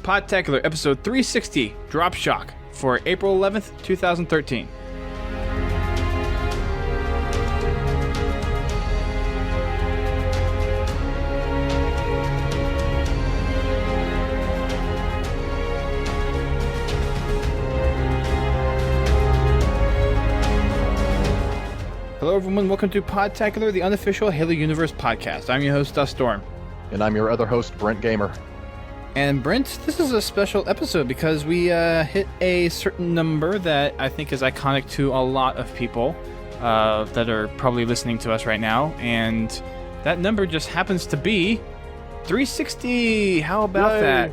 Podtacular episode 360, Drop Shock, for April 11th, 2013. Hello everyone, welcome to Podtacular, the unofficial Halo Universe podcast. I'm your host, Dust Storm. And I'm your other host, Brent Gamer. And Brent, this is a special episode because we hit a certain number that I think is iconic to a lot of people that are probably listening to us right now. And that number just happens to be 360. How about Yay. that?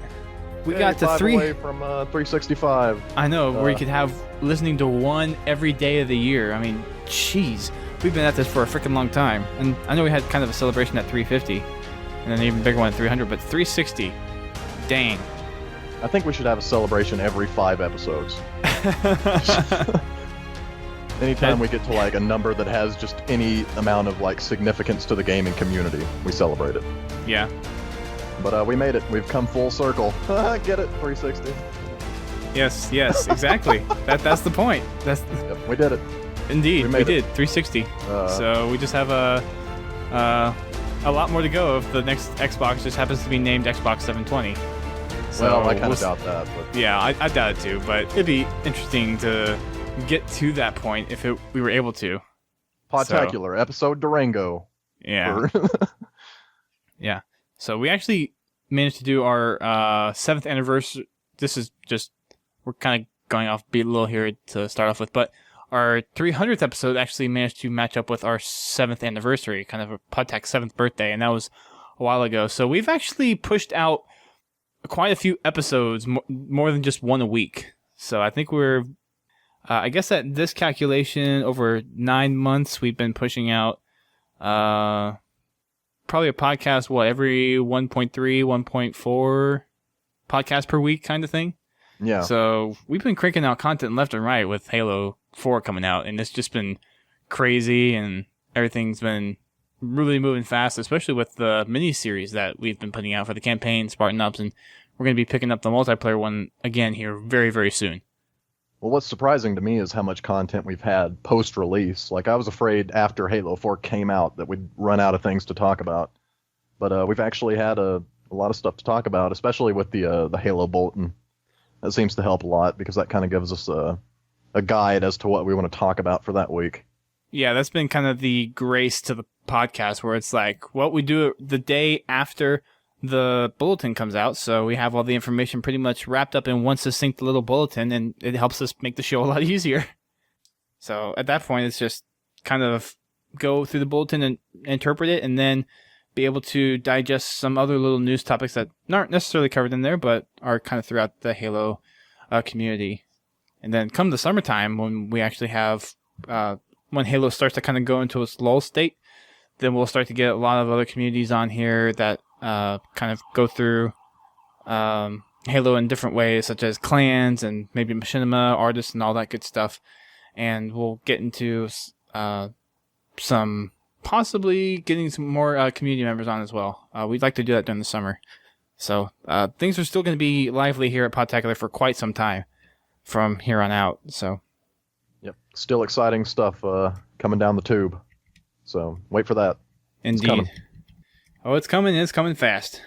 We got to 3 away from 365. I know, where you could have listening to one every day of the year. I mean, jeez. We've been at this for a freaking long time. And I know we had kind of a celebration at 350 and an even bigger one at 300, but 360. Dang. I think we should have a celebration every 5 episodes. Anytime we get to like a number that has just any amount of like significance to the gaming community, we celebrate it. Yeah. But we made it. We've come full circle. Get it? 360. Yes, exactly. That's the point. Yep, we did it. Indeed, we did 360. So we just have a lot more to go if the next Xbox just happens to be named Xbox 720. So well, I kind of doubt that. But. Yeah, I doubt it too, but it'd be interesting to get to that point if we were able to. Podtacular, episode Durango. Yeah. Yeah. So we actually managed to do our 7th anniversary. This is just, we're kind of going off beat a little here to start off with, but our 300th episode actually managed to match up with our 7th anniversary, kind of a Podtac's 7th birthday, and that was a while ago. So we've actually pushed out quite a few episodes, more than just one a week. So I think we're, I guess at this calculation, over 9 months, we've been pushing out probably a podcast, every 1.3, 1.4 podcast per week kind of thing? Yeah. So we've been cranking out content left and right with Halo 4 coming out, and it's just been crazy, and everything's been really moving fast, especially with the mini-series that we've been putting out for the campaign, Spartan Ups, and we're going to be picking up the multiplayer one again here very, very soon. Well, what's surprising to me is how much content we've had post-release. Like, I was afraid after Halo 4 came out that we'd run out of things to talk about. But we've actually had a lot of stuff to talk about, especially with the Halo Bulletin. That seems to help a lot, because that kind of gives us a guide as to what we want to talk about for that week. Yeah, that's been kind of the grace to the podcast, where it's like what we do the day after the bulletin comes out, so we have all the information pretty much wrapped up in one succinct little bulletin, and it helps us make the show a lot easier. So at that point, it's just kind of go through the bulletin and interpret it, and then be able to digest some other little news topics that aren't necessarily covered in there, but are kind of throughout the Halo community. And then come the summertime, when we actually have, when Halo starts to kind of go into its lull state, then we'll start to get a lot of other communities on here that kind of go through Halo in different ways, such as clans and maybe machinima, artists, and all that good stuff. And we'll get into some possibly getting some more community members on as well. We'd like to do that during the summer. So things are still going to be lively here at Podtacular for quite some time from here on out. So, yep, still exciting stuff coming down the tube. So wait for that. Indeed. It's coming. It's coming fast.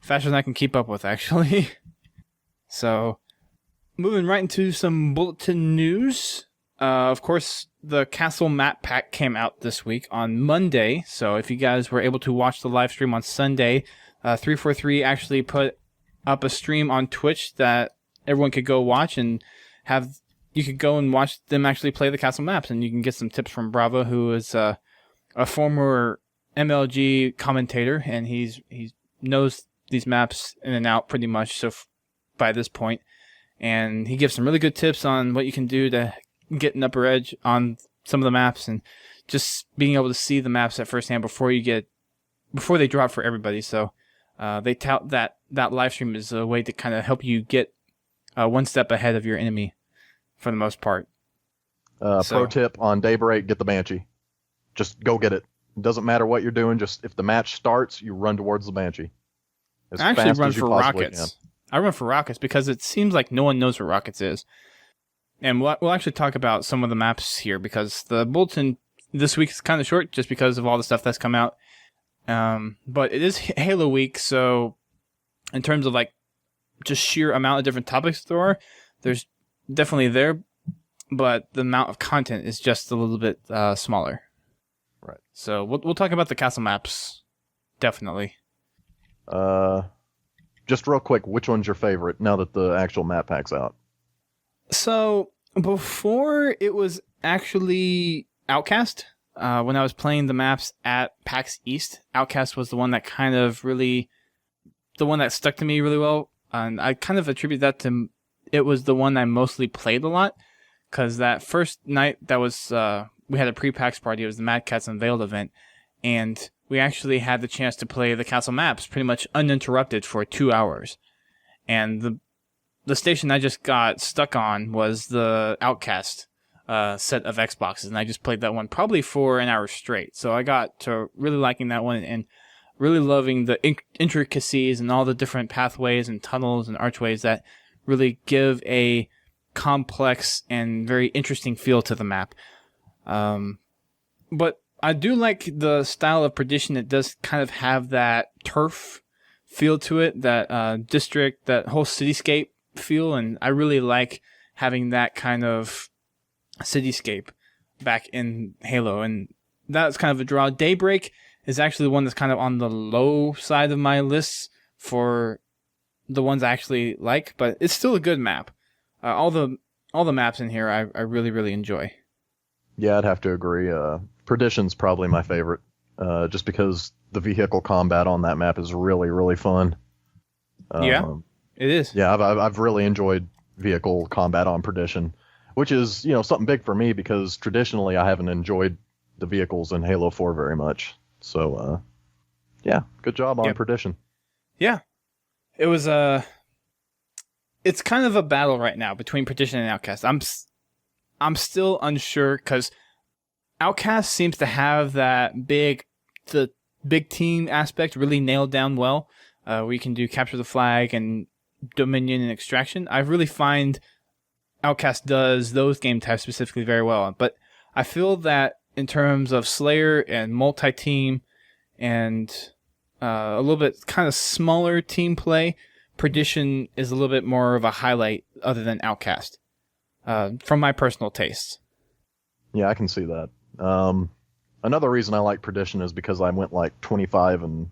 Faster than I can keep up with, actually. So, moving right into some bulletin news. Of course, the Castle Map Pack came out this week on Monday. So if you guys were able to watch the live stream on Sunday, 343 actually put up a stream on Twitch that everyone could go watch, and you could go and watch them actually play the castle maps, and you can get some tips from Bravo, who is a former MLG commentator, and he knows these maps in and out pretty much by this point, and he gives some really good tips on what you can do to get an upper edge on some of the maps, and just being able to see the maps at first hand before they drop for everybody. So they tout that live stream is a way to kind of help you get one step ahead of your enemy for the most part. Pro tip on Daybreak, get the Banshee. Just go get it. It doesn't matter what you're doing, just if the match starts, you run towards the Banshee. I actually run for rockets. I run for Rockets because it seems like no one knows where Rockets is. And we'll actually talk about some of the maps here because the bulletin this week is kind of short just because of all the stuff that's come out. But it is Halo week, so in terms of like just sheer amount of different topics there are, there's definitely there, but the amount of content is just a little bit smaller. Right. So we'll talk about the castle maps, definitely. Just real quick, which one's your favorite now that the actual map pack's out? So before it was actually Outcast, when I was playing the maps at PAX East, Outcast was the one that kind of really, the one that stuck to me really well. And I kind of attribute that to, it was the one I mostly played a lot. Because that first night, that was, we had a pre-PAX party, it was the Mad Cats Unveiled event. And we actually had the chance to play the castle maps pretty much uninterrupted for 2 hours. And the station I just got stuck on was the Outcast set of Xboxes, and I just played that one probably for an hour straight. So I got to really liking that one and really loving the intricacies and all the different pathways and tunnels and archways that really give a complex and very interesting feel to the map. But I do like the style of Perdition. It does kind of have that turf feel to it, that district, that whole cityscape feel, and I really like having that kind of cityscape back in Halo, and that's kind of a draw. Daybreak is actually the one that's kind of on the low side of my list for the ones I actually like, but it's still a good map. All the maps in here I really, really enjoy. Yeah, I'd have to agree. Perdition's probably my favorite, just because the vehicle combat on that map is really, really fun. Yeah, it is. Yeah, I've really enjoyed vehicle combat on Perdition, which is, something big for me because traditionally I haven't enjoyed the vehicles in Halo 4 very much. So, yeah, good job on Perdition. Yeah, it was it's kind of a battle right now between Perdition and Outcast. I'm still unsure because Outcast seems to have the big team aspect really nailed down well. We can do capture the flag and Dominion and Extraction. I really find Outcast does those game types specifically very well. But I feel that in terms of Slayer and multi-team and a little bit kind of smaller team play, Perdition is a little bit more of a highlight other than Outcast, from my personal taste. Yeah, I can see that. Another reason I like Perdition is because I went like 25-9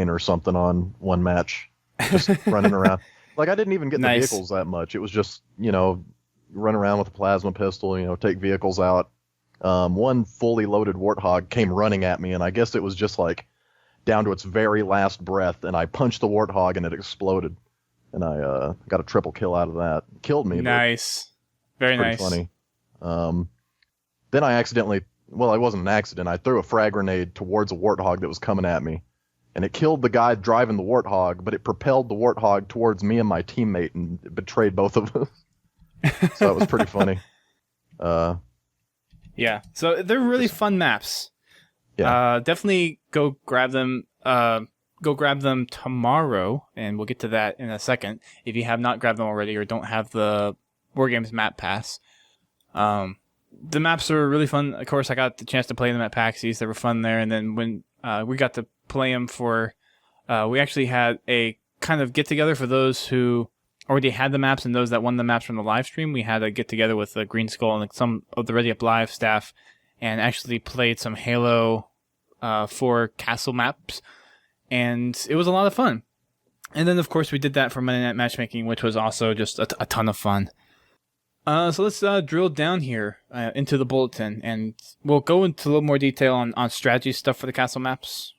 or something on one match, just running around. Like, I didn't even get the vehicles that much. It was just, run around with a plasma pistol, take vehicles out. One fully loaded Warthog came running at me, and I guess it was just like down to its very last breath, and I punched the Warthog and it exploded. And I got a triple kill out of that. Killed me. Nice. Very nice. Funny. Then I accidentally, well, it wasn't an accident. I threw a frag grenade towards a Warthog that was coming at me. And it killed the guy driving the Warthog, but it propelled the Warthog towards me and my teammate and it betrayed both of us. So it was pretty funny. Yeah, so they're really fun maps. Yeah. Definitely go grab them. Go grab them tomorrow, and we'll get to that in a second. If you have not grabbed them already or don't have the Wargames Map Pass, the maps are really fun. Of course, I got the chance to play them at PAX East. They were fun there, and then when we got to play them for, we actually had a kind of get together for those who already had the maps and those that won the maps from the live stream. We had a get together with the Green Skull and some of the Ready Up Live staff, and actually played some Halo 4 castle maps, and it was a lot of fun. And then, of course, we did that for Monday Night Matchmaking, which was also just a ton of fun. So let's drill down here into the bulletin, and we'll go into a little more detail on strategy stuff for the castle maps,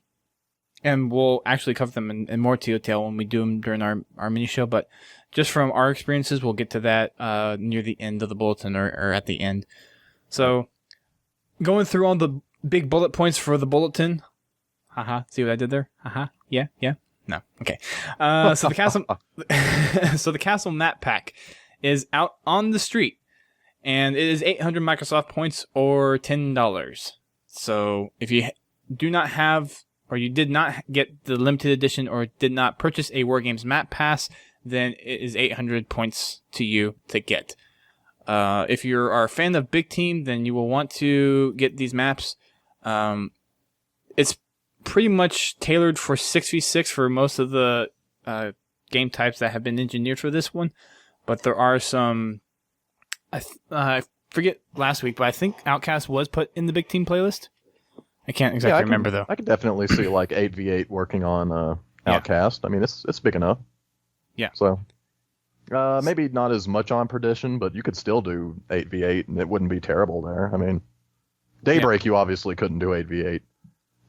and we'll actually cover them in more detail when we do them during our mini show. But just from our experiences, we'll get to that near the end of the bulletin or at the end. So going through all the big bullet points for the bulletin. Haha, see what I did there? Haha, yeah. No, okay. So the castle map pack is out on the street, and it is 800 Microsoft points or $10. So if you do not have, or you did not get the limited edition or did not purchase a Wargames Map Pass, then it is 800 points to you to get. If you are a fan of Big Team, then you will want to get these maps. It's pretty much tailored for 6v6 for most of the game types that have been engineered for this one. But there are some... I forget last week, but I think Outcast was put in the Big Team playlist. I can't exactly remember, though. I could definitely see like 8v8 working on Outcast. I mean, it's big enough. Yeah. So... maybe not as much on Perdition, but you could still do 8v8, and it wouldn't be terrible there. I mean, Daybreak, you obviously couldn't do 8v8.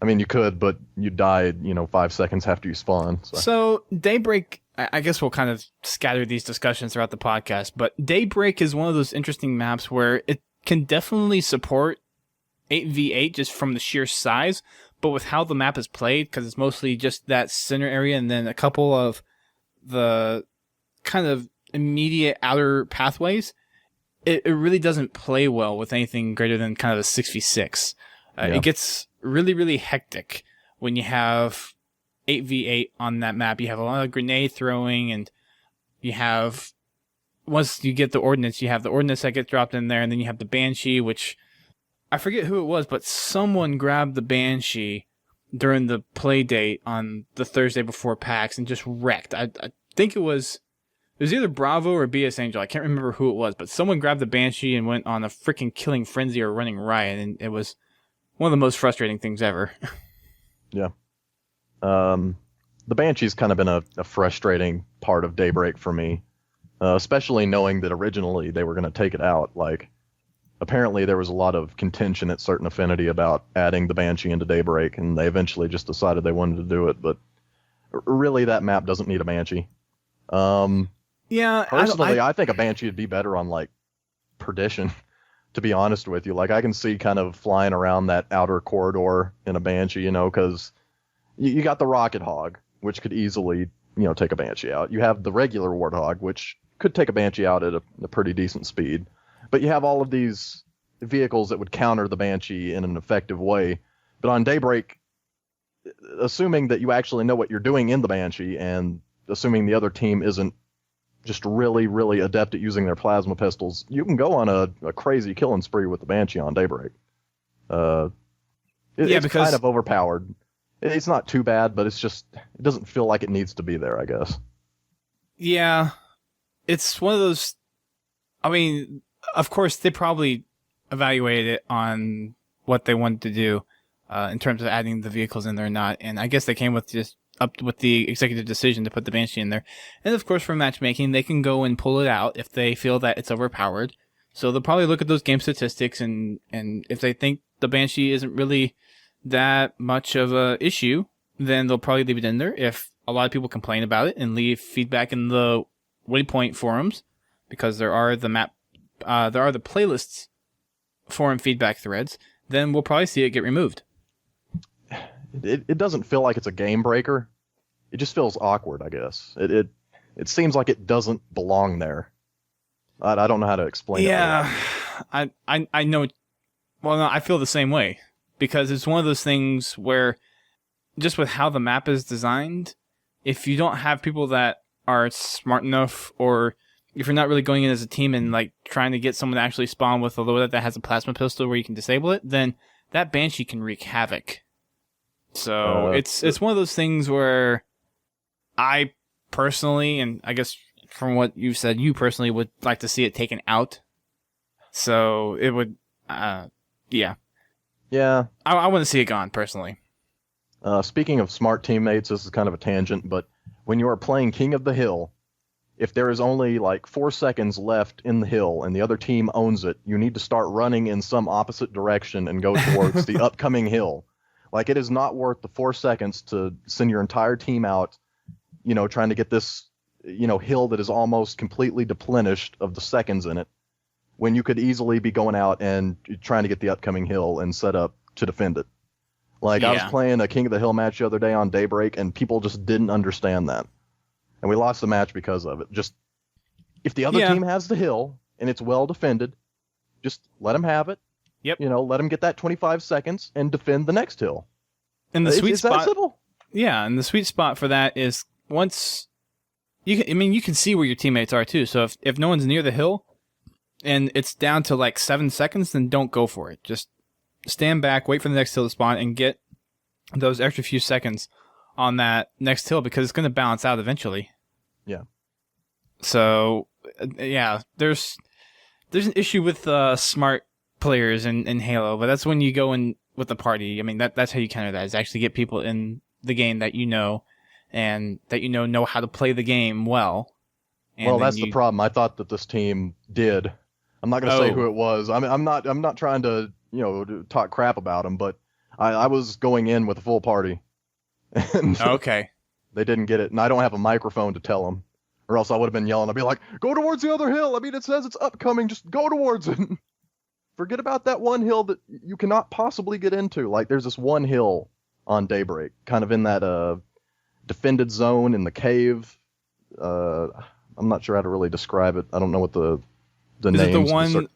I mean, you could, but you died, 5 seconds after you spawn. So Daybreak, I guess we'll kind of scatter these discussions throughout the podcast, but Daybreak is one of those interesting maps where it can definitely support 8v8 just from the sheer size, but with how the map is played, because it's mostly just that center area and then a couple of the kind of immediate outer pathways, it really doesn't play well with anything greater than kind of a 6v6. It gets really, really hectic when you have 8v8 on that map. You have a lot of grenade throwing, and you have, once you get the ordnance, you have the ordnance that gets dropped in there, and then you have the Banshee, which I forget who it was, but someone grabbed the Banshee during the play date on the Thursday before PAX and just wrecked. I think it was either Bravo or BS Angel. I can't remember who it was, but someone grabbed the Banshee and went on a freaking killing frenzy or running riot, and it was one of the most frustrating things ever. Yeah. The Banshee's kind of been a frustrating part of Daybreak for me, especially knowing that originally they were going to take it out. Like, apparently there was a lot of contention at Certain Affinity about adding the Banshee into Daybreak, and they eventually just decided they wanted to do it, but really that map doesn't need a Banshee. Yeah, personally, I think a Banshee would be better on like Perdition, to be honest with you. Like, I can see kind of flying around that outer corridor in a Banshee, because you got the Rocket Hog, which could easily, take a Banshee out. You have the regular Warthog, which could take a Banshee out at a pretty decent speed. But you have all of these vehicles that would counter the Banshee in an effective way. But on Daybreak, assuming that you actually know what you're doing in the Banshee, and assuming the other team isn't just really, really adept at using their plasma pistols, you can go on a crazy killing spree with the Banshee on Daybreak. It's kind of overpowered. It's not too bad, but it doesn't feel like it needs to be there, I guess. Yeah, it's one of those... I mean, of course, they probably evaluated it on what they wanted to do in terms of adding the vehicles in there or not, and I guess they came with just up with the executive decision to put the Banshee in there. And of course, for matchmaking, they can go and pull it out if they feel that it's overpowered. So they'll probably look at those game statistics, and if they think the Banshee isn't really that much of a issue, then they'll probably leave it in there. If a lot of people complain about it and leave feedback in the Waypoint forums, because there are the playlists forum feedback threads, then we'll probably see it get removed. It doesn't feel like it's a game breaker. It just feels awkward, I guess. It seems like it doesn't belong there. I don't know how to explain it. Yeah, I know. Well, no, I feel the same way, because it's one of those things where, just with how the map is designed, if you don't have people that are smart enough, or if you're not really going in as a team and like trying to get someone to actually spawn with a loadout that has a plasma pistol where you can disable it, then that Banshee can wreak havoc. So it's one of those things where I personally, and I guess from what you've said, you personally would like to see it taken out. So it would, yeah. Yeah. I want to see it gone, personally. Speaking of smart teammates, this is kind of a tangent, but when you are playing King of the Hill, if there is only like 4 seconds left in the hill and the other team owns it, you need to start running in some opposite direction and go towards the upcoming hill. Like, it is not worth the 4 seconds to send your entire team out, trying to get this, hill that is almost completely deplenished of the seconds in it, when you could easily be going out and trying to get the upcoming hill and set up to defend it. Like, yeah. I was playing a King of the Hill match the other day on Daybreak, and people just didn't understand that. And we lost the match because of it. Just, if the other team has the hill, and it's well defended, just let them have it. Yep. Let them get that 25 seconds and defend the next hill. And the sweet spot. That simple? Yeah, and the sweet spot for that is once you can see where your teammates are too. So if no one's near the hill and it's down to like 7 seconds, then don't go for it. Just stand back, wait for the next hill to spawn, and get those extra few seconds on that next hill because it's going to balance out eventually. Yeah. So, yeah, there's an issue with smart players in Halo, but that's when you go in with the party. I mean, that's how you counter that, is actually get people in the game that you know and that you know how to play the game well. And well, that's the problem. I thought that this team did. I'm not going to say who it was. I mean, I'm not trying to, talk crap about them, but I was going in with a full party. And okay. They didn't get it, and I don't have a microphone to tell them, or else I would have been yelling. I'd be like, go towards the other hill. I mean, it says it's upcoming. Just go towards it. Forget about that one hill that you cannot possibly get into. Like, there's this one hill on Daybreak, kind of in that defended zone in the cave. I'm not sure how to really describe it. I don't know what the names. Is it the one?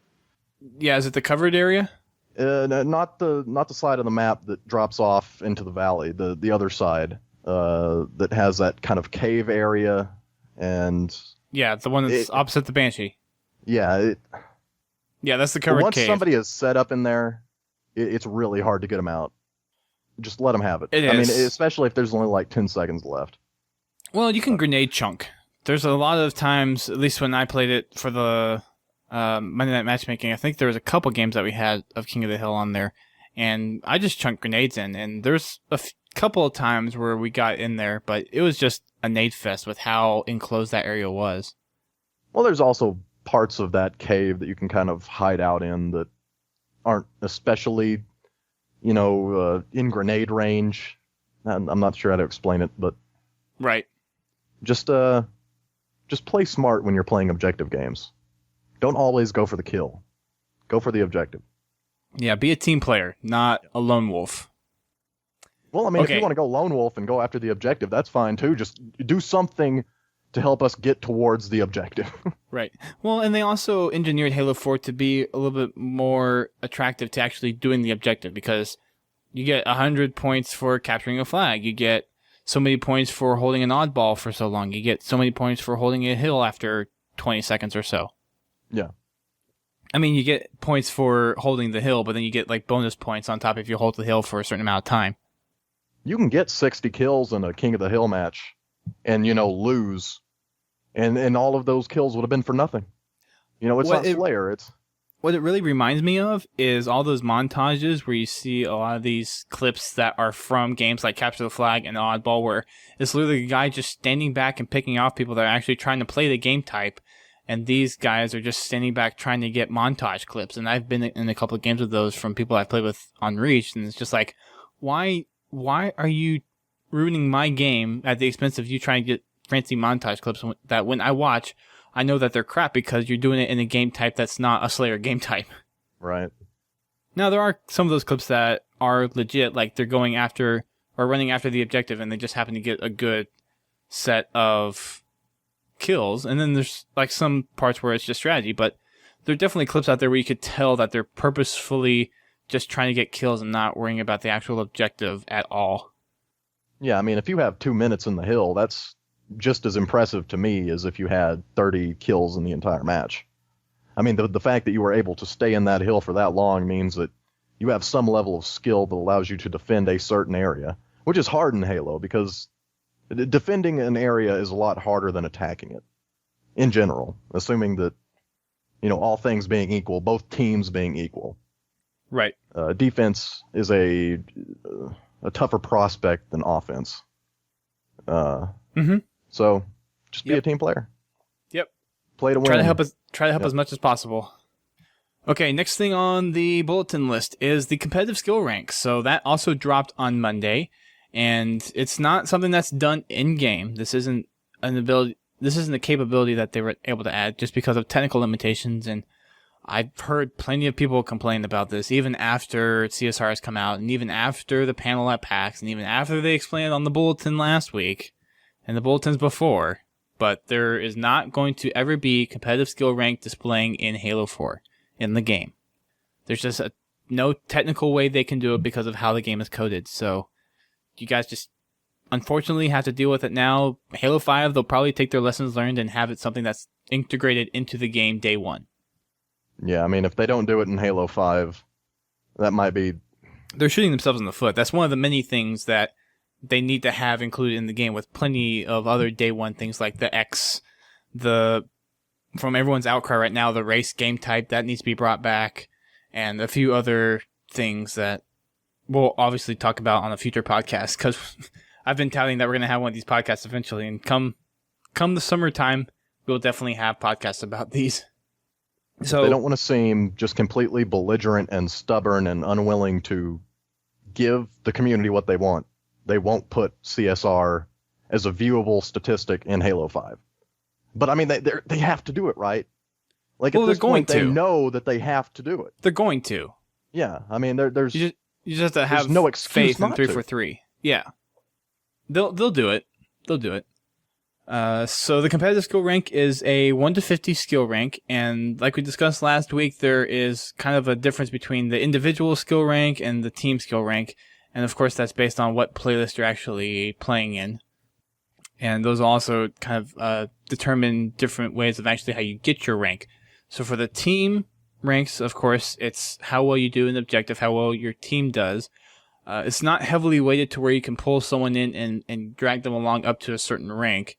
Yeah, is it the covered area? Not the side of the map that drops off into the valley. The other side that has that kind of cave area, and yeah, the one that's opposite the Banshee. Yeah. Yeah, that's the covered once cave. Once somebody is set up in there, it's really hard to get them out. Just let them have it. I mean, especially if there's only like 10 seconds left. Well, you can grenade chunk. There's a lot of times, at least when I played it for the Monday Night Matchmaking, I think there was a couple games that we had of King of the Hill on there, and I just chunked grenades in, and there's a couple of times where we got in there, but it was just a nade fest with how enclosed that area was. Well, there's also parts of that cave that you can kind of hide out in that aren't especially, in grenade range. I'm not sure how to explain it, but right. Just play smart when you're playing objective games. Don't always go for the kill. Go for the objective. Yeah, be a team player, not a lone wolf. Well, I mean, if you want to go lone wolf and go after the objective, that's fine too. Just do something to help us get towards the objective. Right. Well, and they also engineered Halo 4 to be a little bit more attractive to actually doing the objective, because you get 100 points for capturing a flag. You get so many points for holding an oddball for so long. You get so many points for holding a hill after 20 seconds or so. Yeah. I mean, you get points for holding the hill, but then you get like bonus points on top if you hold the hill for a certain amount of time. You can get 60 kills in a King of the Hill match and, lose. And all of those kills would have been for nothing. It's not Slayer. What it really reminds me of is all those montages where you see a lot of these clips that are from games like Capture the Flag and Oddball, where it's literally a guy just standing back and picking off people that are actually trying to play the game type, and these guys are just standing back trying to get montage clips. And I've been in a couple of games with those from people I've played with on Reach, and it's just like, why are you ruining my game at the expense of you trying to get fancy montage clips that when I watch, I know that they're crap because you're doing it in a game type that's not a Slayer game type. Right. Now, there are some of those clips that are legit, like they're going after or running after the objective and they just happen to get a good set of kills. And then there's like some parts where it's just strategy, but there are definitely clips out there where you could tell that they're purposefully just trying to get kills and not worrying about the actual objective at all. Yeah, I mean, if you have 2 minutes in the hill, that's just as impressive to me as if you had 30 kills in the entire match. I mean, the fact that you were able to stay in that hill for that long means that you have some level of skill that allows you to defend a certain area, which is hard in Halo because defending an area is a lot harder than attacking it in general, assuming that, all things being equal, both teams being equal. Right. Defense is a tougher prospect than offense. So just be a team player. Yep. Play to win. Try to help as much as possible. Okay, next thing on the bulletin list is the competitive skill rank. So that also dropped on Monday, and it's not something that's done in game. This isn't a capability that they were able to add just because of technical limitations, and I've heard plenty of people complain about this, even after CSR has come out, and even after the panel at PAX, and even after they explained it on the bulletin last week, and the bulletins before. But there is not going to ever be competitive skill rank displaying in Halo 4 in the game. There's just no technical way they can do it because of how the game is coded. So you guys just unfortunately have to deal with it now. Halo 5, they'll probably take their lessons learned and have it something that's integrated into the game day one. Yeah, I mean, if they don't do it in Halo 5, that might be... They're shooting themselves in the foot. That's one of the many things that they need to have included in the game, with plenty of other day one things like the X, from everyone's outcry right now, the race game type, that needs to be brought back, and a few other things that we'll obviously talk about on a future podcast, because I've been touting that we're going to have one of these podcasts eventually, and come the summertime, we'll definitely have podcasts about these. So they don't want to seem just completely belligerent and stubborn and unwilling to give the community what they want. They won't put CSR as a viewable statistic in Halo 5. But I mean, they have to do it, right? Like, at this point, they know that they have to do it. They're going to. Yeah, I mean, there's you just have to have no excuse faith in 343. Yeah, they'll do it. They'll do it. So the competitive skill rank is a 1 to 50 skill rank, and like we discussed last week, there is kind of a difference between the individual skill rank and the team skill rank, and of course that's based on what playlist you're actually playing in. And those also kind of determine different ways of actually how you get your rank. So for the team ranks, of course, it's how well you do in the objective, how well your team does. It's not heavily weighted to where you can pull someone in and drag them along up to a certain rank,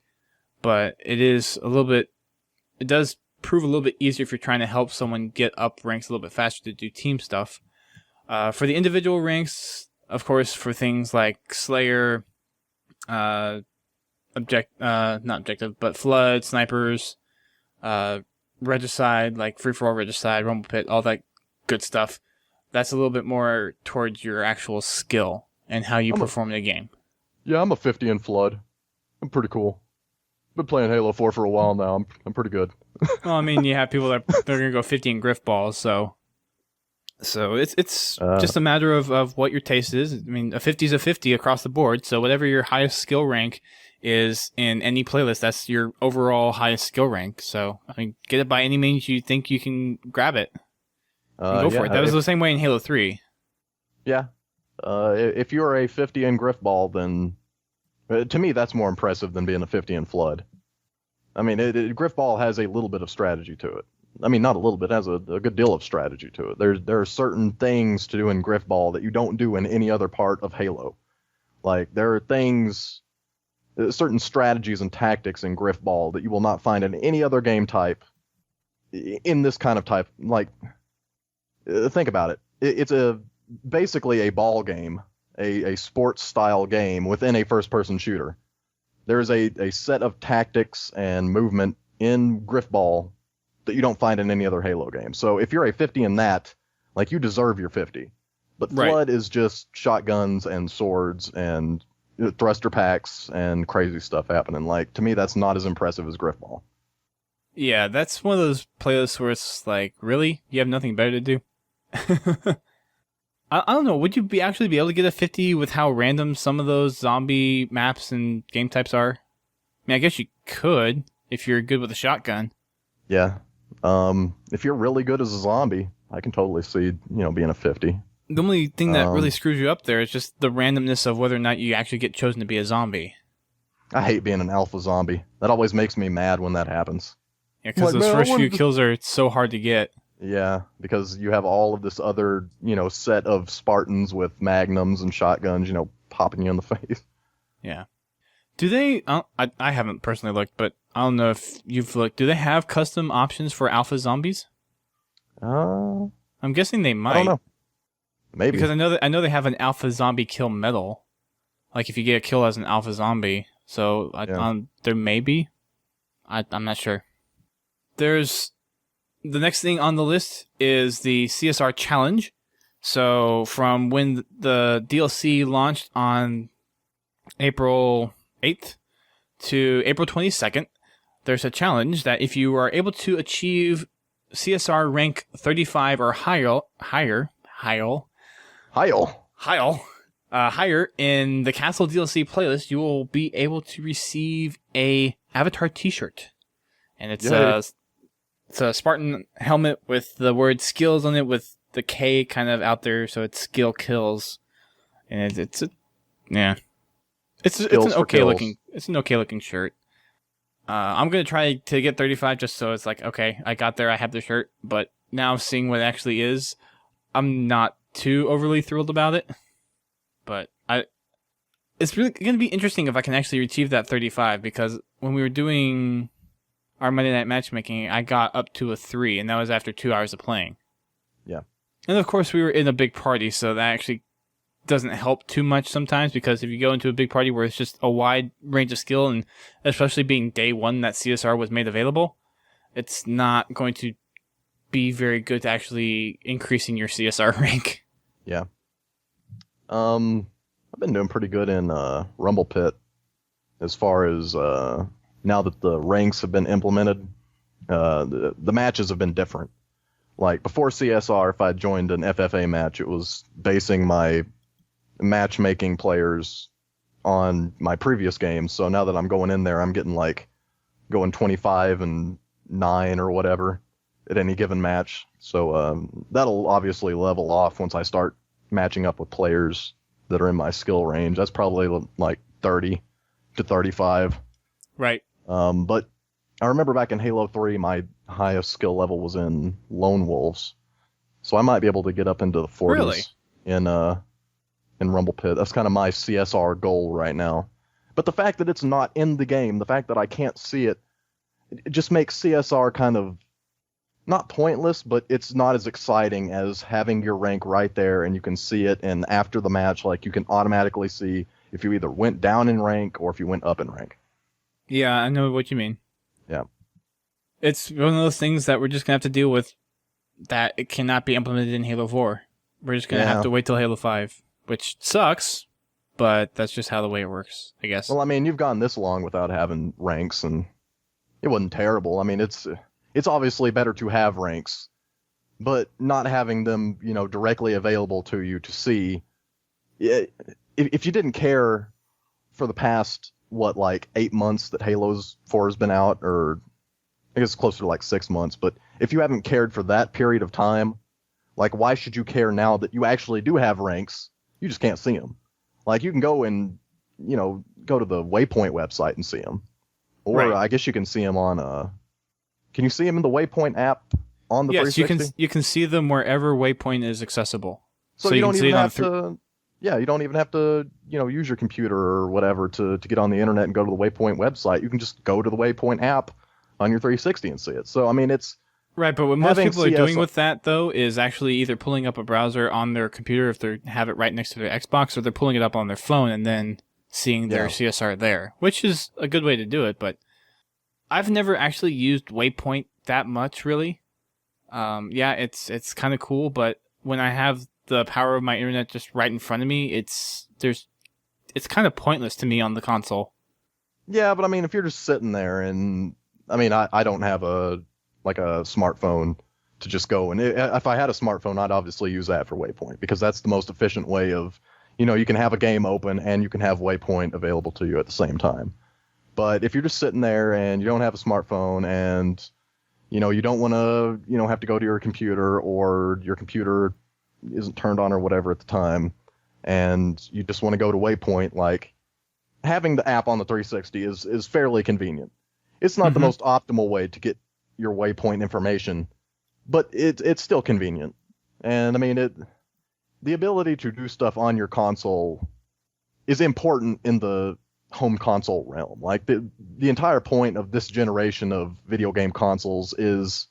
but it does prove a little bit easier if you're trying to help someone get up ranks a little bit faster to do team stuff. For the individual ranks, of course, for things like Slayer, not objective, but Flood, Snipers, Regicide, like Free-for-all Regicide, Rumble Pit, all that good stuff. That's a little bit more towards your actual skill and how you perform in the game. Yeah, I'm a 50 in Flood. I'm pretty cool. Been playing Halo 4 for a while now. I'm pretty good. Well, I mean, you have people that they're gonna go 50 in Griff Balls, so it's just a matter of what your taste is. I mean, a 50 is a 50 across the board. So whatever your highest skill rank is in any playlist, that's your overall highest skill rank. So I mean, get it by any means you think you can grab it. Go for it. That was the same way in Halo 3. Yeah. If you're a 50 in Griff Ball, then to me that's more impressive than being a 50 in Flood. I mean, Griff Ball has a little bit of strategy to it. I mean, not a little bit, it has a good deal of strategy to it. There are certain things to do in Griff Ball that you don't do in any other part of Halo. Like, there are things, certain strategies and tactics in Griff Ball that you will not find in any other game type in this kind of type. Like, think about it. It's basically a ball game, a sports-style game within a first-person shooter. There's a set of tactics and movement in Griff Ball that you don't find in any other Halo game. So if you're a 50 in that, like, you deserve your 50. But Flood is just shotguns and swords and thruster packs and crazy stuff happening. Like, to me, that's not as impressive as Griff Ball. Yeah, that's one of those playlists where it's like, really? You have nothing better to do? I don't know. Would you actually be able to get a 50 with how random some of those zombie maps and game types are? I mean, I guess you could if you're good with a shotgun. Yeah. If you're really good as a zombie, I can totally see, being a 50. The only thing that really screws you up there is just the randomness of whether or not you actually get chosen to be a zombie. I hate being an alpha zombie. That always makes me mad when that happens. Yeah, because those first few kills are so hard to get. Yeah, because you have all of this other, set of Spartans with magnums and shotguns, popping you in the face. Yeah. Do they, I haven't personally looked, but I don't know if you've looked, do they have custom options for alpha zombies? I'm guessing they might. I don't know. Maybe. Because I know they have an alpha zombie kill medal. Like if you get a kill as an alpha zombie. So there may be. I'm not sure. There's the next thing on the list is the CSR challenge. So from when the DLC launched on April 8th to April 22nd, there's a challenge that if you are able to achieve CSR rank 35 or higher in the Castle DLC playlist, you will be able to receive a avatar t-shirt. And it's a Spartan helmet with the word skills on it with the K kind of out there, so it's skill kills. And it's It's Skills an for okay kills. looking shirt. I'm gonna try to get 35 just so it's like, okay, I got there, I have the shirt. But now seeing what it actually is, I'm not too overly thrilled about it. But it's really gonna be interesting if I can actually achieve that 35, because when we were doing our Monday Night Matchmaking, I got up to a 3, and that was after 2 hours of playing. Yeah. And of course, we were in a big party, so that actually doesn't help too much sometimes, because if you go into a big party where it's just a wide range of skill, and especially being day one that CSR was made available, it's not going to be very good to actually increasing your CSR rank. Yeah. I've been doing pretty good in Rumble Pit as far as now that the ranks have been implemented. The matches have been different. Like before CSR, if I joined an FFA match, it was basing my matchmaking players on my previous games. So now that I'm going in there, I'm getting like going 25 and 9 or whatever at any given match. So that'll obviously level off once I start matching up with players that are in my skill range. That's probably like 30 to 35. Right. But I remember back in Halo 3, my highest skill level was in Lone Wolves. So I might be able to get up into the 40s Really? in Rumble Pit. That's kind of my CSR goal right now. But the fact that it's not in the game, the fact that I can't see it, it just makes CSR kind of not pointless, but it's not as exciting as having your rank right there and you can see it, and after the match, like, you can automatically see if you either went down in rank or if you went up in rank. Yeah, I know what you mean. Yeah. It's one of those things that we're just going to have to deal with, that it cannot be implemented in Halo 4. We're just going to have to wait till Halo 5, which sucks, but that's just how the way it works, I guess. Well, I mean, you've gone this long without having ranks, and it wasn't terrible. I mean, it's obviously better to have ranks, but not having them, directly available to you to see. If you didn't care for the past, 8 months that Halo's 4 has been out, or I guess it's closer to 6 months, but if you haven't cared for that period of time, why should you care now that you actually do have ranks? You just can't see them. You can go and, go to the Waypoint website and see them. Or Right. I guess you can see them on can you see them in the Waypoint app on the 360? Yes, you can see them wherever Waypoint is accessible. So you don't can see even it on have to. Yeah, you don't even have to, use your computer or whatever to get on the internet and go to the Waypoint website. You can just go to the Waypoint app on your 360 and see it. So I mean, it's right. But what most having people are doing with that, though, is actually either pulling up a browser on their computer if they have it right next to their Xbox, or they're pulling it up on their phone and then seeing their CSR there, which is a good way to do it. But I've never actually used Waypoint that much, really. Yeah, it's kind of cool, but when I have the power of my internet just right in front of me, it's kind of pointless to me on the console. Yeah, but I mean, if you're just sitting there, and I mean, I don't have a smartphone to just go, and if I had a smartphone, I'd obviously use that for Waypoint, because that's the most efficient way of, you can have a game open and you can have Waypoint available to you at the same time. But if you're just sitting there and you don't have a smartphone, and you don't want to have to go to your computer, or your computer isn't turned on or whatever at the time, and you just want to go to Waypoint, having the app on the 360 is fairly convenient. It's not the most optimal way to get your Waypoint information, but it's still convenient. And I mean, the ability to do stuff on your console is important in the home console realm. The entire point of this generation of video game consoles is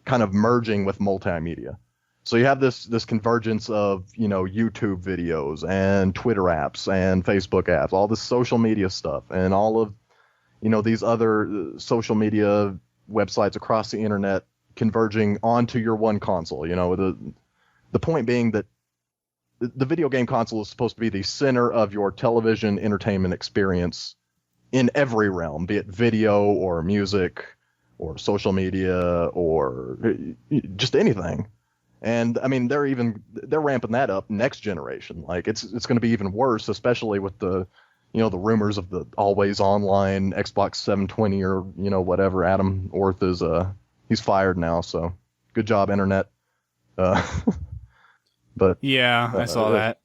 kind of merging with multimedia. So you have this convergence of, YouTube videos and Twitter apps and Facebook apps, all this social media stuff, and all of, these other social media websites across the internet converging onto your one console. The point being that the video game console is supposed to be the center of your television entertainment experience in every realm, be it video or music or social media or just anything. And I mean, they're ramping that up next generation. It's going to be even worse, especially with the the rumors of the always online Xbox 720 or whatever. Adam Orth is he's fired now, so good job, internet. But yeah, I saw that.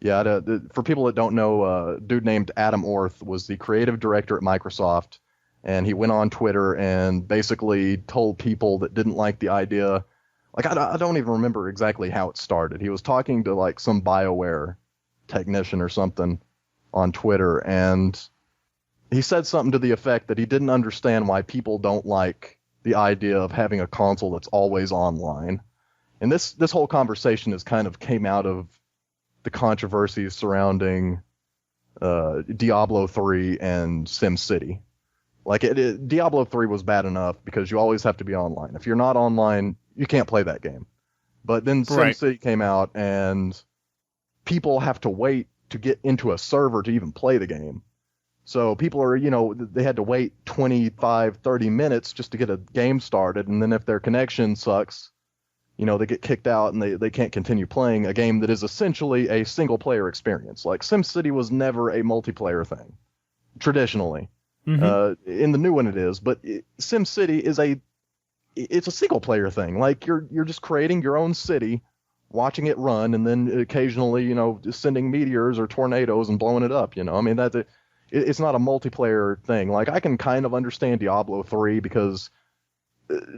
Yeah, for people that don't know, a dude named Adam Orth was the creative director at Microsoft, and he went on Twitter and basically told people that didn't like the idea. Like, I don't even remember exactly how it started. He was talking to like some BioWare technician or something on Twitter, and he said something to the effect that he didn't understand why people don't like the idea of having a console that's always online. And this whole conversation has kind of came out of the controversies surrounding Diablo 3 and SimCity. Like, Diablo 3 was bad enough because you always have to be online. If you're not online, you can't play that game. But then Right. SimCity came out, and people have to wait to get into a server to even play the game. So people are, they had to wait 25, 30 minutes just to get a game started, and then if their connection sucks, they get kicked out and they can't continue playing a game that is essentially a single-player experience. Like, SimCity was never a multiplayer thing, traditionally. Mm-hmm. In the new one it is, but SimCity it's a single-player thing. Like, you're just creating your own city, watching it run, and then occasionally, just sending meteors or tornadoes and blowing it up, I mean, it's not a multiplayer thing. Like, I can kind of understand Diablo 3 because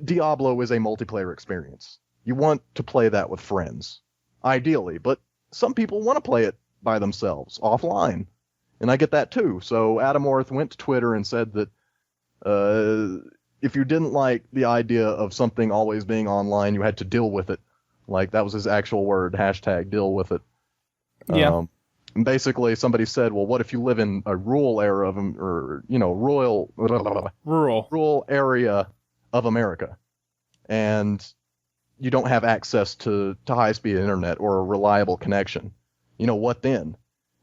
Diablo is a multiplayer experience. You want to play that with friends, ideally, but some people want to play it by themselves, offline. And I get that too. So Adam Orth went to Twitter and said that if you didn't like the idea of something always being online, you had to deal with it. Like, that was his actual word, hashtag deal with it. Yeah. And basically, somebody said, well, what if you live in a rural area rural area of America, and you don't have access to high-speed internet or a reliable connection? What then?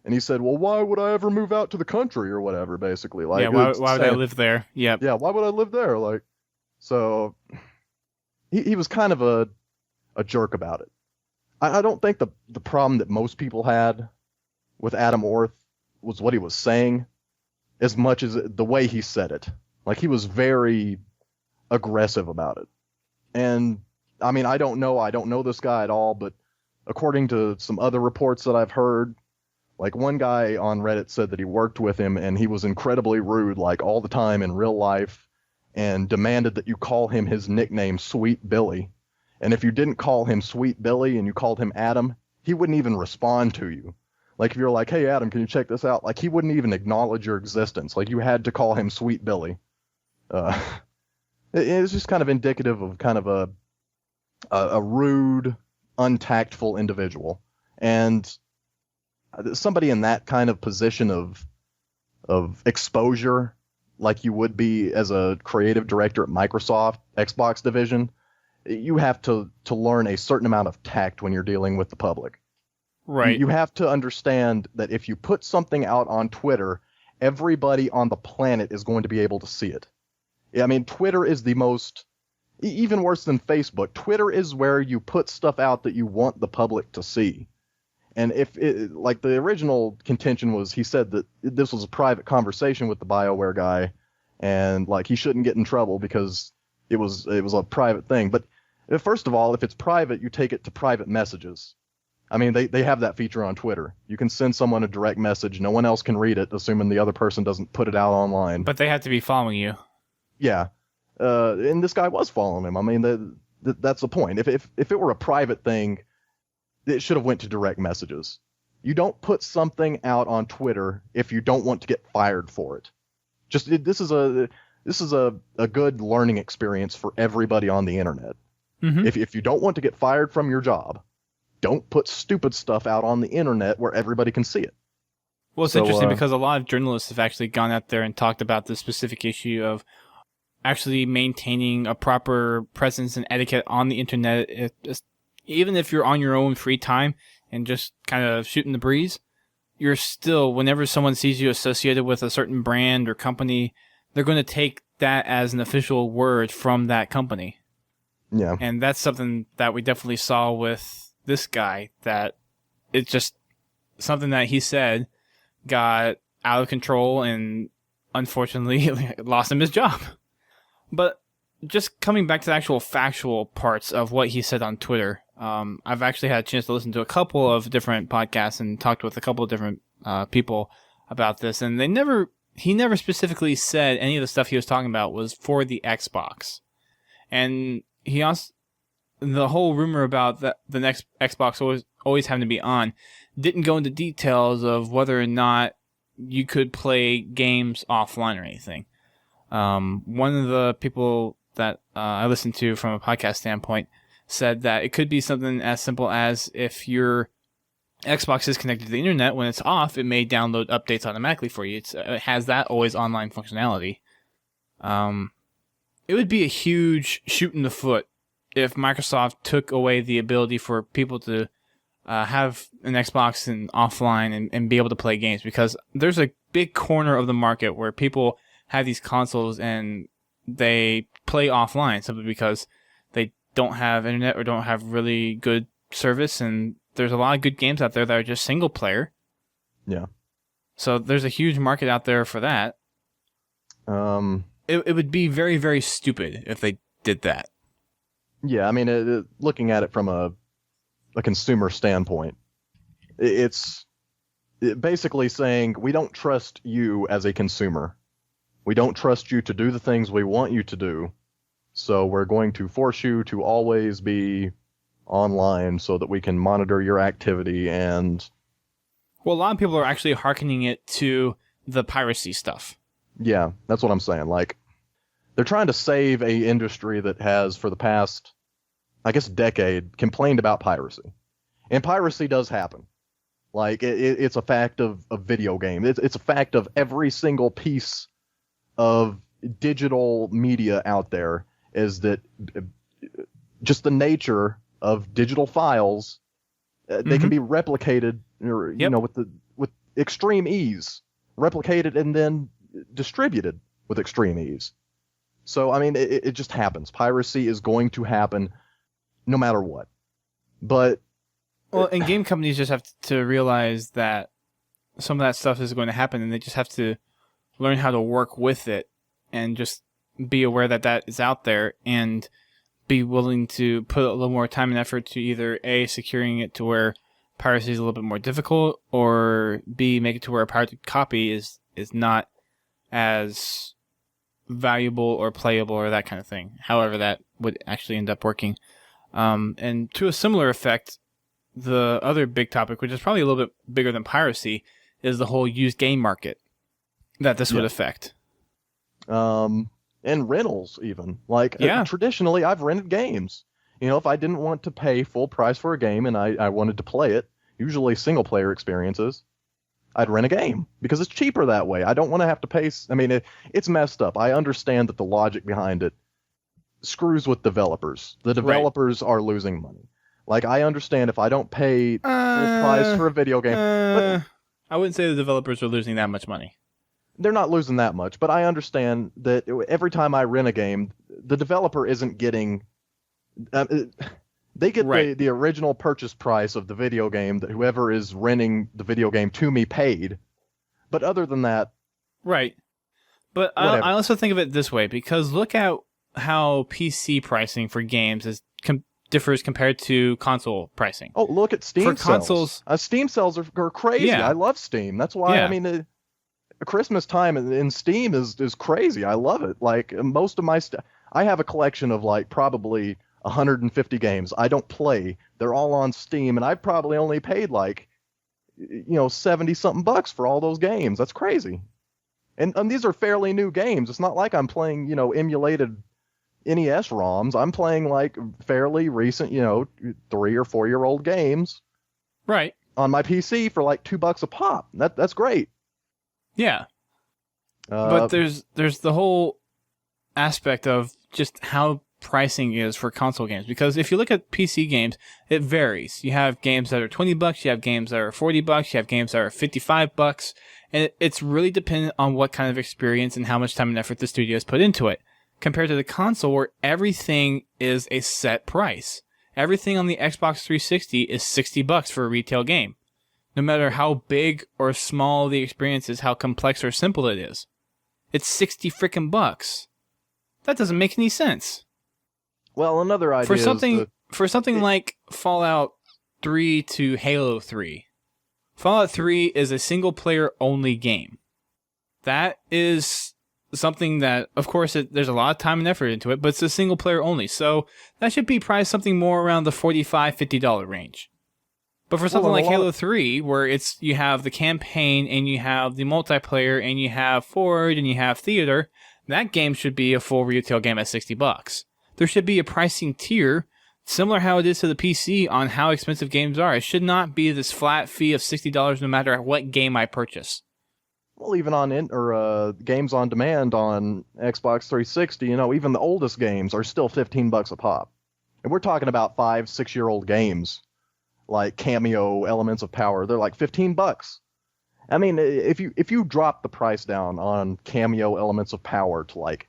And he said, well, why would I ever move out to the country or whatever, basically. Like, Yeah, why would I live there? Yep. Yeah, why would I live there? Like, so he was kind of a jerk about it. I don't think the problem that most people had with Adam Orth was what he was saying as much as the way he said it. Like, he was very aggressive about it. And I mean, I don't know this guy at all, but according to some other reports that I've heard, like, one guy on Reddit said that he worked with him and he was incredibly rude, like, all the time in real life, and demanded that you call him his nickname, Sweet Billy. And if you didn't call him Sweet Billy and you called him Adam, he wouldn't even respond to you. Like, if you're like, hey, Adam, can you check this out? Like, he wouldn't even acknowledge your existence. Like, you had to call him Sweet Billy. It's just kind of indicative of kind of a rude, untactful individual. And somebody in that kind of position of exposure, like you would be as a creative director at Microsoft Xbox division, you have to learn a certain amount of tact when you're dealing with the public. Right. You have to understand that if you put something out on Twitter, everybody on the planet is going to be able to see it. I mean, Twitter is the most, even worse than Facebook, Twitter is where you put stuff out that you want the public to see. And like, the original contention was, he said that this was a private conversation with the BioWare guy, and like, he shouldn't get in trouble because it was a private thing. But first of all, if it's private, you take it to private messages. I mean, they have that feature on Twitter. You can send someone a direct message. No one else can read it, assuming the other person doesn't put it out online. But they have to be following you. Yeah. And this guy was following him. I mean, that's the point. If it were a private thing, it should have went to direct messages. You don't put something out on Twitter if you don't want to get fired for it. This is a good learning experience for everybody on the internet. Mm-hmm. If you don't want to get fired from your job, don't put stupid stuff out on the internet where everybody can see it. Well, it's interesting because a lot of journalists have actually gone out there and talked about this specific issue of actually maintaining a proper presence and etiquette on the internet. Even if you're on your own free time and just kind of shooting the breeze, you're still, whenever someone sees you associated with a certain brand or company, they're going to take that as an official word from that company. Yeah. And that's something that we definitely saw with this guy, that it's just something that he said got out of control and unfortunately lost him his job. But just coming back to the actual factual parts of what he said on Twitter, I've actually had a chance to listen to a couple of different podcasts and talked with a couple of different people about this, and he never specifically said any of the stuff he was talking about was for the Xbox. And he also, the whole rumor about that the next Xbox always having to be on didn't go into details of whether or not you could play games offline or anything. One of the people that I listened to from a podcast standpoint said that it could be something as simple as if your Xbox is connected to the internet, when it's off, it may download updates automatically for you. It has that always online functionality. It would be a huge shoot in the foot if Microsoft took away the ability for people to have an Xbox and offline and be able to play games, because there's a big corner of the market where people have these consoles and they play offline simply because they don't have internet or don't have really good service, and there's a lot of good games out there that are just single player. Yeah. So there's a huge market out there for that. It would be very, very stupid if they did that. Yeah, I mean, looking at it from a consumer standpoint, it's basically saying we don't trust you as a consumer. We don't trust you to do the things we want you to do, so we're going to force you to always be online so that we can monitor your activity. And well, a lot of people are actually hearkening it to the piracy stuff. Yeah, that's what I'm saying. Like, they're trying to save a industry that has, for the past, I guess, decade, complained about piracy. And piracy does happen. Like, it's a fact of video games. It's a fact of every single piece of digital media out there, is that just the nature of digital files, they can be replicated, you know, with extreme ease, replicated and then distributed with extreme ease. So, I mean, it just happens. Piracy is going to happen no matter what. But well, and game companies just have to realize that some of that stuff is going to happen, and they just have to learn how to work with it and just be aware that that is out there and be willing to put a little more time and effort to either A, securing it to where piracy is a little bit more difficult, or B, make it to where a pirated copy is not as valuable or playable or that kind of thing. However, that would actually end up working. And to a similar effect, the other big topic, which is probably a little bit bigger than piracy, is the whole used game market that this would affect. And rentals even. Like, traditionally, I've rented games. You know, if I didn't want to pay full price for a game and I wanted to play it, usually single-player experiences, I'd rent a game because it's cheaper that way. I don't want to have to pay. I mean, it's messed up. I understand that the logic behind it screws with developers. The developers are losing money. Like, I understand if I don't pay full price for a video game. But I wouldn't say the developers are losing that much money. They're not losing that much, but I understand that every time I rent a game, the developer isn't getting... they get the original purchase price of the video game that whoever is renting the video game to me paid. But other than that... Right. But I also think of it this way, because look at how PC pricing for games differs compared to console pricing. Oh, look at Steam sales. Consoles, Steam sales are crazy. Yeah. I love Steam. That's why, I mean... Christmas time in Steam is crazy. I love it. Like, most of my I have a collection of like probably 150 games I don't play. They're all on Steam, and I've probably only paid like, you know, 70 something bucks for all those games. That's crazy. And these are fairly new games. It's not like I'm playing, you know, emulated NES ROMs. I'm playing like fairly recent, you know, 3 or 4 year old games. Right. On my PC for like $2 a pop. That's great. Yeah. But there's the whole aspect of just how pricing is for console games, because if you look at PC games, it varies. You have games that are $20, you have games that are $40, you have games that are $55, and it's really dependent on what kind of experience and how much time and effort the studio has put into it, compared to the console where everything is a set price. Everything on the Xbox 360 is $60 for a retail game. No matter how big or small the experience is, how complex or simple it is. It's 60 frickin' bucks. That doesn't make any sense. Well, another idea for something for something like Fallout 3 to Halo 3, Fallout 3 is a single-player only game. That is something that, of course, there's a lot of time and effort into it, but it's a single-player only, so that should be priced something more around the $45, $50 range. But for something like Halo 3, where you have the campaign, and you have the multiplayer, and you have Forward, and you have Theater, that game should be a full retail game at $60. There should be a pricing tier, similar how it is to the PC, on how expensive games are. It should not be this flat fee of $60 no matter what game I purchase. Well, even on games on demand on Xbox 360, even the oldest games are still $15 a pop. And we're talking about 5-6-year-old games, like Cameo, Elements of Power. They're like $15. I mean, if you drop the price down on Cameo, Elements of Power to like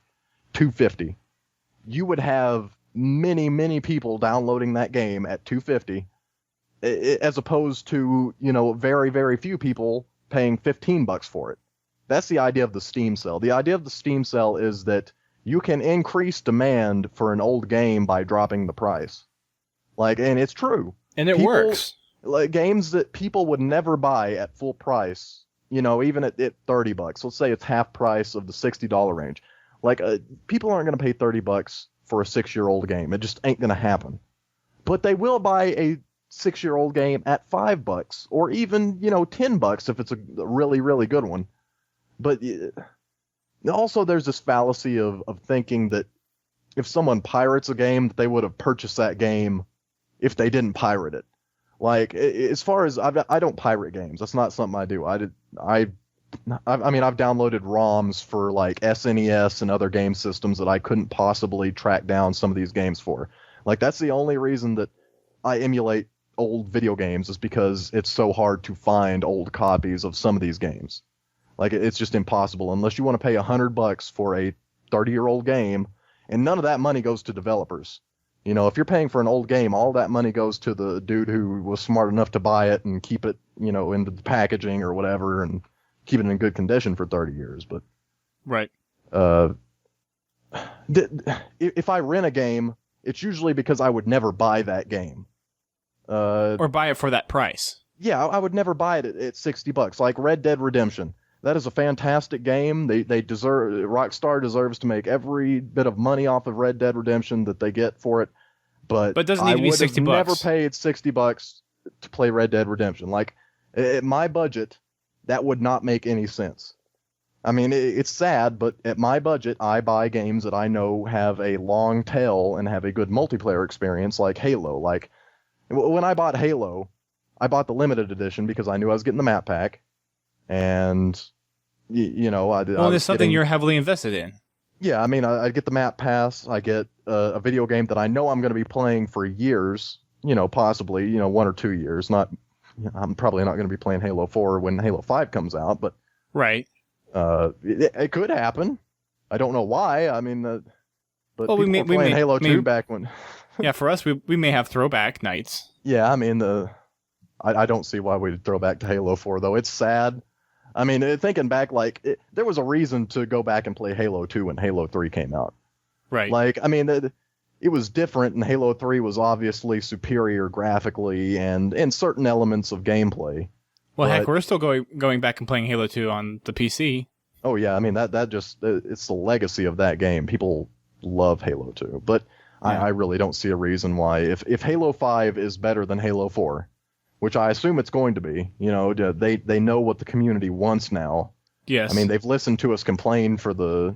$250, you would have many people downloading that game at $250, as opposed to very, very few people paying $15 for it. That's the idea of the Steam sale. The idea of the Steam sale is that you can increase demand for an old game by dropping the price. And it's true. And it works. Like games that people would never buy at full price, even at $30. Let's say it's half price of the $60 range. People aren't going to pay $30 for a 6-year-old game. It just ain't going to happen. But they will buy a 6-year-old game at $5 or even, $10 if it's a really, really good one. But also there's this fallacy of thinking that if someone pirates a game, that they would have purchased that game if they didn't pirate it. As far as I don't pirate games. That's not something I do. I've downloaded ROMs for SNES and other game systems that I couldn't possibly track down some of these games for. That's the only reason that I emulate old video games, is because it's so hard to find old copies of some of these games. It's just impossible unless you want to pay $100 for a 30-year-old game, and none of that money goes to developers. If you're paying for an old game, all that money goes to the dude who was smart enough to buy it and keep it, into the packaging or whatever, and keep it in good condition for 30 years. But right. If I rent a game, it's usually because I would never buy that game. Or buy it for that price. Yeah, I would never buy it at $60. Like Red Dead Redemption. That is a fantastic game. Rockstar deserves to make every bit of money off of Red Dead Redemption that they get for it. But it doesn't need to be $60. I never paid $60 to play Red Dead Redemption. At my budget, that would not make any sense. I mean, it's sad, but at my budget, I buy games that I know have a long tail and have a good multiplayer experience, like Halo. When I bought Halo, I bought the limited edition because I knew I was getting the map pack. And, it's something you're heavily invested in. Yeah, I mean, I get the map pass. I get a video game that I know I'm going to be playing for years, possibly, 1 or 2 years. I'm probably not going to be playing Halo 4 when Halo 5 comes out, but right. It could happen. I don't know why. I mean, but well, people were playing Halo 2 back when. Yeah, for us, we may have throwback nights. Yeah, I mean, I don't see why we'd throw back to Halo 4 though. It's sad. I mean, thinking back, there was a reason to go back and play Halo 2 when Halo 3 came out. Right. It was different, and Halo 3 was obviously superior graphically and in certain elements of gameplay. Well, heck, we're still going back and playing Halo 2 on the PC. Oh, yeah, I mean, that just, it's the legacy of that game. People love Halo 2, but yeah. I really don't see a reason why. If Halo 5 is better than Halo 4, which I assume it's going to be, they know what the community wants now. Yes. I mean, they've listened to us complain for the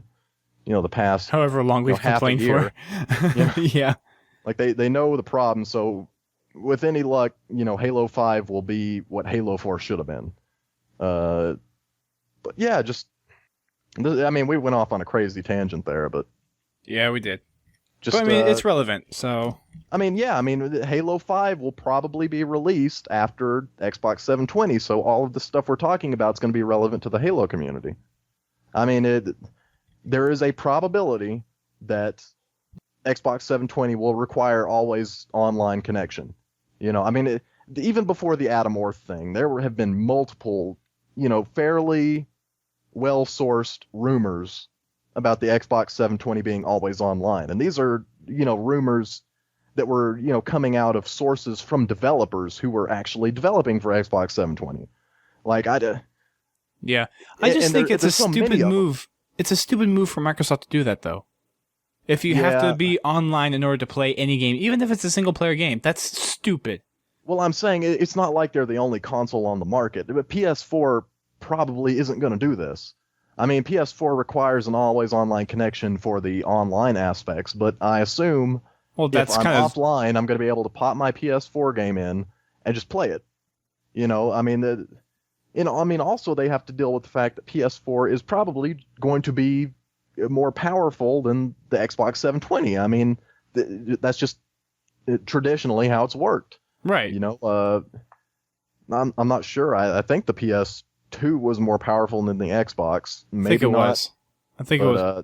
past... however long we've complained for. Yeah. They know the problem, so with any luck, Halo 5 will be what Halo 4 should have been. But yeah, we went off on a crazy tangent there, but... Yeah, we did. It's relevant, so... Halo 5 will probably be released after Xbox 720, so all of the stuff we're talking about is going to be relevant to the Halo community. There is a probability that Xbox 720 will require always online connection. Even before the Atomorph thing, there have been multiple, fairly well-sourced rumors about the Xbox 720 being always online. And these are, rumors that were, coming out of sources from developers who were actually developing for Xbox 720. Like Yeah, I just think it's a there's so many stupid of them. move. It's a stupid move for Microsoft to do that, though. If you have to Yeah. be online in order to play any game, even if it's a single player game, that's stupid. Well, I'm saying it's not like they're the only console on the market, but PS4 probably isn't going to do this. I mean, PS4 requires an always online connection for the online aspects, but I assume Well, if that's I'm kind of offline, I'm going to be able to pop my PS4 game in and just play it. Also they have to deal with the fact that PS4 is probably going to be more powerful than the Xbox 720. I mean, that's just traditionally how it's worked. right. I'm not sure. I think the PS2 was more powerful than the Xbox. Maybe I think it not, was. I think but, it was.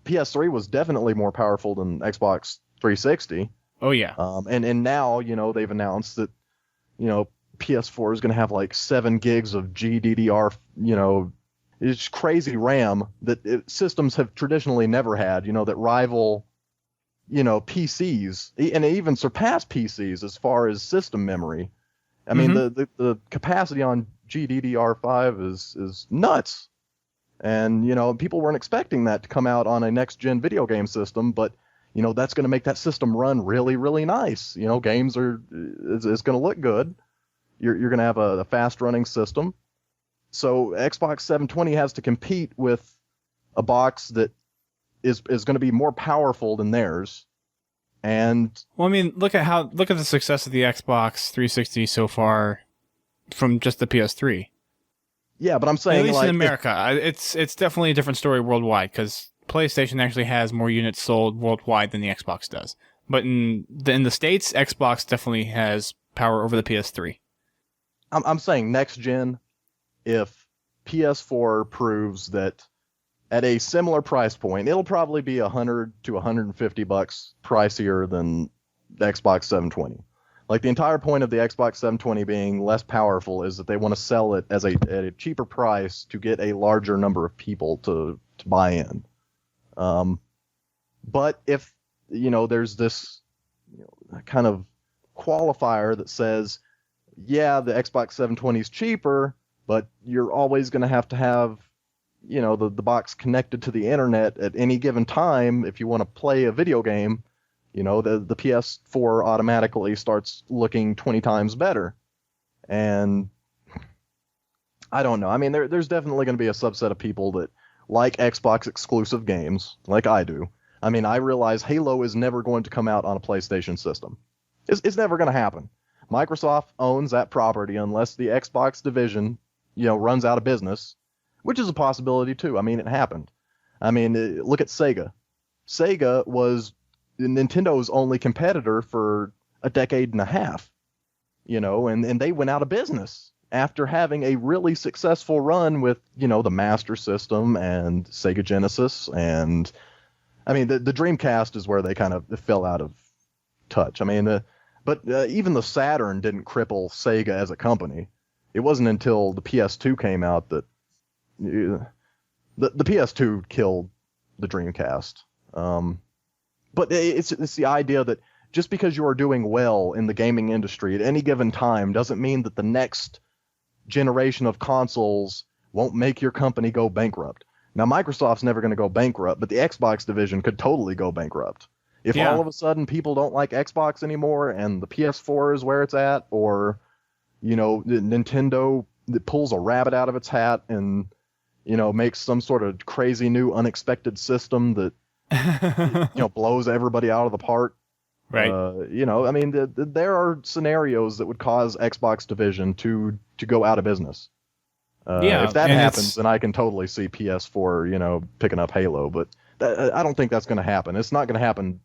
PS3 was definitely more powerful than Xbox 360. Oh yeah. And now, they've announced that, PS4 is going to have like 7 gigs of GDDR, it's crazy RAM that systems have traditionally never had, that rival, PCs and even surpass PCs as far as system memory. I mean, the capacity on GDDR5 is nuts. And, people weren't expecting that to come out on a next-gen video game system, but, that's going to make that system run really, really nice. Games it's going to look good. You're going to have a fast-running system. So Xbox 720 has to compete with a box that is going to be more powerful than theirs. And Well, I mean, look at the success of the Xbox 360 so far from just the PS3. yeah, but I'm saying At least like in America, it's definitely a different story worldwide because PlayStation actually has more units sold worldwide than the Xbox does. But in the States, Xbox definitely has power over the PS3. I'm saying next gen, if PS4 proves that at a similar price point, it'll probably be $100 to $150 pricier than the Xbox 720. Like the entire point of the Xbox 720 being less powerful is that they want to sell it as at a cheaper price to get a larger number of people to buy in. But if there's this kind of qualifier that says, yeah, the Xbox 720 is cheaper, but you're always going to have the box connected to the internet at any given time if you want to play a video game, the PS4 automatically starts looking 20 times better. And I don't know. I mean, there's definitely going to be a subset of people that like Xbox exclusive games, like I do. I mean, I realize Halo is never going to come out on a PlayStation system. It's never going to happen. Microsoft owns that property unless the Xbox division, runs out of business, which is a possibility too. I mean, it happened. I mean, look at Sega. Sega was Nintendo's only competitor for a decade and a half, and they went out of business after having a really successful run with, the Master System and Sega Genesis. And I mean, the Dreamcast is where they kind of fell out of touch. I mean, but even the Saturn didn't cripple Sega as a company. It wasn't until the PS2 came out that the PS2 killed the Dreamcast. But it's the idea that just because you are doing well in the gaming industry at any given time doesn't mean that the next generation of consoles won't make your company go bankrupt. Now, Microsoft's never going to go bankrupt, but the Xbox division could totally go bankrupt. If all of a sudden people don't like Xbox anymore and the PS4 is where it's at, or, Nintendo that pulls a rabbit out of its hat and, makes some sort of crazy new unexpected system that, blows everybody out of the park. Right. I mean, there are scenarios that would cause Xbox division to go out of business. If that happens, then I can totally see PS4, picking up Halo. But I don't think that's going to happen. It's not going to happen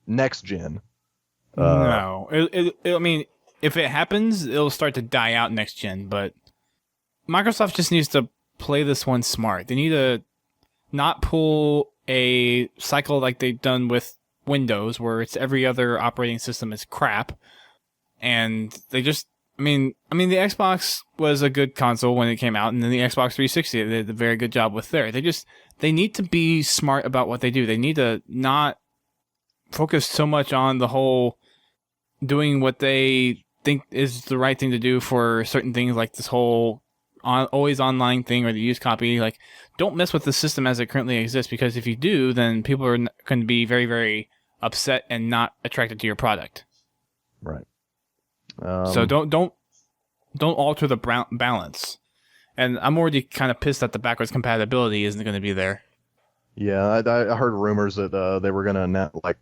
next gen. No. I mean, if it happens, it'll start to die out next gen. But Microsoft just needs to play this one smart. They need to not pull a cycle like they've done with Windows, where it's every other operating system is crap. And they just... I mean, the Xbox was a good console when it came out, and then the Xbox 360 they did a very good job with there. They need to be smart about what they do. They need to not focus so much on the whole doing what they think is the right thing to do for certain things, like this whole always online thing or the used copy. Like, don't mess with the system as it currently exists, because if you do, then people are going to be very, very upset and not attracted to your product. Right. So don't alter the balance. And I'm already kind of pissed that the backwards compatibility isn't going to be there. Yeah, I heard rumors that they were going to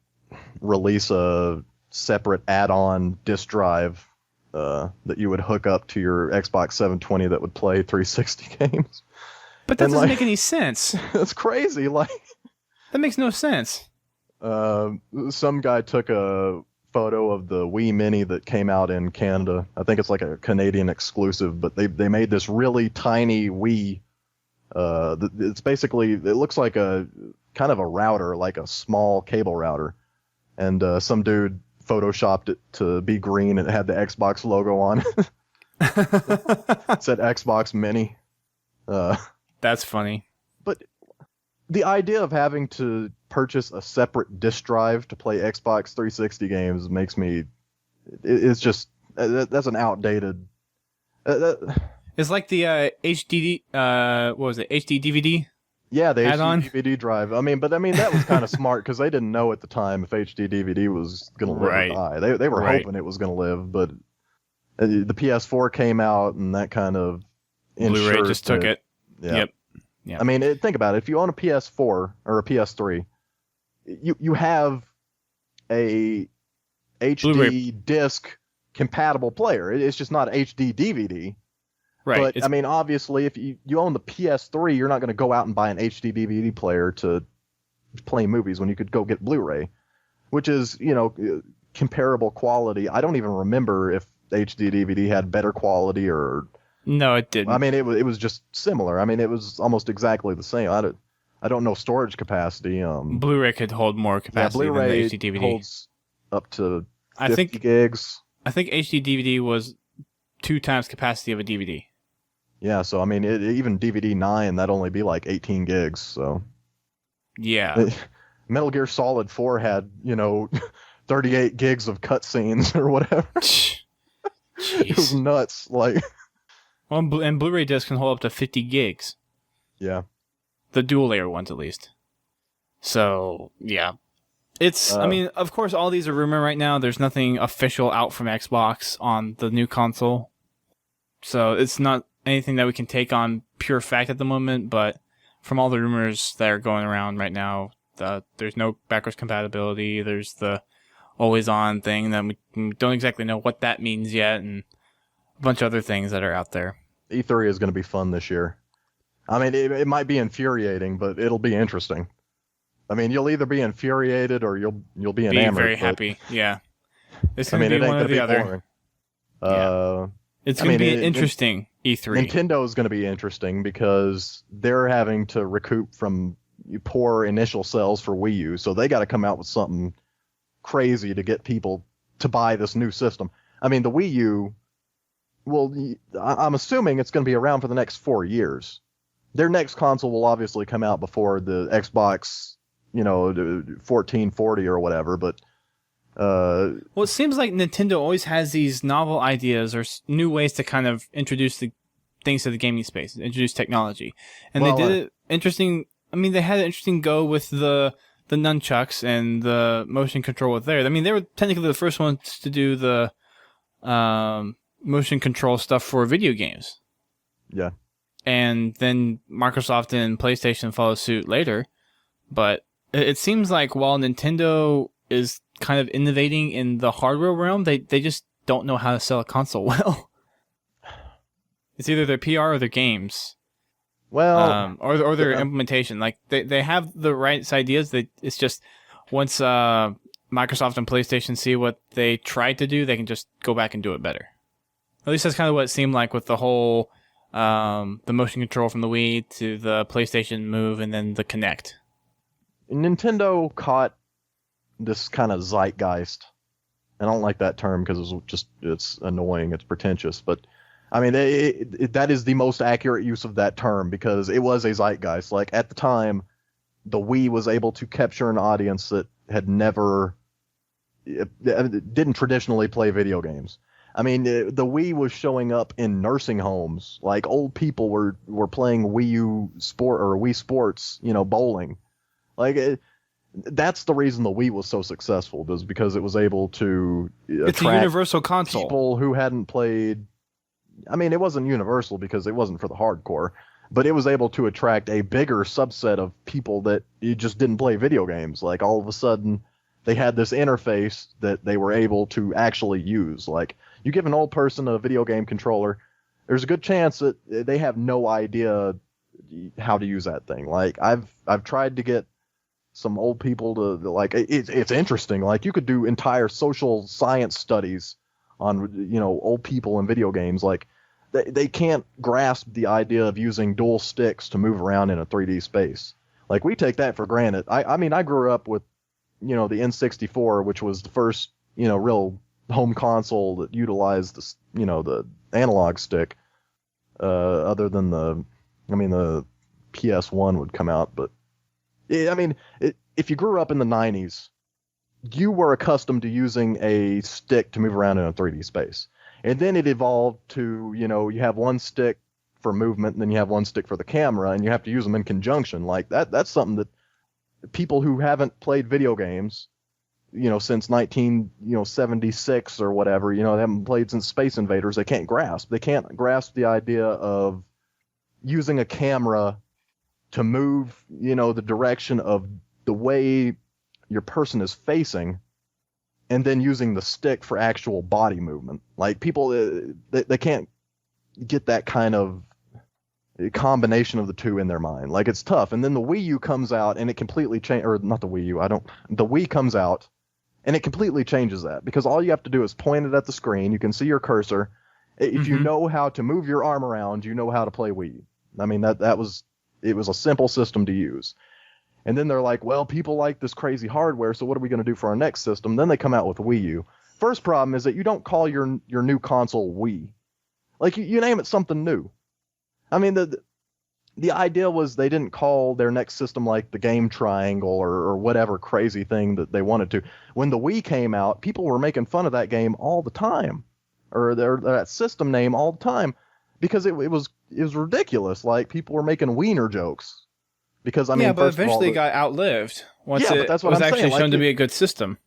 release a separate add-on disk drive that you would hook up to your Xbox 720 that would play 360 games. But that doesn't make any sense. That's crazy. Like, that makes no sense. Some guy took a photo of the Wii Mini that came out in Canada. I think it's like a Canadian exclusive, but they made this really tiny Wii. It's basically, it looks like a kind of a router, like a small cable router, and some dude photoshopped it to be green and it had the Xbox logo on it. It said Xbox Mini. That's funny. But the idea of having to purchase a separate disk drive to play Xbox 360 games makes me, it's just, that's an outdated. It's like the HD, what was it, HD DVD? Yeah, the add-on? HD DVD drive. I mean, that was kind of smart because they didn't know at the time if HD DVD was going to live or die. They were hoping it was going to live, but the PS4 came out and that kind of Blu-ray just took it. Yeah. Yep. I mean, think about it. If you own a PS4 or a PS3, you have a HD Blu-ray disc compatible player. It's just not HD DVD. Right. But, I mean, obviously, if you own the PS3, you're not going to go out and buy an HD DVD player to play movies when you could go get Blu-ray, which is, comparable quality. I don't even remember if HD DVD had better quality or... No, it didn't. I mean, it was just similar. I mean, it was almost exactly the same. I don't know storage capacity. Blu-ray could hold more capacity than the HD DVD. Holds up to 50 gigs. I think HD DVD was 2 times capacity of a DVD. Yeah, so I mean, even DVD 9, that'd only be like 18 gigs. So yeah, Metal Gear Solid 4 had 38 gigs of cutscenes or whatever. It was nuts. Like, well, and Blu-ray discs can hold up to 50 gigs. Yeah, the dual layer ones at least. So yeah, it's. I mean, of course, all these are rumor right now. There's nothing official out from Xbox on the new console, so it's not anything that we can take on pure fact at the moment, but from all the rumors that are going around right now, there's no backwards compatibility. There's the always on thing that we don't exactly know what that means yet, and a bunch of other things that are out there. E3 is going to be fun this year. I mean, it might be infuriating, but it'll be interesting. I mean, you'll either be infuriated or you'll be enamored. Be very happy, yeah. It's going to be one or the other. Yeah. It's going to be interesting, E3. Nintendo is going to be interesting because they're having to recoup from poor initial sales for Wii U, so they got to come out with something crazy to get people to buy this new system. I mean, the Wii U, well, I'm assuming it's going to be around for the next 4 years. Their next console will obviously come out before the Xbox, 1440 or whatever, but... well, it seems like Nintendo always has these novel ideas or new ways to kind of introduce the things to the gaming space, introduce technology. And they did it interesting. I mean, they had an interesting go with the nunchucks and the motion control with theirs. I mean, they were technically the first ones to do the motion control stuff for video games. Yeah. And then Microsoft and PlayStation follow suit later. But it seems like while Nintendo is kind of innovating in the hardware realm, they just don't know how to sell a console well. It's either their PR or their games. Well, or their implementation. Like they have the right ideas. It's just once Microsoft and PlayStation see what they tried to do, they can just go back and do it better. At least that's kind of what it seemed like with the whole the motion control from the Wii to the PlayStation Move and then the Kinect. Nintendo caught this kind of zeitgeist. I don't like that term because it's annoying, it's pretentious, but I mean, that is the most accurate use of that term because it was a zeitgeist. Like at the time, the Wii was able to capture an audience that had never didn't traditionally play video games. I mean, the Wii was showing up in nursing homes. Like old people were playing Wii U sport or Wii Sports, bowling. Like that's the reason the Wii was so successful, was because it was able to It's a attract universal console. people who hadn't played. I mean, it wasn't universal because it wasn't for the hardcore, but it was able to attract a bigger subset of people that just didn't play video games. Like all of a sudden, they had this interface that they were able to actually use. Like you give an old person a video game controller, there's a good chance that they have no idea how to use that thing. Like I've tried to get some old people to like it's interesting. Like you could do entire social science studies on old people in video games. Like they can't grasp the idea of using dual sticks to move around in a 3D space. Like we take that for granted. I mean I grew up with the N64, which was the first real home console that utilized the analog stick. Other than the PS1 would come out, but I mean, if you grew up in the 90s, you were accustomed to using a stick to move around in a 3D space. And then it evolved to, you have one stick for movement, and then you have one stick for the camera, and you have to use them in conjunction. Like that's something that people who haven't played video games, since 1976 or whatever, they haven't played since Space Invaders, they can't grasp. They can't grasp the idea of using a camera to move, the direction of the way your person is facing, and then using the stick for actual body movement. Like people, they can't get that kind of combination of the two in their mind. Like it's tough. And then the Wii U comes out and it completely or not the Wii U, the Wii comes out and it completely changes that, because all you have to do is point it at the screen. You can see your cursor. If you know how to move your arm around, you know how to play Wii. I mean, it was a simple system to use. And then they're like, well, people like this crazy hardware, so what are we going to do for our next system? Then they come out with Wii U. First problem is that you don't call your new console Wii. Like, you name it something new. I mean, the idea was they didn't call their next system like the Game Triangle or whatever crazy thing that they wanted to. When the Wii came out, people were making fun of that game all the time, or that system name all the time, because it was ridiculous. Like, people were making wiener jokes. Because, I mean, but eventually it got outlived once but that's what was I'm actually saying. shown to be a good system.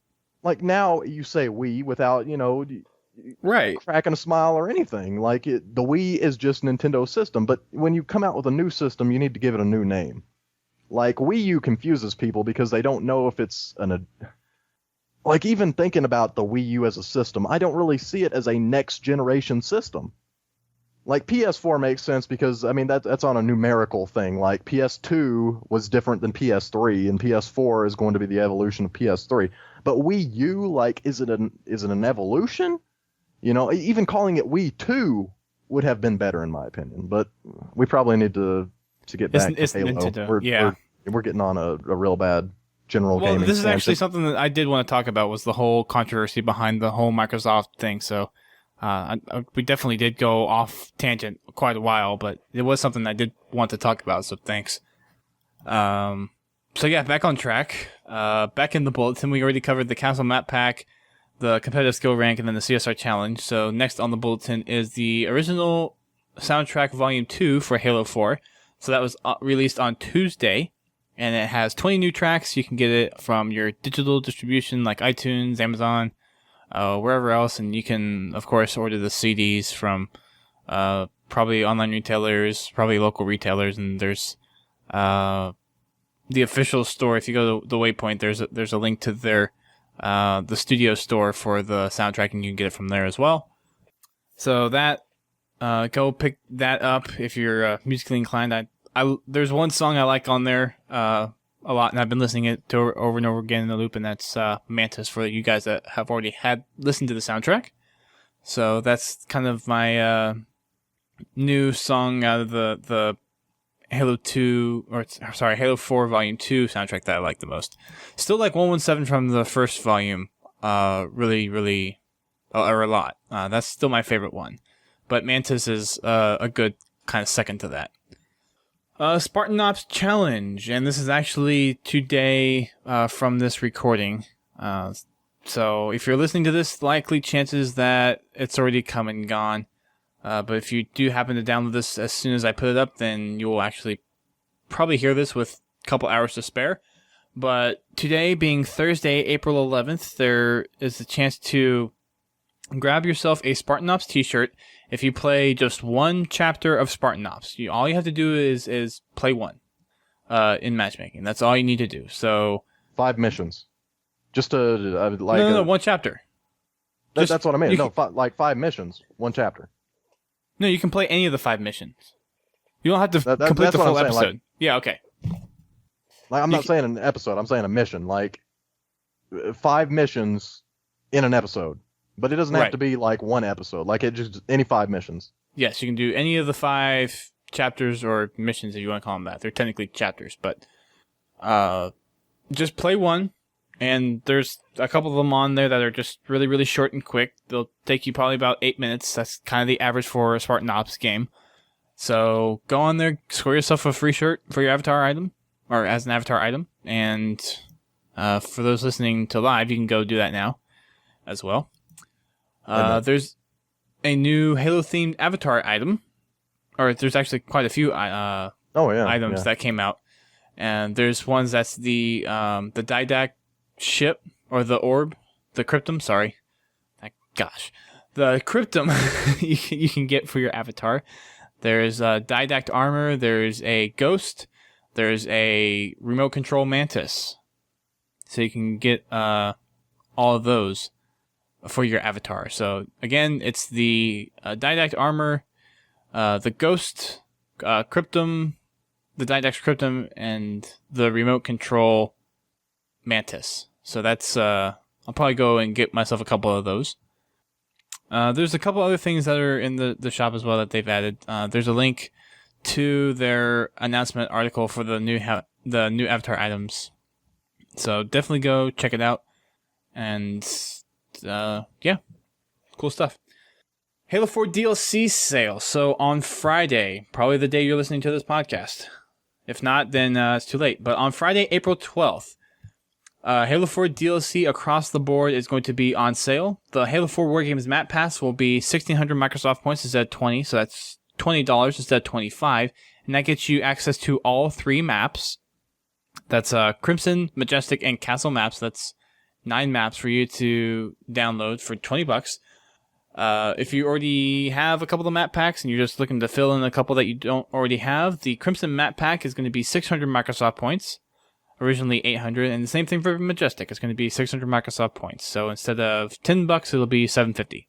Like, now you say Wii without, right, cracking a smile or anything. Like, the Wii is just Nintendo's system, but when you come out with a new system, you need to give it a new name. Like, Wii U confuses people because they don't know if it's like, even thinking about the Wii U as a system, I don't really see it as a next generation system. Like, PS4 makes sense because, I mean, that's on a numerical thing. Like, PS2 was different than PS3, and PS4 is going to be the evolution of PS3. But Wii U, like, is it an evolution? Even calling it Wii 2 would have been better in my opinion. But we probably need to get back to Halo. Nintendo. We're getting on a real bad general gaming. This is actually something that I did want to talk about, was the whole controversy behind the whole Microsoft thing. So we definitely did go off tangent quite a while, but it was something I did want to talk about. So thanks. So yeah, back on track. Back in the bulletin, we already covered the Castle Map Pack, the competitive skill rank, and then the CSR challenge. So next on the bulletin is the original soundtrack volume 2 for Halo 4. So that was released on Tuesday, and it has 20 new tracks. You can get it from your digital distribution like iTunes, Amazon, wherever else, and you can, of course, order the CDs from probably online retailers, probably local retailers, and there's the official store. If you go to the Waypoint, there's a link to their the studio store for the soundtrack, and you can get it from there as well. So that go pick that up if you're musically inclined. There's one song I like on there a lot, and I've been listening it to over and over again in the loop, and that's Mantis, for you guys that have already listened to the soundtrack. So that's kind of my new song out of the Halo 4 Volume 2 soundtrack that I like the most. Still like 117 from the first volume, really, or a lot. That's still my favorite one. But Mantis is a good kind of second to that. Spartan Ops Challenge, and this is actually today from this recording. So if you're listening to this, likely chances that it's already come and gone. But if you do happen to download this as soon as I put it up, then you'll actually probably hear this with a couple hours to spare. But today being Thursday, April 11th, there is a chance to grab yourself a Spartan Ops t-shirt if you play just one chapter of Spartan Ops. All you have to do is play one in matchmaking. That's all you need to do. So 5 missions. Just no, one chapter. That's what I mean. No, 5 missions, one chapter. No, you can play any of the 5 missions. You don't have to complete the full episode. Yeah, okay. Like, I'm not saying an episode. I'm saying a mission. Like 5 missions in an episode, but it doesn't have to be like one episode. Like it just any 5 missions. Yes, you can do any of the 5 chapters or missions if you want to call them that. They're technically chapters, but just play one. And there's a couple of them on there that are just really, really short and quick. They'll take you probably about 8 minutes. That's kind of the average for a Spartan Ops game. So go on there, score yourself a free shirt for your avatar item, or as an avatar item. And for those listening to live, you can go do that now as well. There's a new Halo-themed avatar item. Or there's actually quite a few items that came out. And there's ones that's the Didact ship, or the orb, the cryptum, sorry. The cryptum you can get for your avatar. There's a Didact armor, there's a ghost, there's a remote control mantis. So you can get all of those for your avatar. So again, it's the Didact armor, the ghost, cryptum, the Didact cryptum, and the remote control mantis. So that's, I'll probably go and get myself a couple of those. There's a couple other things that are in the shop as well that they've added. There's a link to their announcement article for the new avatar items. So definitely go check it out. And, yeah, cool stuff. Halo 4 DLC sale. So on Friday, probably the day you're listening to this podcast. If not, then it's too late. But on Friday, April 12th, Halo 4 DLC across the board is going to be on sale. The Halo 4 War Games Map Pass will be 1,600 Microsoft points instead of 20, so that's $20 instead of 25, and that gets you access to all 3 maps. That's Crimson, Majestic, and Castle maps. That's 9 maps for you to download for $20. If you already have a couple of map packs and you're just looking to fill in a couple that you don't already have, the Crimson map pack is going to be 600 Microsoft points. Originally 800, and the same thing for Majestic. It's going to be 600 Microsoft points. So instead of $10, it'll be $750.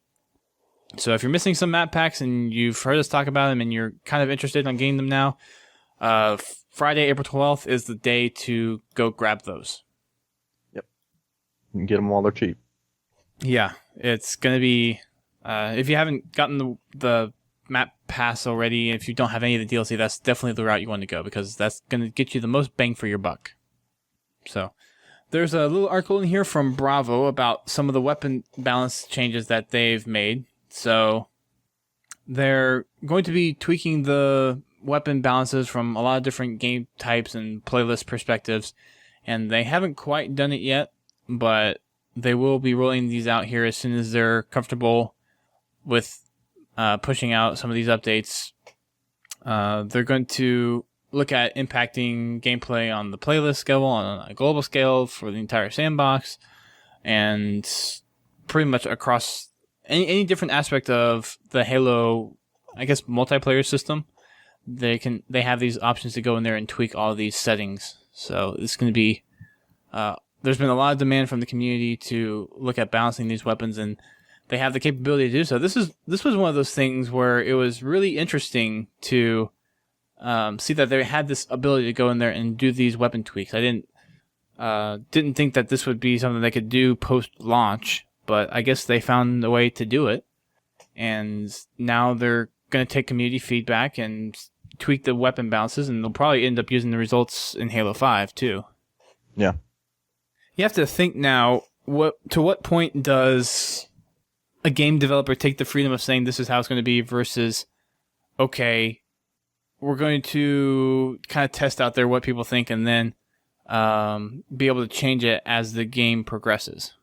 So if you're missing some map packs and you've heard us talk about them and you're kind of interested in getting them now, Friday, April 12th is the day to go grab those. Yep. You can get them while they're cheap. Yeah, it's going to be... if you haven't gotten the map pass already, if you don't have any of the DLC, that's definitely the route you want to go, because that's going to get you the most bang for your buck. So, there's a little article in here from Bravo about some of the weapon balance changes that they've made. So, they're going to be tweaking the weapon balances from a lot of different game types and playlist perspectives, and they haven't quite done it yet, but they will be rolling these out here as soon as they're comfortable with pushing out some of these updates. They're going to look at impacting gameplay on the playlist scale, on a global scale for the entire sandbox, and pretty much across any different aspect of the Halo, I guess, multiplayer system. They have these options to go in there and tweak all of these settings. So it's going to be, there's been a lot of demand from the community to look at balancing these weapons, and they have the capability to do so. This was one of those things where it was really interesting to see that they had this ability to go in there and do these weapon tweaks. I didn't think that this would be something they could do post-launch, but I guess they found a way to do it. And now they're going to take community feedback and tweak the weapon balances, and they'll probably end up using the results in Halo 5 too. Yeah. You have to think now, to what point does a game developer take the freedom of saying this is how it's going to be versus, okay, we're going to kind of test out there what people think and then be able to change it as the game progresses.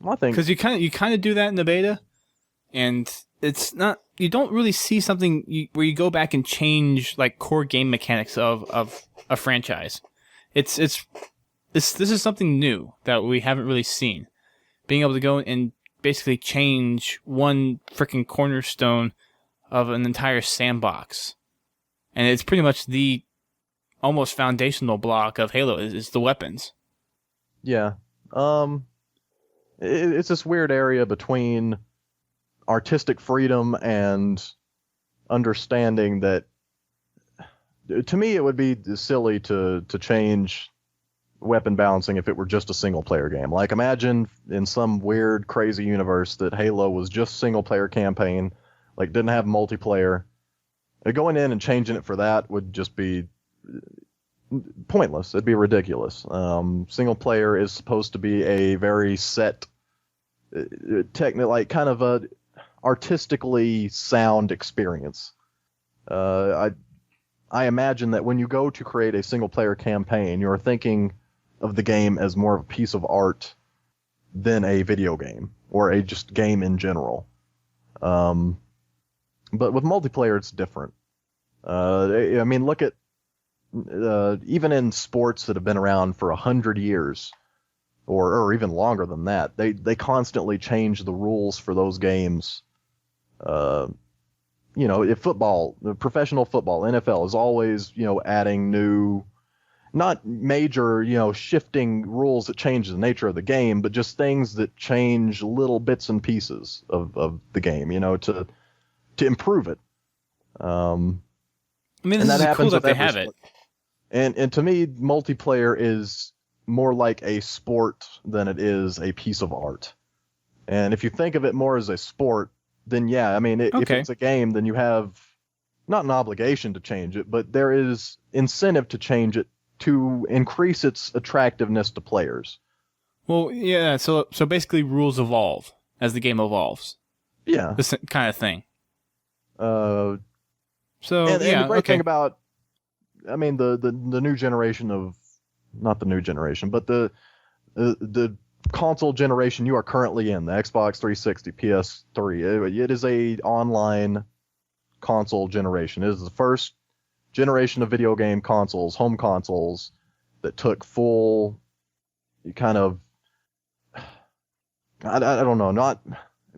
I think because you kind of do that in the beta, and it's not, you don't really see something where you go back and change like core game mechanics of a franchise. This is something new that we haven't really seen. Being able to go and basically change one freaking cornerstone of an entire sandbox, and it's pretty much the almost foundational block of Halo is the weapons. Yeah. It's this weird area between artistic freedom and understanding that, to me, it would be silly to change weapon balancing if it were just a single player game. Like, imagine in some weird, crazy universe that Halo was just single player campaign, like didn't have multiplayer. Going in and changing it for that would just be pointless. It'd be ridiculous. Single player is supposed to be a very set, like kind of a artistically sound experience. I imagine that when you go to create a single player campaign, you're thinking of the game as more of a piece of art than a video game or a just game in general. But with multiplayer, it's different. I mean, look at even in sports that have been around for 100 years, or even longer than that, they constantly change the rules for those games. If football, professional football, NFL is always, adding new, not major, shifting rules that change the nature of the game, but just things that change little bits and pieces of the game, to improve it. I mean, this is cool that they have it. And to me, multiplayer is more like a sport than it is a piece of art. And if you think of it more as a sport, then yeah, I mean, if it's a game, then you have not an obligation to change it, but there is incentive to change it to increase its attractiveness to players. Well, yeah, so basically rules evolve as the game evolves. Yeah. This kind of thing. And the great thing about, I mean, the new generation of, not the new generation, but the console generation you are currently in, the Xbox 360, PS3, it is a online console generation. It is the first generation of video game consoles, home consoles, that took full kind of, I don't know, not,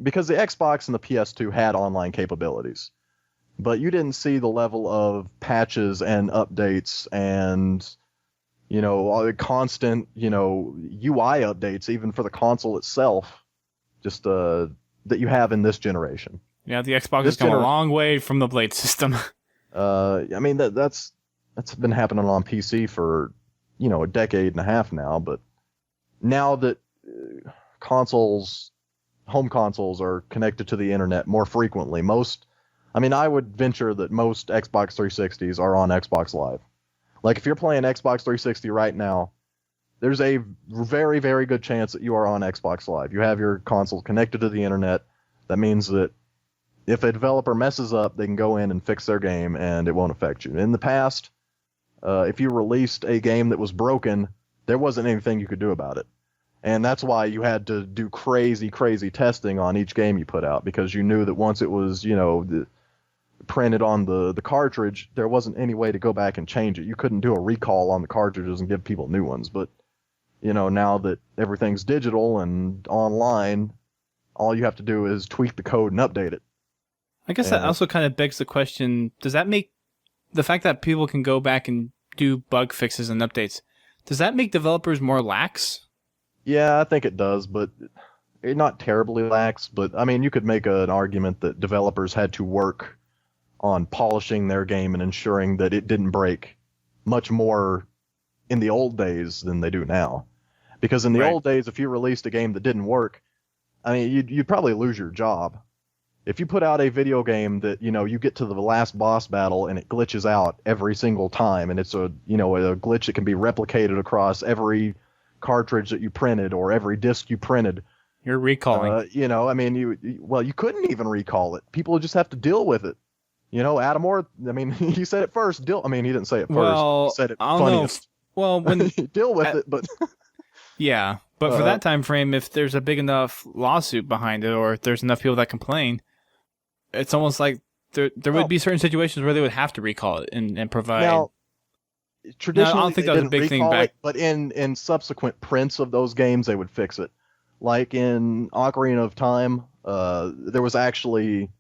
because the Xbox and the PS2 had online capabilities, but you didn't see the level of patches and updates and constant, UI updates, even for the console itself, just that you have in this generation. Yeah, the Xbox has come a long way from the Blade system. I mean, that's been happening on PC for, a decade and a half now, but now that home consoles are connected to the internet more frequently, I would venture that most Xbox 360s are on Xbox Live. Like, if you're playing Xbox 360 right now, there's a very, very good chance that you are on Xbox Live. You have your console connected to the internet. That means that if a developer messes up, they can go in and fix their game, and it won't affect you. In the past, if you released a game that was broken, there wasn't anything you could do about it. And that's why you had to do crazy, crazy testing on each game you put out, because you knew that once it was, printed on the cartridge, there wasn't any way to go back and change it. You couldn't do a recall on the cartridges and give people new ones. But, now that everything's digital and online, all you have to do is tweak the code and update it. I guess that also kind of begs the question, does that make the fact that people can go back and do bug fixes and updates, does that make developers more lax? Yeah, I think it does, but not terribly lax. But, I mean, you could make an argument that developers had to work on polishing their game and ensuring that it didn't break much more in the old days than they do now. Because in the old days, if you released a game that didn't work, I mean, you'd probably lose your job. If you put out a video game that, you get to the last boss battle and it glitches out every single time, and it's a glitch that can be replicated across every cartridge that you printed or every disc you printed. You're recalling. You couldn't even recall it. People just have to deal with it. Adam Orr, I mean, he said it first. He didn't say it first. Well, he said it I don't funniest. know. Well, when deal with it, but yeah, But for that time frame, if there's a big enough lawsuit behind it, or if there's enough people that complain, it's almost like there would be certain situations where they would have to recall it and provide. Now, traditionally, I don't think they that was a didn't big thing recall back. it, but in subsequent prints of those games, they would fix it. Like in Ocarina of Time, there was actually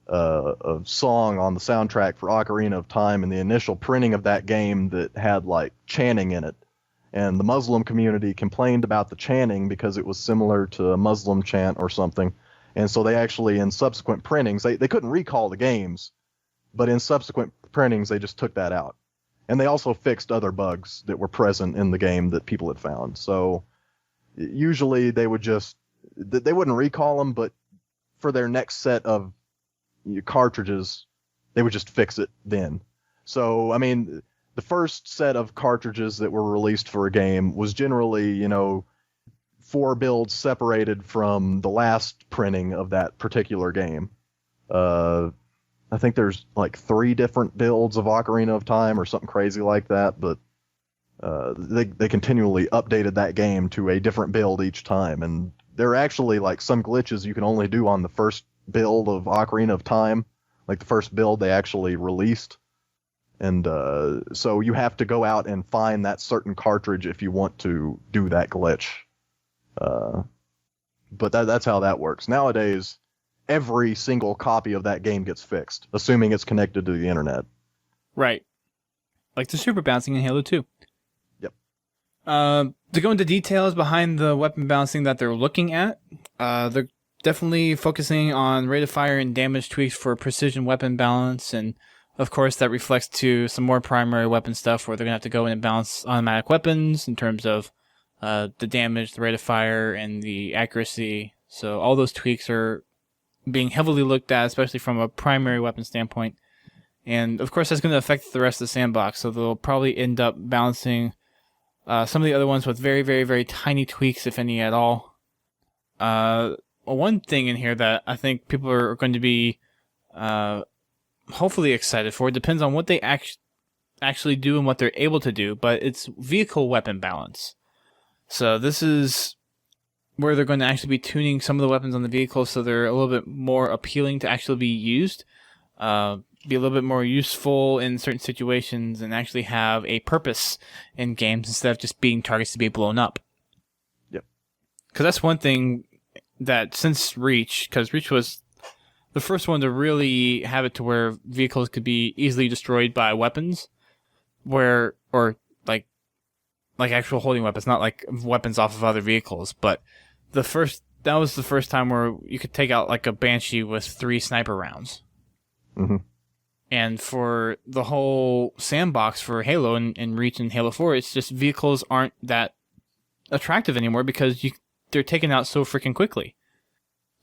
a song on the soundtrack for Ocarina of Time in the initial printing of that game that had like chanting in it. And the Muslim community complained about the chanting because it was similar to a Muslim chant or something. And so they actually, in subsequent printings, they couldn't recall the games, but in subsequent printings, they just took that out. And they also fixed other bugs that were present in the game that people had found. So usually they wouldn't recall them, but for their next set of cartridges, they would just fix it then. So, I mean, the first set of cartridges that were released for a game was generally, 4 builds separated from the last printing of that particular game. I think there's like 3 different builds of Ocarina of Time or something crazy like that, but they continually updated that game to a different build each time. And there are actually like some glitches you can only do on the first build of Ocarina of Time, like the first build they actually released. And so you have to go out and find that certain cartridge if you want to do that glitch. But that's how that works. Nowadays, every single copy of that game gets fixed, assuming it's connected to the internet. Right. Like the super bouncing in Halo 2. Yep. To go into details behind the weapon balancing that they're looking at, they're definitely focusing on rate of fire and damage tweaks for precision weapon balance, and of course that reflects to some more primary weapon stuff where they're going to have to go in and balance automatic weapons in terms of the damage, the rate of fire, and the accuracy. So all those tweaks are being heavily looked at, especially from a primary weapon standpoint. And of course that's going to affect the rest of the sandbox, so they'll probably end up balancing some of the other ones with very, very, very tiny tweaks, if any at all. One thing in here that I think people are going to be hopefully excited for, it depends on what they actually do and what they're able to do, but it's vehicle weapon balance. So this is where they're going to actually be tuning some of the weapons on the vehicle so they're a little bit more appealing to actually be used, be a little bit more useful in certain situations, and actually have a purpose in games instead of just being targets to be blown up. Yep. Because that's one thing that since Reach, because Reach was the first one to really have it to where vehicles could be easily destroyed by weapons, or like actual holding weapons, not like weapons off of other vehicles, but that was the first time where you could take out like a Banshee with 3 sniper rounds. Mm-hmm. And for the whole sandbox for Halo and Reach and Halo 4, it's just vehicles aren't that attractive anymore because they're taken out so freaking quickly.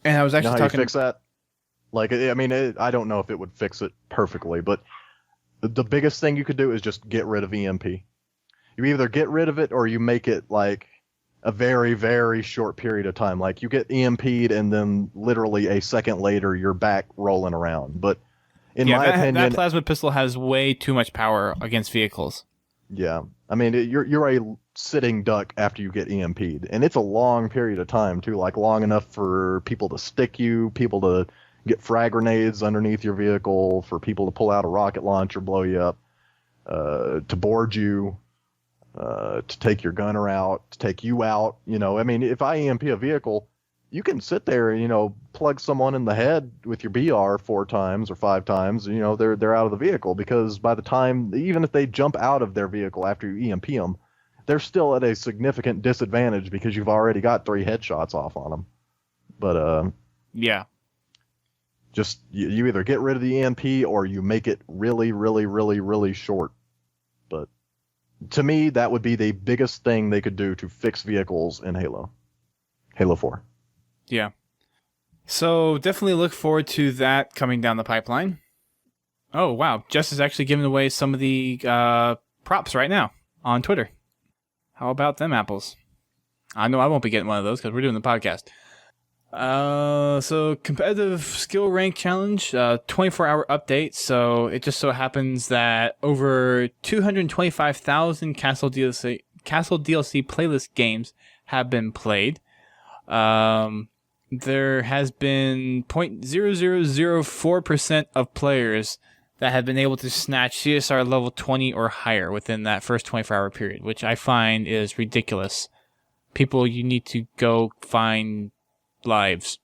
And I was actually how talking. You fix that? Like, I mean, I don't know if it would fix it perfectly, but the biggest thing you could do is just get rid of EMP. You either get rid of it or you make it like a very, very short period of time. Like you get EMP'd and then literally a second later you're back rolling around. But in my opinion, that plasma pistol has way too much power against vehicles. Yeah, I mean you're a sitting duck after you get EMP'd, and it's a long period of time too. Like long enough for people to stick you, people to get frag grenades underneath your vehicle, for people to pull out a rocket launcher, blow you up, to board you. To take your gunner out, to take you out. I mean, if I EMP a vehicle, you can sit there and, plug someone in the head with your BR 4 times or 5 times, they're out of the vehicle, because by the time, even if they jump out of their vehicle after you EMP them, they're still at a significant disadvantage because you've already got 3 headshots off on them. But, yeah. Just, you either get rid of the EMP or you make it really, really, really, really short. But to me, that would be the biggest thing they could do to fix vehicles in Halo 4. Yeah. So definitely look forward to that coming down the pipeline. Oh, wow. Jess is actually giving away some of the props right now on Twitter. How about them apples? I know I won't be getting one of those because we're doing the podcast. So competitive skill rank challenge, 24-hour update. So it just so happens that over 225,000 Castle DLC playlist games have been played. There has been 0.0004% of players that have been able to snatch CSR level 20 or higher within that first 24-hour period, which I find is ridiculous. People, you need to go find lives.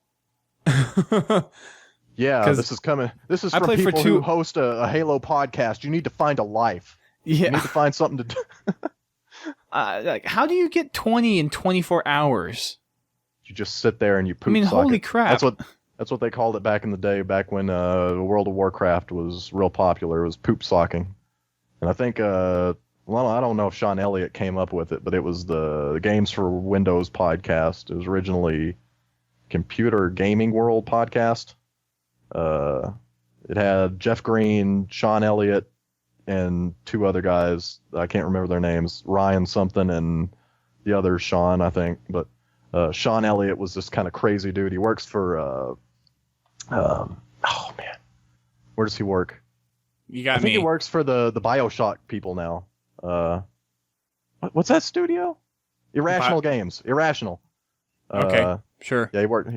Yeah, this is coming. This is from people who host a Halo podcast. You need to find a life. Yeah. You need to find something to do. Like, how do you get 20 in 24 hours? You just sit there and you poop. I mean, sock holy it. crap! That's what they called it back in the day, back when World of Warcraft was real popular. It was poop socking, and I think I don't know if Sean Elliott came up with it, but it was the Games for Windows podcast. It was originally Computer Gaming World podcast. It had Jeff Green, Sean Elliott, and two other guys. I can't remember their names. Ryan something and the other Sean, I think. But Sean Elliott was this kind of crazy dude. He works for oh man, where does he work? You got me. I think he works for the BioShock people now. What's that studio? Irrational Games. Irrational. Okay, sure. Yeah, he worked.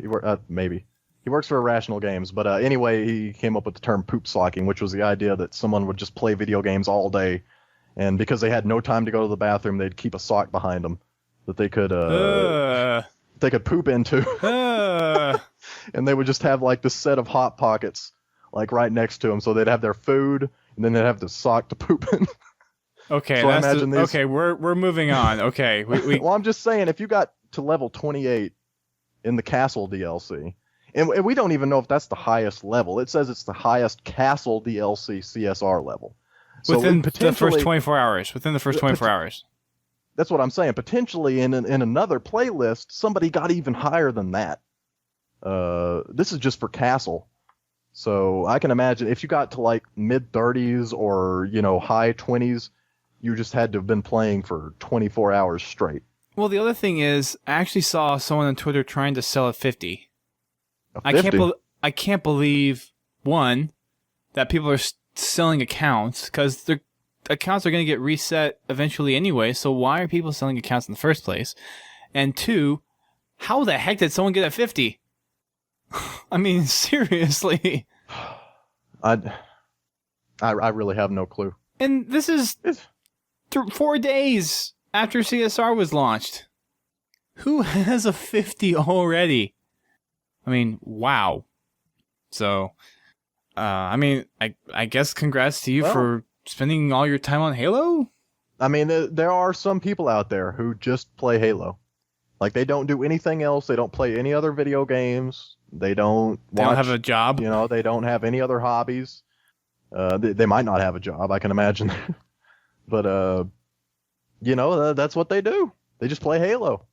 Maybe he works for Irrational Games. But anyway, he came up with the term poop socking, which was the idea that someone would just play video games all day, and because they had no time to go to the bathroom, they'd keep a sock behind them that they could poop into, and they would just have like this set of hot pockets like right next to them, so they'd have their food and then they'd have the sock to poop in. Okay, so okay, we're moving on. Okay, well, I'm just saying, if you got to level 28 in the Castle DLC, and we don't even know if that's the highest level. It says it's the highest Castle DLC CSR level. So within the first 24 hours. Within the first 24 hours. That's what I'm saying. Potentially in another playlist, somebody got even higher than that. This is just for Castle. So I can imagine if you got to like mid 30s or, high 20s, you just had to have been playing for 24 hours straight. Well, the other thing is, I actually saw someone on Twitter trying to sell a 50. A 50? I can't believe, one, that people are selling accounts, because their accounts are going to get reset eventually anyway, so why are people selling accounts in the first place? And two, how the heck did someone get a 50? I mean, seriously. I really have no clue. And this is 4 days after CSR was launched. Who has a 50 already? I mean, wow. So, I guess congrats to you for spending all your time on Halo? I mean, there are some people out there who just play Halo. Like, they don't do anything else. They don't play any other video games. They don't have a job. They don't have any other hobbies. They might not have a job, I can imagine. But, that's what they do. They just play Halo.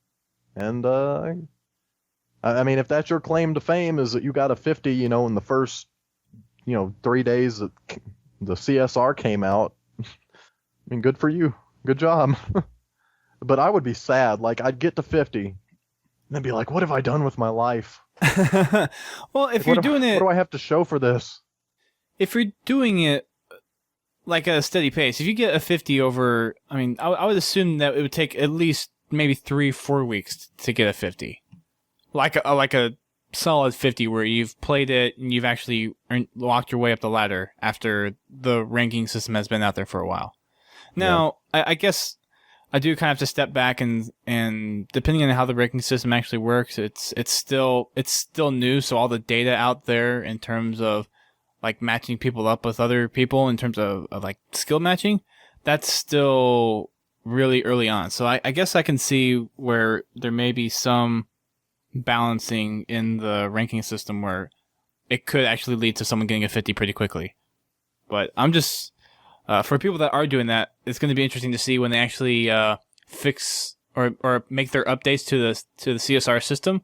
And, I mean, if that's your claim to fame, is that you got a 50, in the first, 3 days that the CSR came out, I mean, good for you. Good job. But I would be sad. Like, I'd get to 50 and then be like, what have I done with my life? Well, if you're doing it... What do I have to show for this? If you're doing it like at a steady pace, if you get a 50 over... I mean, I would assume that it would take at least maybe 3-4 weeks to get a 50. Like a solid 50 where you've played it and you've actually walked your way up the ladder after the ranking system has been out there for a while. Now, yeah. I guess I do kind of have to step back and depending on how the ranking system actually works, it's still new, so all the data out there in terms of like matching people up with other people in terms of like skill matching, that's still really early on. So I guess I can see where there may be some balancing in the ranking system where it could actually lead to someone getting a 50 pretty quickly. But I'm just, for people that are doing that, it's going to be interesting to see when they actually fix or make their updates to the CSR system,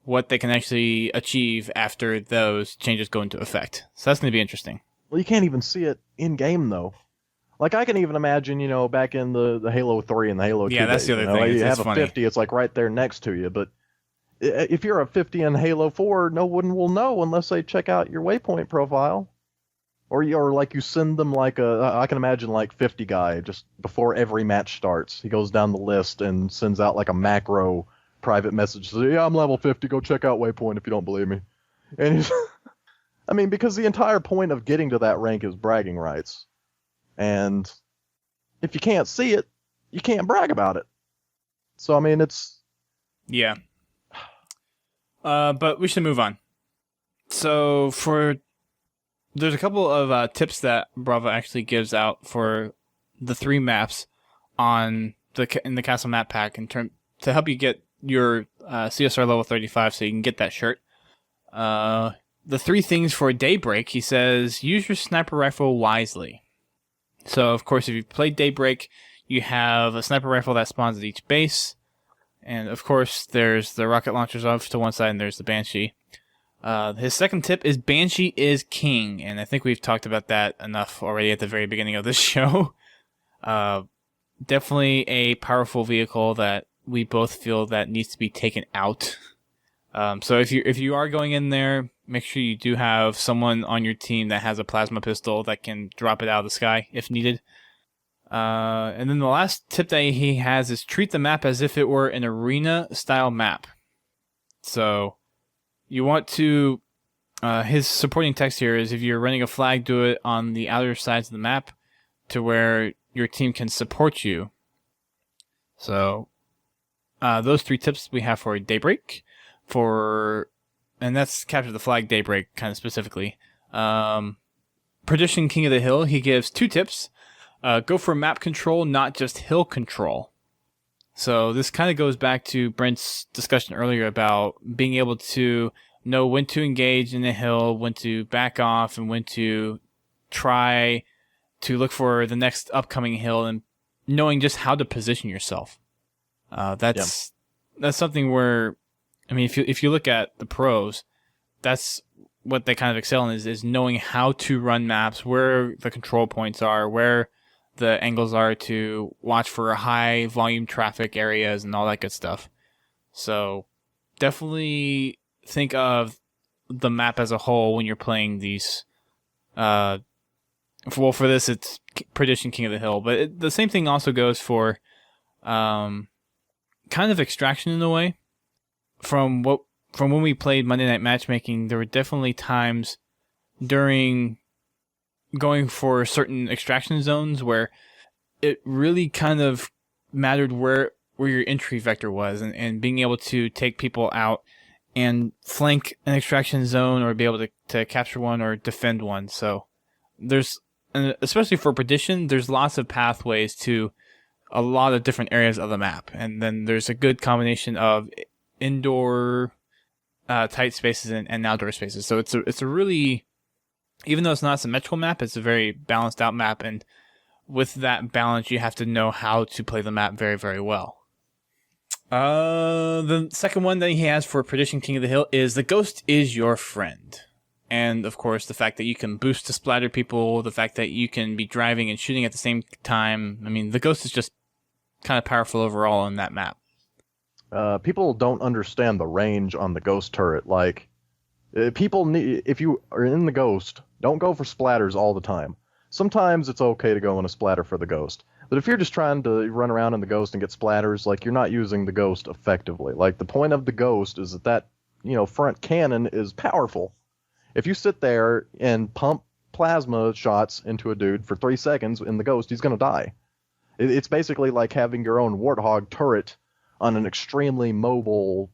what they can actually achieve after those changes go into effect. So that's going to be interesting. Well, you can't even see it in game though. Like, I can even imagine, back in the Halo 3 and the Halo 2 Yeah, that's days, the other thing. You it's have funny. a 50, it's like right there next to you, but if you're a 50 in Halo 4, no one will know unless they check out your waypoint profile. Or like you send them like I can imagine like 50 guy just before every match starts. He goes down the list and sends out like a macro private message. Says, yeah, I'm level 50. Go check out Waypoint if you don't believe me. And he's, I mean, because the entire point of getting to that rank is bragging rights. And if you can't see it, you can't brag about it. So, I mean, it's... Yeah. But we should move on. So, there's a couple of tips that Brava actually gives out for the 3 maps in the Castle Map Pack to help you get your CSR level 35 so you can get that shirt. The 3 things for Daybreak, he says, use your sniper rifle wisely. So, of course, if you play Daybreak, you have a sniper rifle that spawns at each base. And, of course, there's the rocket launchers off to one side, and there's the Banshee. His second tip is Banshee is king, and I think we've talked about that enough already at the very beginning of this show. Definitely a powerful vehicle that we both feel that needs to be taken out. So if you are going in there, make sure you do have someone on your team that has a plasma pistol that can drop it out of the sky if needed. And then the last tip that he has is treat the map as if it were an arena-style map. So you want to... his supporting text here is if you're running a flag, do it on the outer sides of the map to where your team can support you. So those 3 tips we have for Daybreak. And that's Capture the Flag Daybreak, kind of specifically. Perdition King of the Hill, he gives 2 tips. Go for map control, not just hill control. So this kind of goes back to Brent's discussion earlier about being able to know when to engage in the hill, when to back off, and when to try to look for the next upcoming hill, and knowing just how to position yourself. That's something where, I mean, if you look at the pros, that's what they kind of excel in is knowing how to run maps, where the control points are, where the angles are to watch for high volume traffic areas and all that good stuff. So definitely think of the map as a whole when you're playing these. For this, it's Perdition King of the Hill, but the same thing also goes for kind of Extraction in a way. From when we played Monday Night Matchmaking, there were definitely times during going for certain extraction zones where it really kind of mattered where your entry vector was, and being able to take people out and flank an extraction zone or be able to capture one or defend one. So and especially for Perdition, there's lots of pathways to a lot of different areas of the map, and then there's a good combination of indoor tight spaces and outdoor spaces. So it's a really, even though it's not a symmetrical map, it's a very balanced out map, and with that balance, you have to know how to play the map very, very well. The second one that he has for Perdition King of the Hill is the Ghost is your friend. And, of course, the fact that you can boost to splatter people, the fact that you can be driving and shooting at the same time. I mean, the Ghost is just kind of powerful overall on that map. People don't understand the range on the Ghost turret. Like, if you are in the Ghost, don't go for splatters all the time. Sometimes it's okay to go in a splatter for the Ghost. But if you're just trying to run around in the Ghost and get splatters, like, you're not using the Ghost effectively. Like, the point of the Ghost is that front cannon is powerful. If you sit there and pump plasma shots into a dude for 3 seconds in the Ghost, he's going to die. It's basically like having your own Warthog turret on an extremely mobile,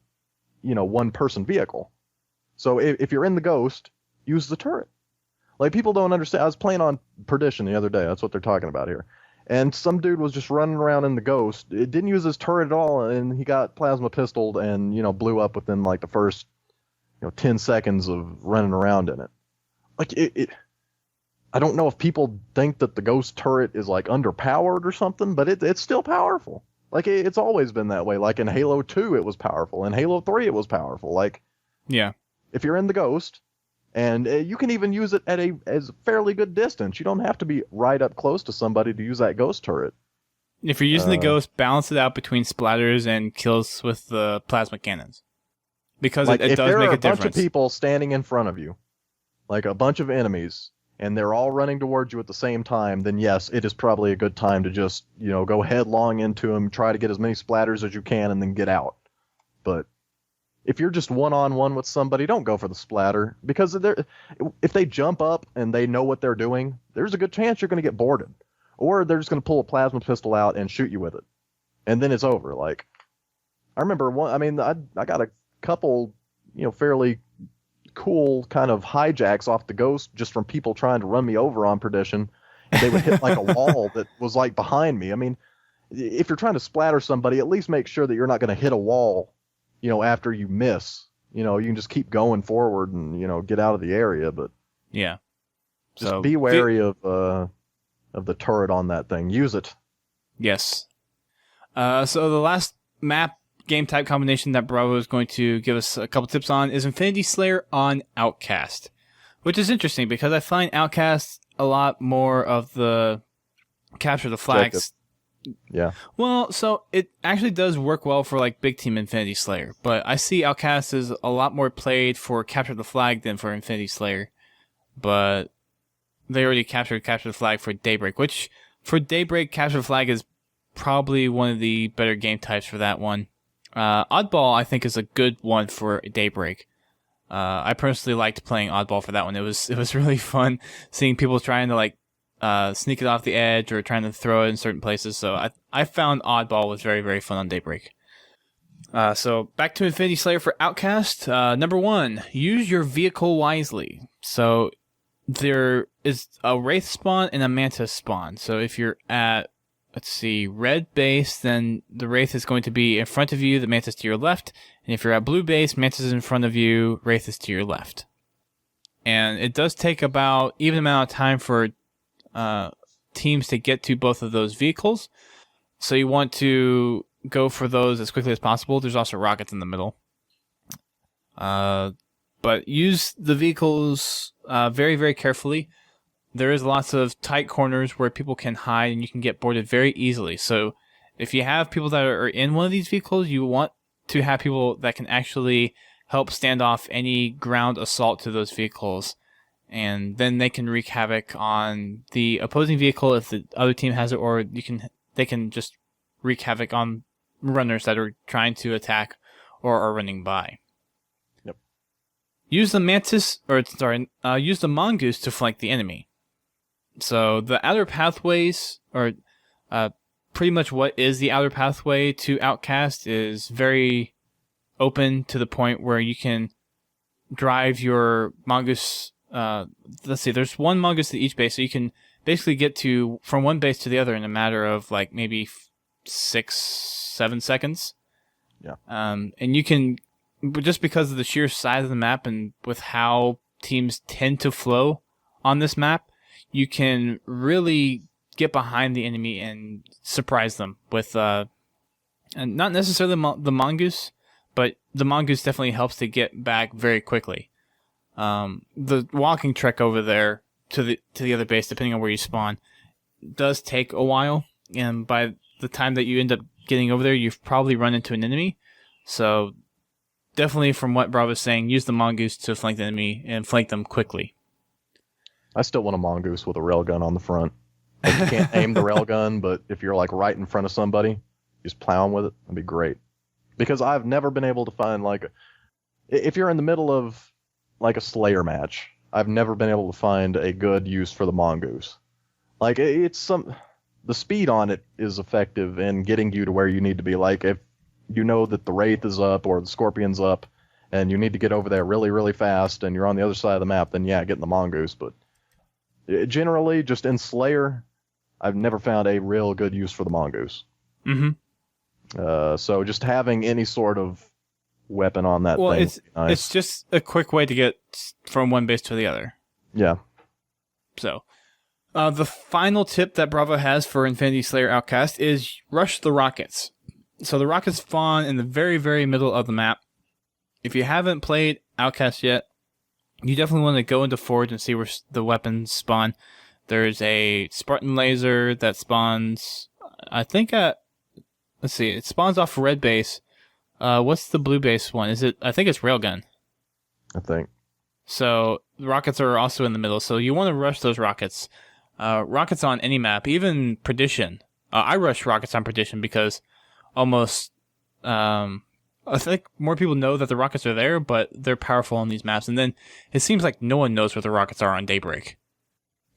one-person vehicle. So if you're in the Ghost, use the turret. Like, people don't understand. I was playing on Perdition the other day. That's what they're talking about here. And some dude was just running around in the Ghost. It didn't use his turret at all, and he got plasma pistoled and, blew up within, like, the first 10 seconds of running around in it. Like, I don't know if people think that the Ghost turret is, like, underpowered or something, but it's still powerful. Like, it's always been that way. Like, in Halo 2, it was powerful. In Halo 3, it was powerful. Like, yeah, if you're in the Ghost, and you can even use it at a fairly good distance. You don't have to be right up close to somebody to use that Ghost turret. If you're using the Ghost, balance it out between splatters and kills with the plasma cannons. Because like, it does make a difference. If there are a bunch of people standing in front of you, like a bunch of enemies, and they're all running towards you at the same time, then yes, it is probably a good time to just, go headlong into them, try to get as many splatters as you can, and then get out. But if you're just one-on-one with somebody, don't go for the splatter, because if they jump up and they know what they're doing, there's a good chance you're going to get boarded. Or they're just going to pull a plasma pistol out and shoot you with it. And then it's over. Like, I remember I got a couple, fairly cool kind of hijacks off the Ghost just from people trying to run me over on Perdition. And they would hit like a wall that was like behind me. I mean, if you're trying to splatter somebody, at least make sure that you're not going to hit a wall, after you miss. You can just keep going forward and, get out of the area. But yeah, just be wary of the turret on that thing. Use it. Yes. So the last map game type combination that Bravo is going to give us a couple tips on is Infinity Slayer on Outcast, which is interesting because I find Outcast a lot more of the capture the flags. Yeah. Well, so it actually does work well for like big team Infinity Slayer, but I see Outcast is a lot more played for capture the flag than for Infinity Slayer. But they already capture the flag for Daybreak, which for Daybreak, capture the flag is probably one of the better game types for that one. Oddball, I think, is a good one for Daybreak. I personally liked playing Oddball for that one. It was really fun seeing people trying to like sneak it off the edge or trying to throw it in certain places. So I found Oddball was very, very fun on Daybreak. So back to Infinity Slayer for Outcast. Number 1, use your vehicle wisely. So there is a Wraith spawn and a Mantis spawn. So if you're at, red base, then the Wraith is going to be in front of you, the Mantis to your left. And if you're at blue base, Mantis is in front of you, Wraith is to your left. And it does take about even amount of time for teams to get to both of those vehicles. So you want to go for those as quickly as possible. There's also rockets in the middle. But use the vehicles very, very carefully. There is lots of tight corners where people can hide and you can get boarded very easily. So if you have people that are in one of these vehicles, you want to have people that can actually help stand off any ground assault to those vehicles. And then they can wreak havoc on the opposing vehicle if the other team has it, or they can just wreak havoc on runners that are trying to attack or are running by. Yep. Use the use the mongoose to flank the enemy. So the outer pathways, or pretty much what is the outer pathway to Outcast, is very open to the point where you can drive your mongoose. There's one mongoose at each base, so you can basically get from one base to the other in a matter of like maybe 6-7 seconds. Yeah. And you can, just because of the sheer size of the map and with how teams tend to flow on this map, you can really get behind the enemy and surprise them with, and not necessarily the mongoose, but the mongoose definitely helps to get back very quickly. The walking trek over there to the other base, depending on where you spawn, does take a while, and by the time that you end up getting over there, you've probably run into an enemy. So definitely, from what Bravo's saying, use the mongoose to flank the enemy and flank them quickly. I still want a mongoose with a railgun on the front. Like, you can't aim the railgun, but if you're like right in front of somebody, just plowing with it, that'd be great. Because I've never been able to find if you're in the middle of like a Slayer match, I've never been able to find a good use for the mongoose. Like, the speed on it is effective in getting you to where you need to be. Like, if you know that the Wraith is up or the Scorpion's up and you need to get over there really, really fast and you're on the other side of the map, then yeah, get in the mongoose. But generally, just in Slayer, I've never found a real good use for the mongoose. Mm-hmm. So just having any sort of weapon on that thing it's nice. It's just a quick way to get from one base to the other. Yeah. So, the final tip that Bravo has for Infinity Slayer Outcast is rush the rockets. So the rockets spawn in the very, very middle of the map. If you haven't played Outcast yet, you definitely want to go into Forge and see where the weapons spawn. There's a Spartan laser that spawns, I think it spawns off red base. What's the blue base one? I think it's Railgun. I think. So the rockets are also in the middle. So you want to rush those rockets. Rockets on any map, even Perdition. I rush rockets on Perdition because almost I think more people know that the rockets are there, but they're powerful on these maps. And then it seems like no one knows where the rockets are on Daybreak.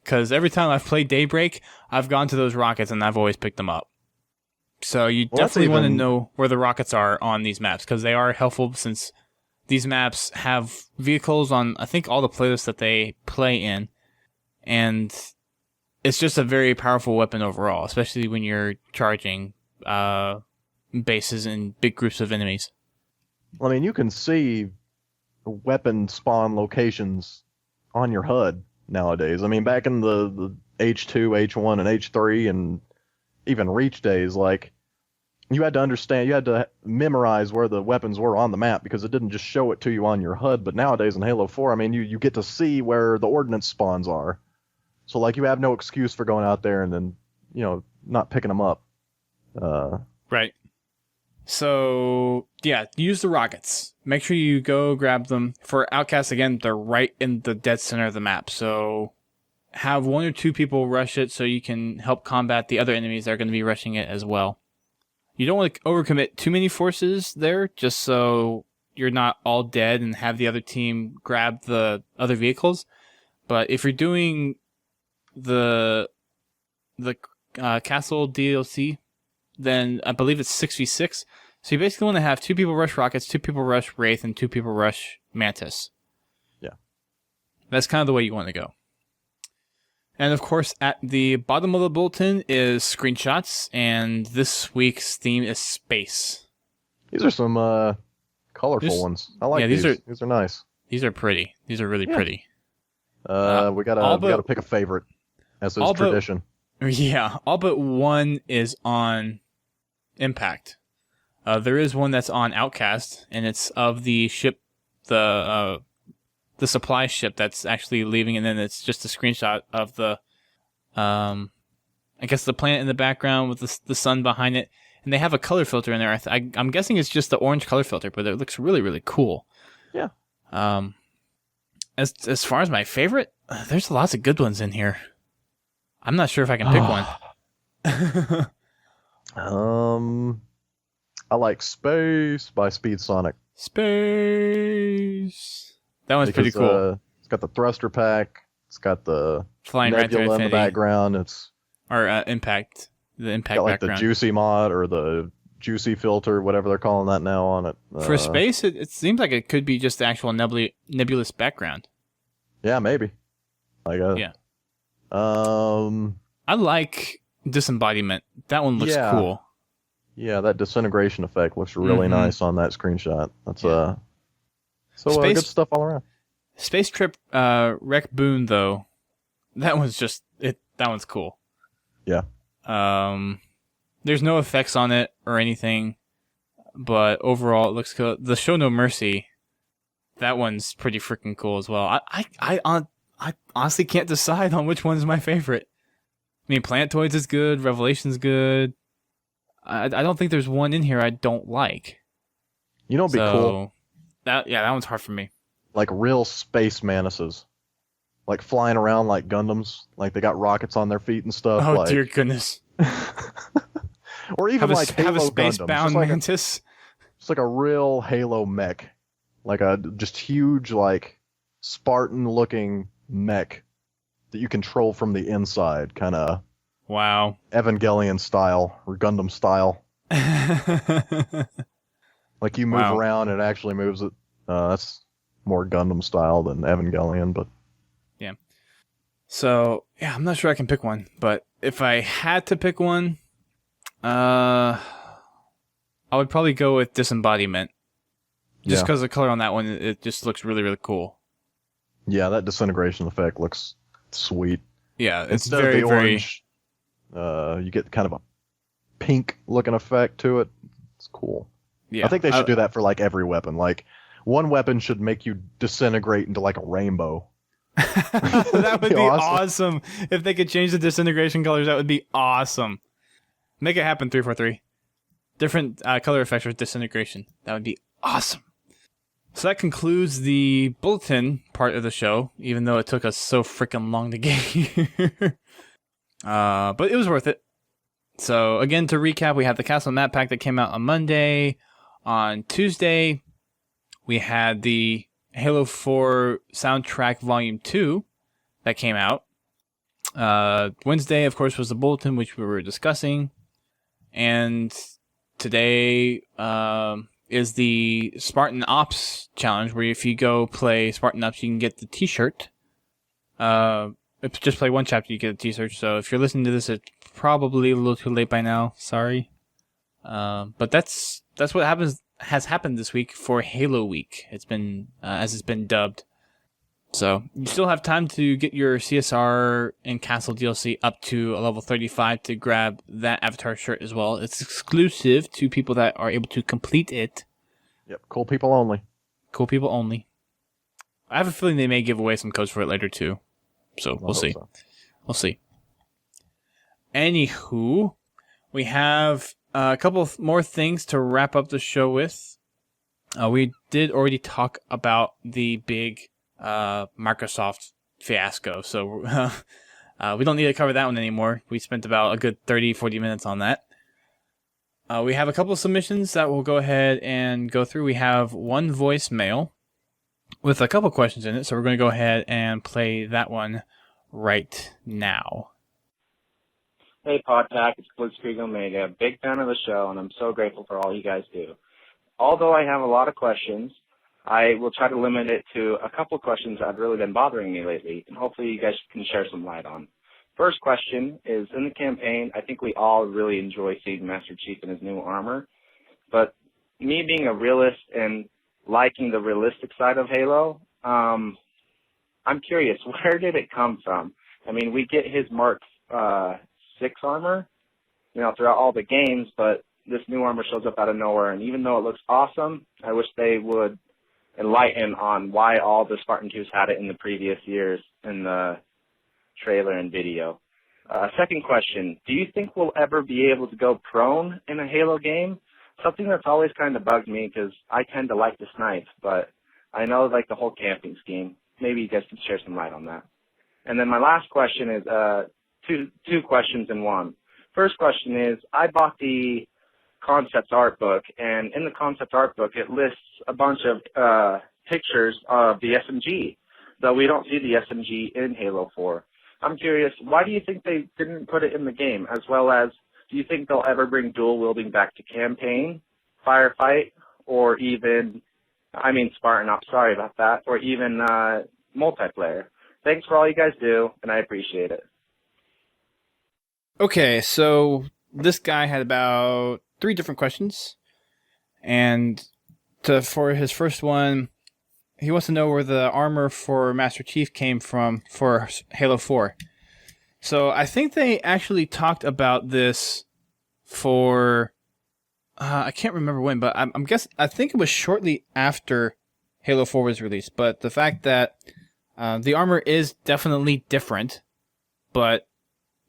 Because every time I've played Daybreak, I've gone to those rockets and I've always picked them up. So you definitely want to know where the rockets are on these maps, because they are helpful since these maps have vehicles on, I think, all the playlists that they play in. And it's just a very powerful weapon overall, especially when you're charging bases and big groups of enemies. I mean, you can see weapon spawn locations on your HUD nowadays. I mean, back in the H2, H1, and H3, and even Reach days, like, you had to understand, you had to memorize where the weapons were on the map because it didn't just show it to you on your HUD. But nowadays in Halo 4, I mean, you get to see where the ordnance spawns are. So, like, you have no excuse for going out there and then, not picking them up. Right. So, yeah, use the rockets. Make sure you go grab them. For Outcasts, again, they're right in the dead center of the map. So, have 1 or 2 people rush it so you can help combat the other enemies that are going to be rushing it as well. You don't want to overcommit too many forces there, just so you're not all dead and have the other team grab the other vehicles. But if you're doing the Castle DLC, then I believe it's 6v6. So you basically want to have 2 people rush rockets, 2 people rush Wraith, and 2 people rush Mantis. Yeah. That's kind of the way you want to go. And of course, at the bottom of the bulletin is screenshots, and this week's theme is space. These are some colorful ones. I like these. These are nice. These are pretty. These are really pretty. We gotta pick a favorite, as is tradition. Yeah, all but one is on Impact. There is one that's on Outcast, and it's of the ship, the supply ship that's actually leaving, and then it's just a screenshot of the, I guess the planet in the background with the sun behind it, and they have a color filter in there. I'm guessing it's just the orange color filter, but it looks really, really cool. Yeah. As far as my favorite, there's lots of good ones in here. I'm not sure if I can pick one. I like Space by Speed Sonic. Space. That one's pretty cool. It's got the thruster pack. It's got the flying nebula right through in the background. Impact. The Impact got like background. The Juicy mod or the Juicy filter, whatever they're calling that now on it. For Space, it seems like it could be just the actual nebulous background. Yeah, maybe. Yeah. I like Disembodiment. That one looks cool. Yeah, that disintegration effect looks really nice on that screenshot. That's good stuff all around. Space Trip Wreck Boon, though, that one's just that one's cool. Yeah. There's no effects on it or anything, but overall it looks cool. The Show No Mercy, that one's pretty freaking cool as well. I honestly can't decide on which one's my favorite. I mean, Planetoids is good, Revelation's good. I don't think there's one in here I don't like. You know what'd be cool? That one's hard for me. Like real space manises. Like flying around like Gundams. Like they got rockets on their feet and stuff. Oh, dear goodness. Or even have like Halo have a space-bound Mantis. It's like a real Halo mech. Like a just huge, like, Spartan-looking mech that you control from the inside. Kind of... Wow. Evangelion style, or Gundam style. Like you move around and it actually moves it. That's more Gundam style than Evangelion, but... Yeah. So, yeah, I'm not sure I can pick one, but if I had to pick one, I would probably go with Disembodiment. Just because the color on that one, it just looks really, really cool. Yeah, that disintegration effect looks sweet. Yeah, it's Instead very, of the orange, you get kind of a pink-looking effect to it. It's cool. Yeah, I think they should do that for like every weapon. Like, one weapon should make you disintegrate into like a rainbow. That would be awesome. If they could change the disintegration colors, that would be awesome. Make it happen, 343. Different color effects with disintegration. That would be awesome. So that concludes the bulletin part of the show, even though it took us so freaking long to get here. But it was worth it. So again, to recap, we had the Castle Map Pack that came out on Monday. On Tuesday, we had the Halo 4 Soundtrack Volume 2 that came out. Wednesday, of course, was the bulletin, which we were discussing. And today is the Spartan Ops challenge, where if you go play Spartan Ops, you can get the t-shirt. If you just play one chapter, you get a t-shirt. So if you're listening to this, it's probably a little too late by now. Sorry. But that's what has happened this week for Halo Week. It's been, as it's been dubbed. So you still have time to get your CSR and Castle DLC up to a level 35 to grab that avatar shirt as well. It's exclusive to people that are able to complete it. Yep, cool people only. Cool people only. I have a feeling they may give away some codes for it later too. So we'll see. So. We'll see. Anywho, we have a couple more things to wrap up the show with. We did already talk about the big Microsoft fiasco, so we don't need to cover that one anymore. We spent about a good 30-40 minutes on that. We have a couple of submissions that we'll go ahead and go through. We have one voicemail with a couple questions in it, so we're going to go ahead and play that one right now. Hey, Podtac, it's Blitzkrieg Omega. Big fan of the show, and I'm so grateful for all you guys do. Although I have a lot of questions, I will try to limit it to a couple of questions that have really been bothering me lately, and hopefully you guys can share some light on. First question is, in the campaign, I think we all really enjoy seeing Master Chief in his new armor, but me being a realist and liking the realistic side of Halo, I'm curious, where did it come from? I mean, we get his Mark 6 armor, throughout all the games, but this new armor shows up out of nowhere, and even though it looks awesome, I wish they would enlighten on why all the Spartan 2s had it in the previous years in the trailer and video. Second question, do you think we'll ever be able to go prone in a Halo game? Something that's always kind of bugged me because I tend to like to snipe, but I know the whole camping scheme. Maybe you guys can share some light on that. And then my last question is two questions in one. First question is, I bought the concept art book, and in the concept art book, it lists a bunch of pictures of the SMG, though we don't see the SMG in Halo 4. I'm curious, why do you think they didn't put it in the game, as well as do you think they'll ever bring dual wielding back to campaign, firefight, or even, Spartan Ops, sorry about that, or even multiplayer? Thanks for all you guys do, and I appreciate it. Okay, so this guy had about 3 different questions, and for his first one, he wants to know where the armor for Master Chief came from for Halo 4. So I think they actually talked about this for I can't remember when, but I think it was shortly after Halo 4 was released. But the fact that the armor is definitely different, but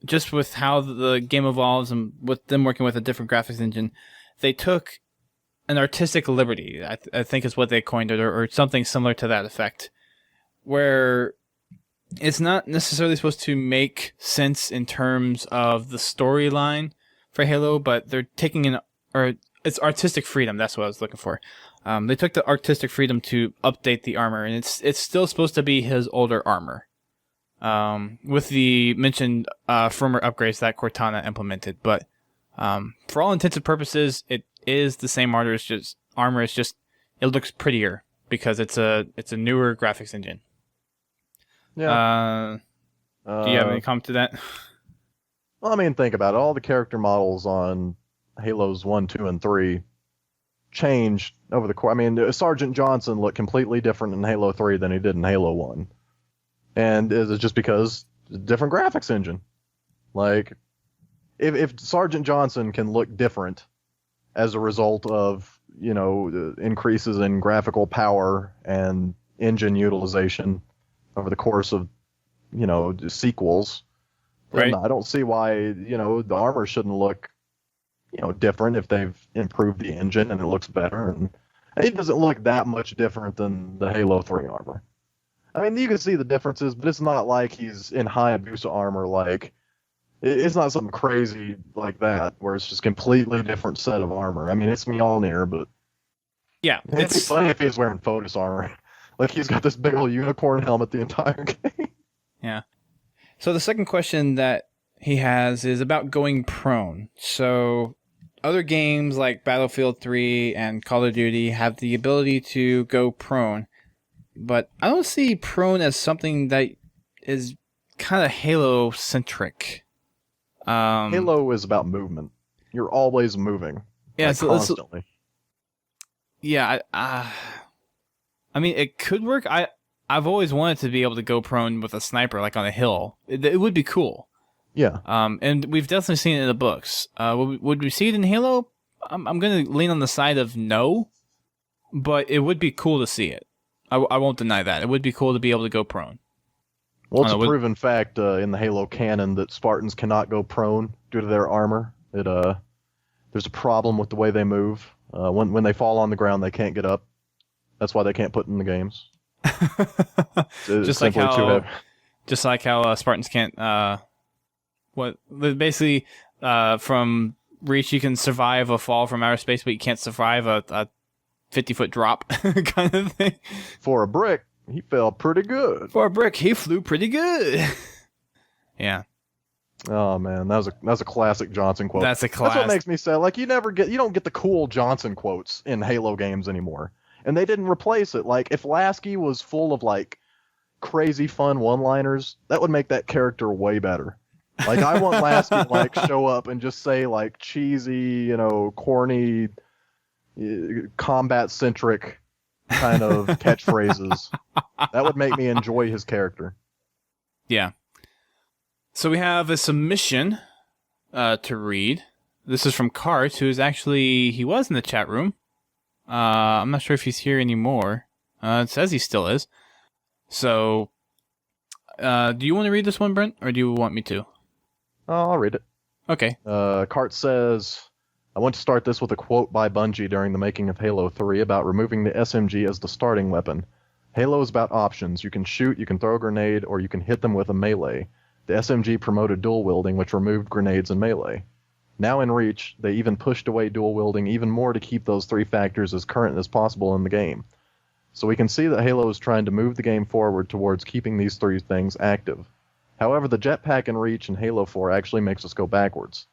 just with how the game evolves and with them working with a different graphics engine, they took an artistic liberty, I think is what they coined it, or something similar to that effect, where it's not necessarily supposed to make sense in terms of the storyline for Halo, but they're taking it's artistic freedom. That's what I was looking for. They took the artistic freedom to update the armor, and it's still supposed to be his older armor, with the mentioned firmware upgrades that Cortana implemented. But for all intents and purposes, it is the same armor. It's just it looks prettier because it's a newer graphics engine. Yeah. Do you have any comment to that? Well, think about it. All the character models on Halos 1, 2, and 3 changed over the course. Sergeant Johnson looked completely different in Halo 3 than he did in Halo 1. And it's just because different graphics engine. If Sergeant Johnson can look different as a result of, increases in graphical power and engine utilization over the course of, sequels, then right. I don't see why, the armor shouldn't look, different if they've improved the engine and it looks better. And It doesn't look that much different than the Halo 3 armor. I mean, you can see the differences, but it's not like he's in high Abusa armor. Like, it's not something crazy like that, where it's just completely different set of armor. I mean, it's Mjolnir, but Yeah, it'd be funny if he was wearing Photos armor. Like, he's got this big old unicorn helmet the entire game. yeah. So the second question that he has is about going prone. So other games like Battlefield 3 and Call of Duty have the ability to go prone, but I don't see prone as something that is kind of Halo-centric. Halo is about movement. You're always moving. Yeah, like, so constantly. yeah, I mean, it could work. I've always wanted to be able to go prone with a sniper, like on a hill. It would be cool. Yeah. And we've definitely seen it in the books. Would we see it in Halo? I'm going to lean on the side of no, but it would be cool to see it. I won't deny that. It would be cool to be able to go prone. Well, it's a proven fact in the Halo canon that Spartans cannot go prone due to their armor. There's a problem with the way they move. When they fall on the ground, they can't get up. That's why they can't put in the games. Just like how Spartans can't. Basically, from Reach, you can survive a fall from outer space, but you can't survive a 50-foot drop kind of thing. For a brick, he fell pretty good. For a brick, he flew pretty good. Yeah. Oh man, that was a classic Johnson quote. That's That's what makes me sad. Like you don't get the cool Johnson quotes in Halo games anymore, and they didn't replace it. Like if Lasky was full of like crazy fun one-liners, that would make that character way better. Like I want Lasky to like show up and just say like cheesy, corny, combat-centric kind of catchphrases. That would make me enjoy his character. Yeah. So we have a submission to read. This is from Cart, he was in the chat room. I'm not sure if he's here anymore. It says he still is. So, do you want to read this one, Brent, or do you want me to? Oh, I'll read it. Okay. Cart says, I want to start this with a quote by Bungie during the making of Halo 3 about removing the SMG as the starting weapon. Halo is about options. You can shoot, you can throw a grenade, or you can hit them with a melee. The SMG promoted dual wielding, which removed grenades and melee. Now in Reach, they even pushed away dual wielding even more to keep those three factors as current as possible in the game. So we can see that Halo is trying to move the game forward towards keeping these three things active. However, the jetpack in Reach and Halo 4 actually makes us go backwards.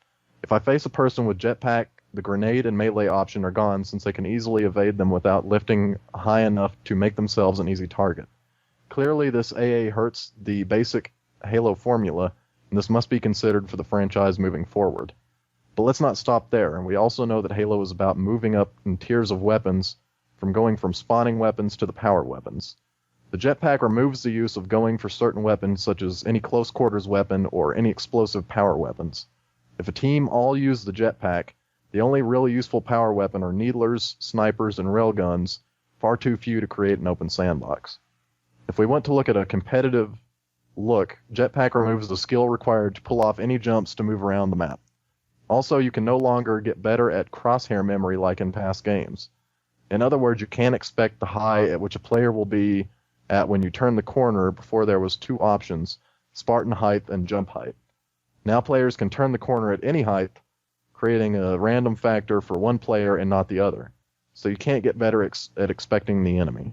If I face a person with jetpack, the grenade and melee option are gone since they can easily evade them without lifting high enough to make themselves an easy target. Clearly, this AA hurts the basic Halo formula, and this must be considered for the franchise moving forward. But let's not stop there, and we also know that Halo is about moving up in tiers of weapons, from going from spawning weapons to the power weapons. The jetpack removes the use of going for certain weapons such as any close quarters weapon or any explosive power weapons. If a team all use the jetpack, the only really useful power weapon are needlers, snipers, and railguns, far too few to create an open sandbox. If we want to look at a competitive look, jetpack removes the skill required to pull off any jumps to move around the map. Also, you can no longer get better at crosshair memory like in past games. In other words, you can't expect the high at which a player will be at when you turn the corner before there was two options, Spartan height and jump height. Now players can turn the corner at any height, creating a random factor for one player and not the other. So you can't get better at expecting the enemy.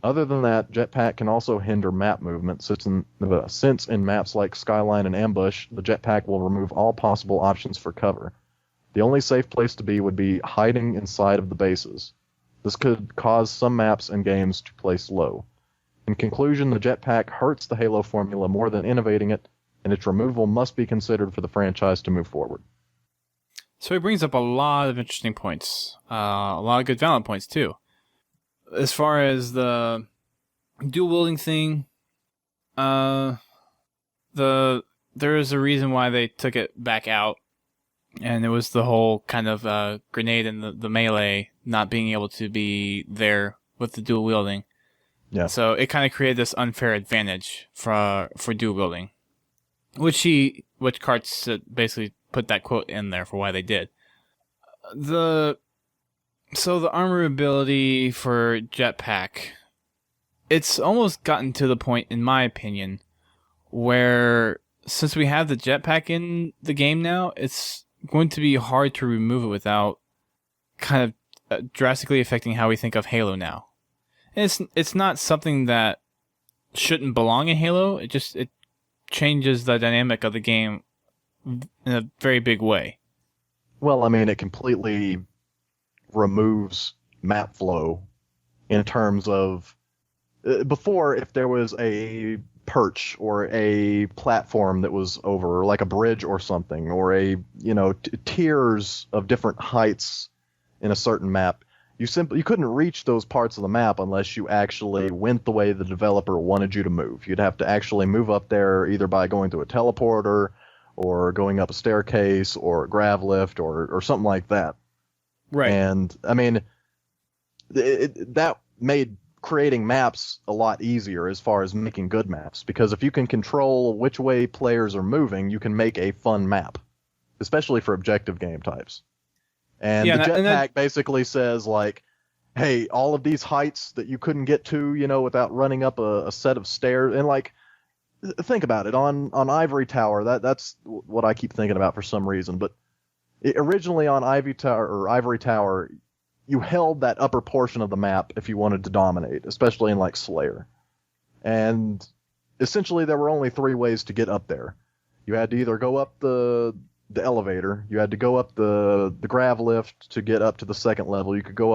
Other than that, jetpack can also hinder map movement, since in maps like Skyline and Ambush, the jetpack will remove all possible options for cover. The only safe place to be would be hiding inside of the bases. This could cause some maps and games to play slow. In conclusion, the jetpack hurts the Halo formula more than innovating it, and its removal must be considered for the franchise to move forward. So he brings up a lot of interesting points. A lot of good valid points, too. As far as the dual wielding thing, there is a reason why they took it back out, and it was the whole kind of grenade and the melee not being able to be there with the dual wielding. Yeah. So it kind of created this unfair advantage for dual wielding, which Karts basically put that quote in there for why they did. So the armor ability for jetpack, it's almost gotten to the point, in my opinion, where since we have the jetpack in the game now, it's going to be hard to remove it without kind of drastically affecting how we think of Halo now. And it's not something that shouldn't belong in Halo. It changes the dynamic of the game in a very big way. Well, I mean, it completely removes map flow in terms of before, if there was a perch or a platform that was over, like a bridge or something, or a tiers of different heights in a certain map, you couldn't reach those parts of the map unless you actually went the way the developer wanted you to move. You'd have to actually move up there either by going through a teleporter or going up a staircase or a grav lift or something like that. Right. And I mean, that made creating maps a lot easier as far as making good maps, because if you can control which way players are moving, you can make a fun map, especially for objective game types. And the jetpack basically says, like, hey, all of these heights that you couldn't get to, without running up a set of stairs, and like, think about it, on Ivory Tower, that's what I keep thinking about for some reason, but originally on Ivory Tower, you held that upper portion of the map if you wanted to dominate, especially in like Slayer. And essentially there were only 3 ways to get up there. You had to either go up the elevator, you had to go up the grav lift to get up to the second level, you can go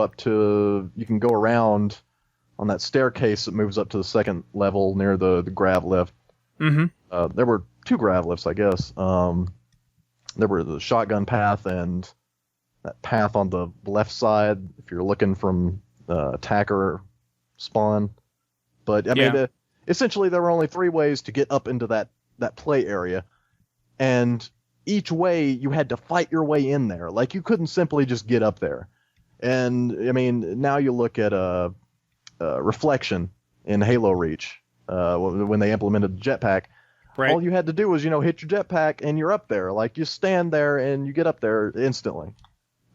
around on that staircase that moves up to the second level near the grav lift. Mm-hmm. There were 2 grav lifts, I guess. There were the shotgun path and that path on the left side if you're looking from attacker spawn. But I mean, essentially there were only 3 ways to get up into that play area, and each way you had to fight your way in there. Like, you couldn't simply just get up there. And I mean, now you look at Reflection in Halo Reach when they implemented the jetpack. Right. All you had to do was, hit your jetpack and you're up there. Like, you stand there and you get up there instantly.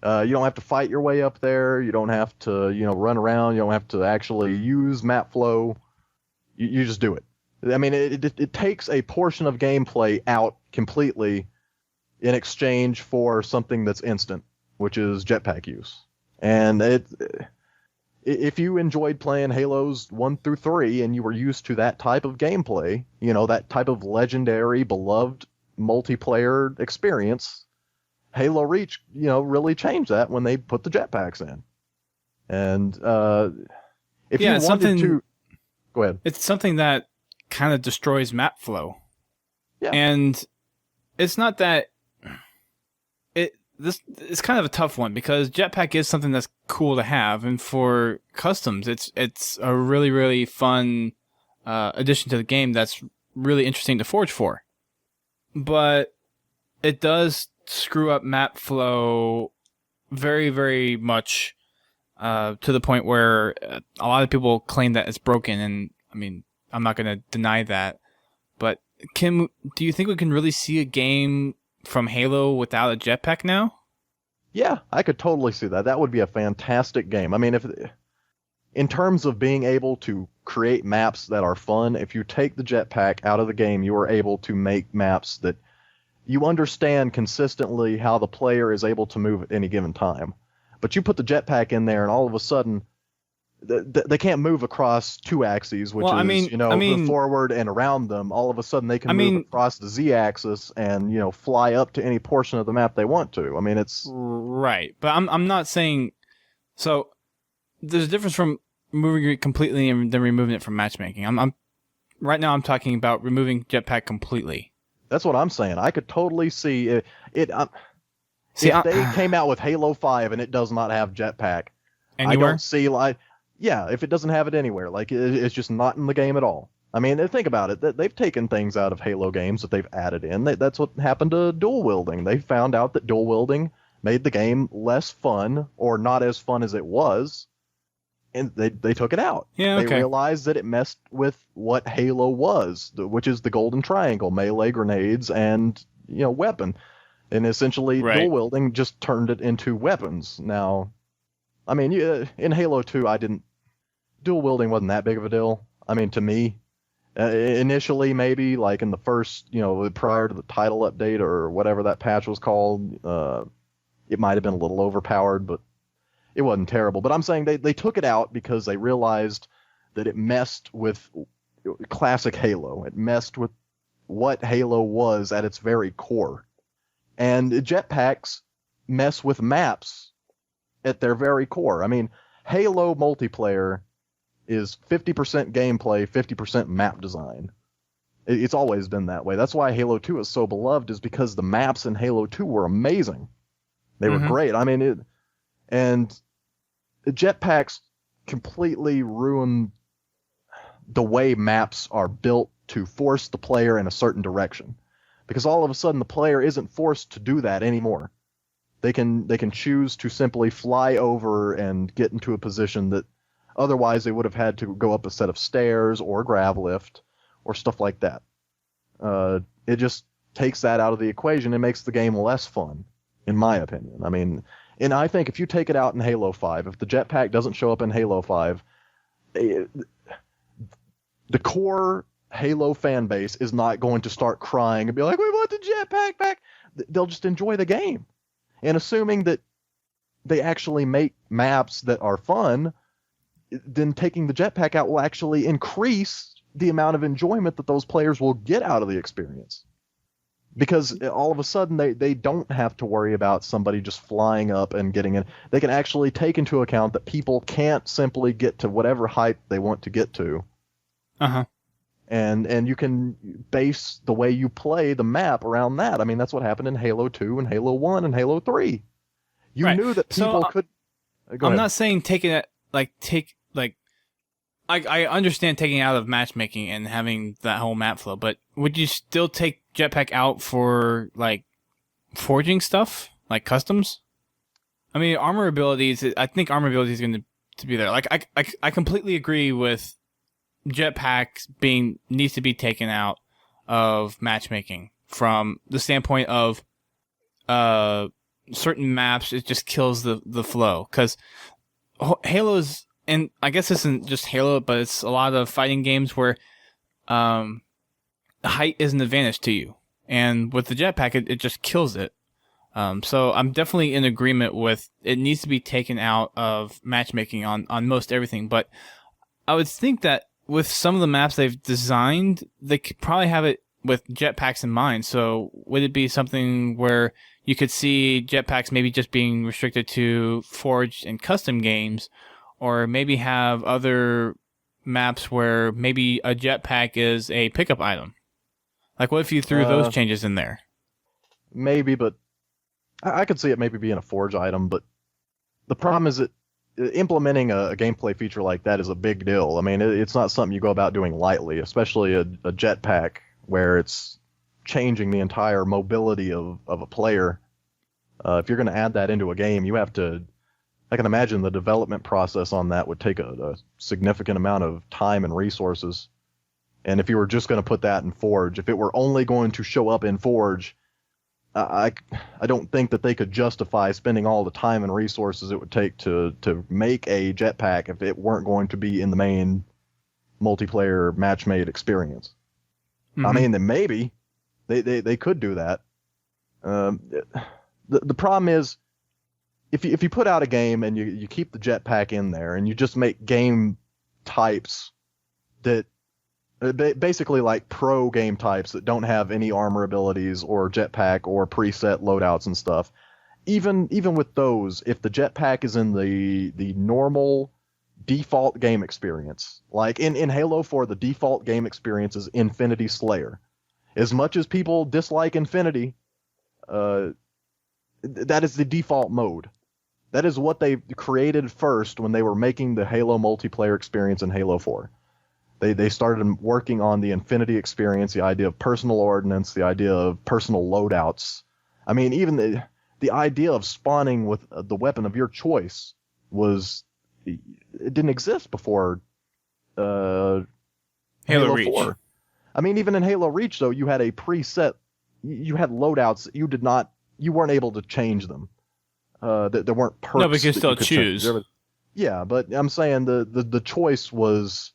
You don't have to fight your way up there. You don't have to, run around. You don't have to actually use map flow. You just do it. I mean, it takes a portion of gameplay out completely in exchange for something that's instant, which is jetpack use. And if you enjoyed playing Halos 1 through 3 and you were used to that type of gameplay, that type of legendary, beloved multiplayer experience, Halo Reach, really changed that when they put the jetpacks in. And if you wanted to... Go ahead. It's something that kind of destroys map flow. Yeah. And it's not that... This is kind of a tough one, because jetpack is something that's cool to have, and for customs, it's a really, really fun addition to the game that's really interesting to forge for. But it does screw up map flow very, very much to the point where a lot of people claim that it's broken, and I mean, I'm not going to deny that. But do you think we can really see a game from Halo without a jetpack now? Yeah, I could totally see that. That would be a fantastic game. I mean, in terms of being able to create maps that are fun, if you take the jetpack out of the game, you are able to make maps that you understand consistently how the player is able to move at any given time. But you put the jetpack in there, and all of a sudden, they can't move across 2 axes, which the forward and around them. All of a sudden, they can move across the Z-axis and fly up to any portion of the map they want to. I mean, it's right, but I'm not saying so. There's a difference from moving it completely and then removing it from matchmaking. I'm right now. I'm talking about removing jetpack completely. That's what I'm saying. I could totally see it. If they came out with Halo 5 and it does not have jetpack, anywhere? I don't see like. Yeah, if it doesn't have it anywhere, like it's just not in the game at all. I mean, think about it. They've taken things out of Halo games that they've added in. That's what happened to dual wielding. They found out that dual wielding made the game less fun, or not as fun as it was, and they took it out. Yeah, okay. They realized that it messed with what Halo was, which is the golden triangle: melee, grenades, and weapon. And essentially, dual wielding just turned it into weapons. Now, I mean, in Halo 2, dual wielding wasn't that big of a deal. I mean, to me, initially maybe like in the first, prior to the title update or whatever that patch was called, it might have been a little overpowered, but it wasn't terrible. But I'm saying they took it out because they realized that it messed with classic Halo. It messed with what Halo was at its very core. And jetpacks mess with maps at their very core. I mean, Halo multiplayer is 50% gameplay, 50% map design. It's always been that way. That's why Halo 2 is so beloved, is because the maps in Halo 2 were amazing. They were great. I mean, and jetpacks completely ruin the way maps are built to force the player in a certain direction. Because all of a sudden the player isn't forced to do that anymore. They can choose to simply fly over and get into a position that otherwise they would have had to go up a set of stairs or grav lift or stuff like that. It just takes that out of the equation and makes the game less fun, in my opinion. I mean, and I think if you take it out in Halo 5, if the jetpack doesn't show up in Halo 5, the core Halo fan base is not going to start crying and be like, we want the jetpack back. They'll just enjoy the game. And assuming that they actually make maps that are fun, then taking the jetpack out will actually increase the amount of enjoyment that those players will get out of the experience. Because all of a sudden they don't have to worry about somebody just flying up and getting in. They can actually take into account that people can't simply get to whatever height they want to get to. Uh-huh. And you can base the way you play the map around that. I mean, that's what happened in Halo 2 and Halo 1 and Halo 3. You knew that people could... I'm not saying taking it, I understand taking it out of matchmaking and having that whole map flow, but would you still take jetpack out for, forging stuff? Like customs? I mean, armor abilities, I think armor ability is going to be there. I completely agree with jetpacks needs to be taken out of matchmaking from the standpoint of certain maps. It just kills the flow, because Halo's, and I guess this isn't just Halo, but it's a lot of fighting games where height is an advantage to you, and with the jetpack it just kills it. So I'm definitely in agreement with it needs to be taken out of matchmaking on most everything, but I would think that with some of the maps they've designed, they could probably have it with jetpacks in mind. So would it be something where you could see jetpacks maybe just being restricted to forged and custom games, or maybe have other maps where maybe a jetpack is a pickup item? Like, what if you threw those changes in there? Maybe, but I could see it maybe being a forge item, but the problem is that implementing a gameplay feature like that is a big deal. I mean, it's not something you go about doing lightly, especially a jetpack where it's changing the entire mobility of a player. If you're going to add that into a game, you have to... I can imagine the development process on that would take a significant amount of time and resources. And if you were just going to put that in Forge, if it were only going to show up in Forge, I don't think that they could justify spending all the time and resources it would take to make a jetpack if it weren't going to be in the main multiplayer match-made experience. I mean, then maybe they could do that. The problem is, if you put out a game and you keep the jetpack in there and you just make game types that basically like pro game types that don't have any armor abilities or jetpack or preset loadouts and stuff, even with those, if the jetpack is in the normal default game experience, like in Halo 4, the default game experience is Infinity Slayer. As much as people dislike Infinity, that is the default mode. That is what they created first when they were making the Halo multiplayer experience in Halo 4. They started working on the Infinity experience, the idea of personal ordnance, the idea of personal loadouts. I mean, even the idea of spawning with the weapon of your choice it didn't exist before Halo Reach. 4. I mean, even in Halo Reach, though, you had a preset, you had loadouts. You weren't able to change them. There weren't perks. No, but you could still choose. Yeah, but I'm saying the choice was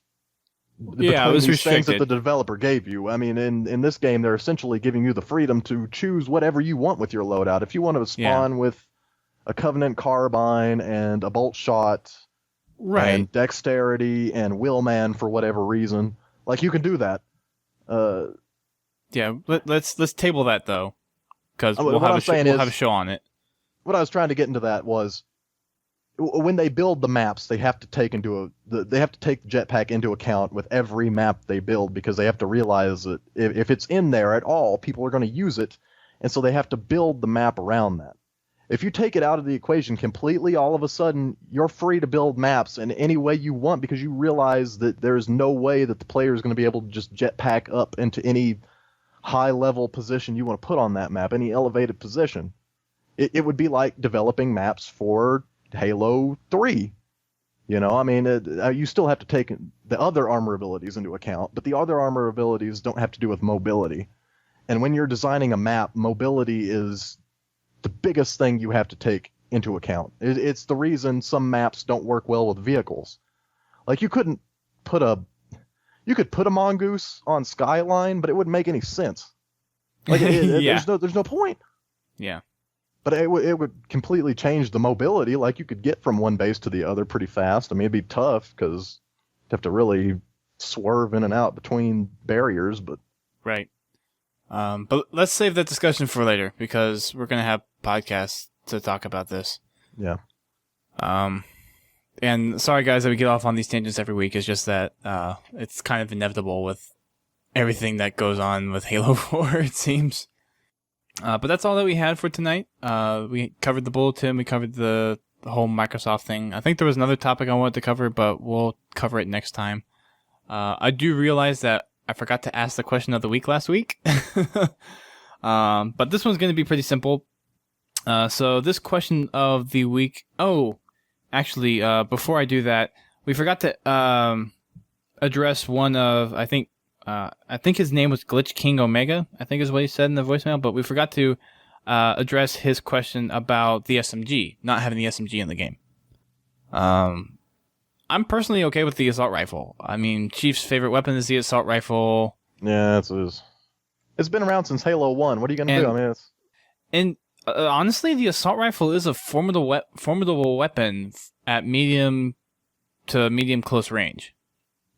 Yeah, it between was these things that restricted. the developer gave you. I mean, in this game, they're essentially giving you the freedom to choose whatever you want with your loadout. If you want to Yeah. spawn with a Covenant carbine and a bolt shot Right. and dexterity and wheelman for whatever reason, like you can do that. Uh, Yeah. Let's table that though, because what I'm saying we'll have a is, show on it. what I was trying to get into that was when they build the maps, they have to take they have to take the jetpack into account with every map they build because they have to realize that if it's in there at all, people are going to use it, and so they have to build the map around that. If you take it out of the equation completely, all of a sudden you're free to build maps in any way you want because you realize that there's no way that the player is going to be able to just jetpack up into any high level position you want to put on that map, any elevated position. It would be like developing maps for Halo 3. You know, I mean, you still have to take the other armor abilities into account, but the other armor abilities don't have to do with mobility. And when you're designing a map, mobility is the biggest thing you have to take into account. It's the reason some maps don't work well with vehicles. Like you could put a mongoose on Skyline, but it wouldn't make any sense. Like Yeah. there's no point. Yeah. But it would completely change the mobility. Like you could get from one base to the other pretty fast. I mean, it'd be tough because you have to really swerve in and out between barriers. But Right. But let's save that discussion for later because we're gonna have podcasts to talk about this. yeah, And sorry guys that we get off on these tangents every week. It's just that it's kind of inevitable with everything that goes on with Halo 4. It seems. But that's all that we had for tonight. We covered the bulletin. We covered the whole Microsoft thing. I think there was another topic I wanted to cover, but we'll cover it next time. I do realize that I forgot to ask the question of the week last week. But this one's going to be pretty simple. So this question of the week. Oh, actually, before I do that, we forgot to address one of, I think his name was Glitch King Omega, I think is what he said in the voicemail, but we forgot to address his question about the SMG, not having the SMG in the game. I'm personally okay with the assault rifle. I mean, Chief's favorite weapon is the assault rifle. yeah, it's been around since Halo 1. What are you gonna do? I mean, And honestly, the assault rifle is a formidable weapon at medium to medium close range.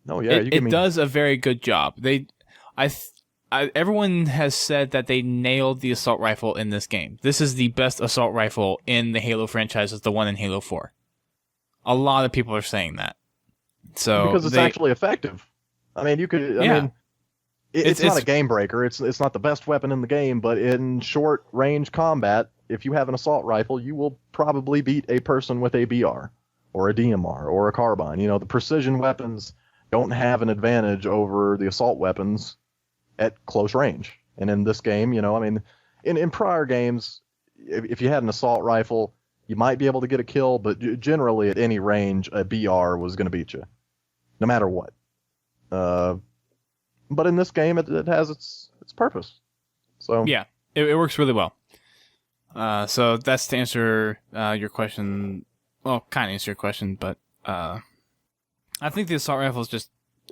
no, yeah, It does a very good job. Everyone has said that they nailed the assault rifle in this game. This is the best assault rifle in the Halo franchise, is the one in Halo 4. A lot of people are saying that. So because it's actually effective. I mean, you could. I mean, it's not a game breaker. It's not the best weapon in the game, but in short range combat, if you have an assault rifle, you will probably beat a person with a BR or a DMR or a carbine. You know, the precision weapons don't have an advantage over the assault weapons at close range. And in this game, you know, I mean, in prior games, if you had an assault rifle, you might be able to get a kill, but generally at any range, a BR was going to beat you, no matter what. But in this game, it has its purpose. So yeah, it works really well. So that's to answer your question. Well, kind of answer your question, but I think the assault rifle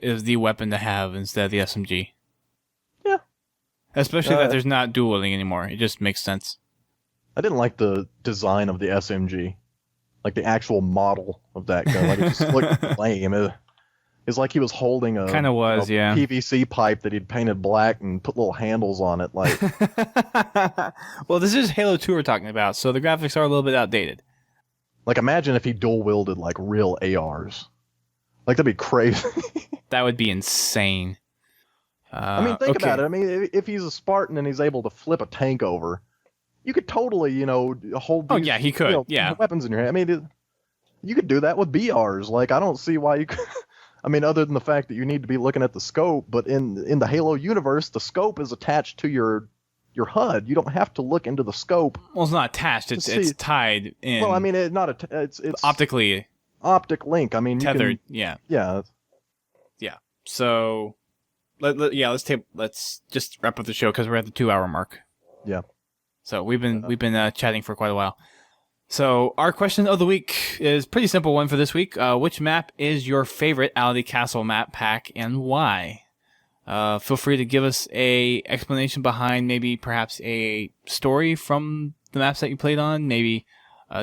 is the weapon to have instead of the SMG. Yeah. Especially that there's not dual wielding anymore. It just makes sense. I didn't like the design of the SMG, like the actual model of that gun. Like it just looked lame. It's like he was holding a kind of was, yeah, PVC pipe that he'd painted black and put little handles on it. Like, well, this is Halo 2 we're talking about, so the graphics are a little bit outdated. like imagine if he dual wielded like real ARs. Like that'd be crazy. That would be insane. I mean, think about it. I mean, if he's a Spartan and he's able to flip a tank over, you could totally, you know, hold these, yeah, he could. Weapons in your hand. I mean, you could do that with BRs. Like, I don't see why you could. I mean, other than the fact that you need to be looking at the scope, but in the Halo universe, the scope is attached to your HUD. You don't have to look into the scope. Well, it's not attached. It's tied in. Well, I mean, it's optically. Optic link. I mean, tethered. Yeah. Yeah. So, let's just wrap up the show because we're at the 2-hour mark. Yeah. So we've been chatting for quite a while. So our question of the week is a pretty simple one for this week. Which map is your favorite out of the Castle map pack and why? Feel free to give us a explanation behind maybe perhaps a story from the maps that you played on, maybe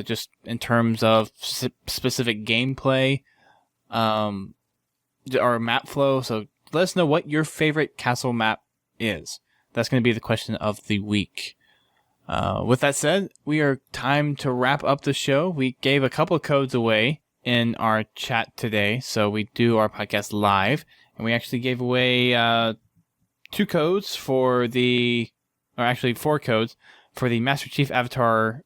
just in terms of specific gameplay or map flow. So let us know what your favorite Castle map is. That's going to be the question of the week. With that said, we are time to wrap up the show. We gave a couple of codes away in our chat today, so we do our podcast live, and we actually gave away 4 codes for the Master Chief Avatar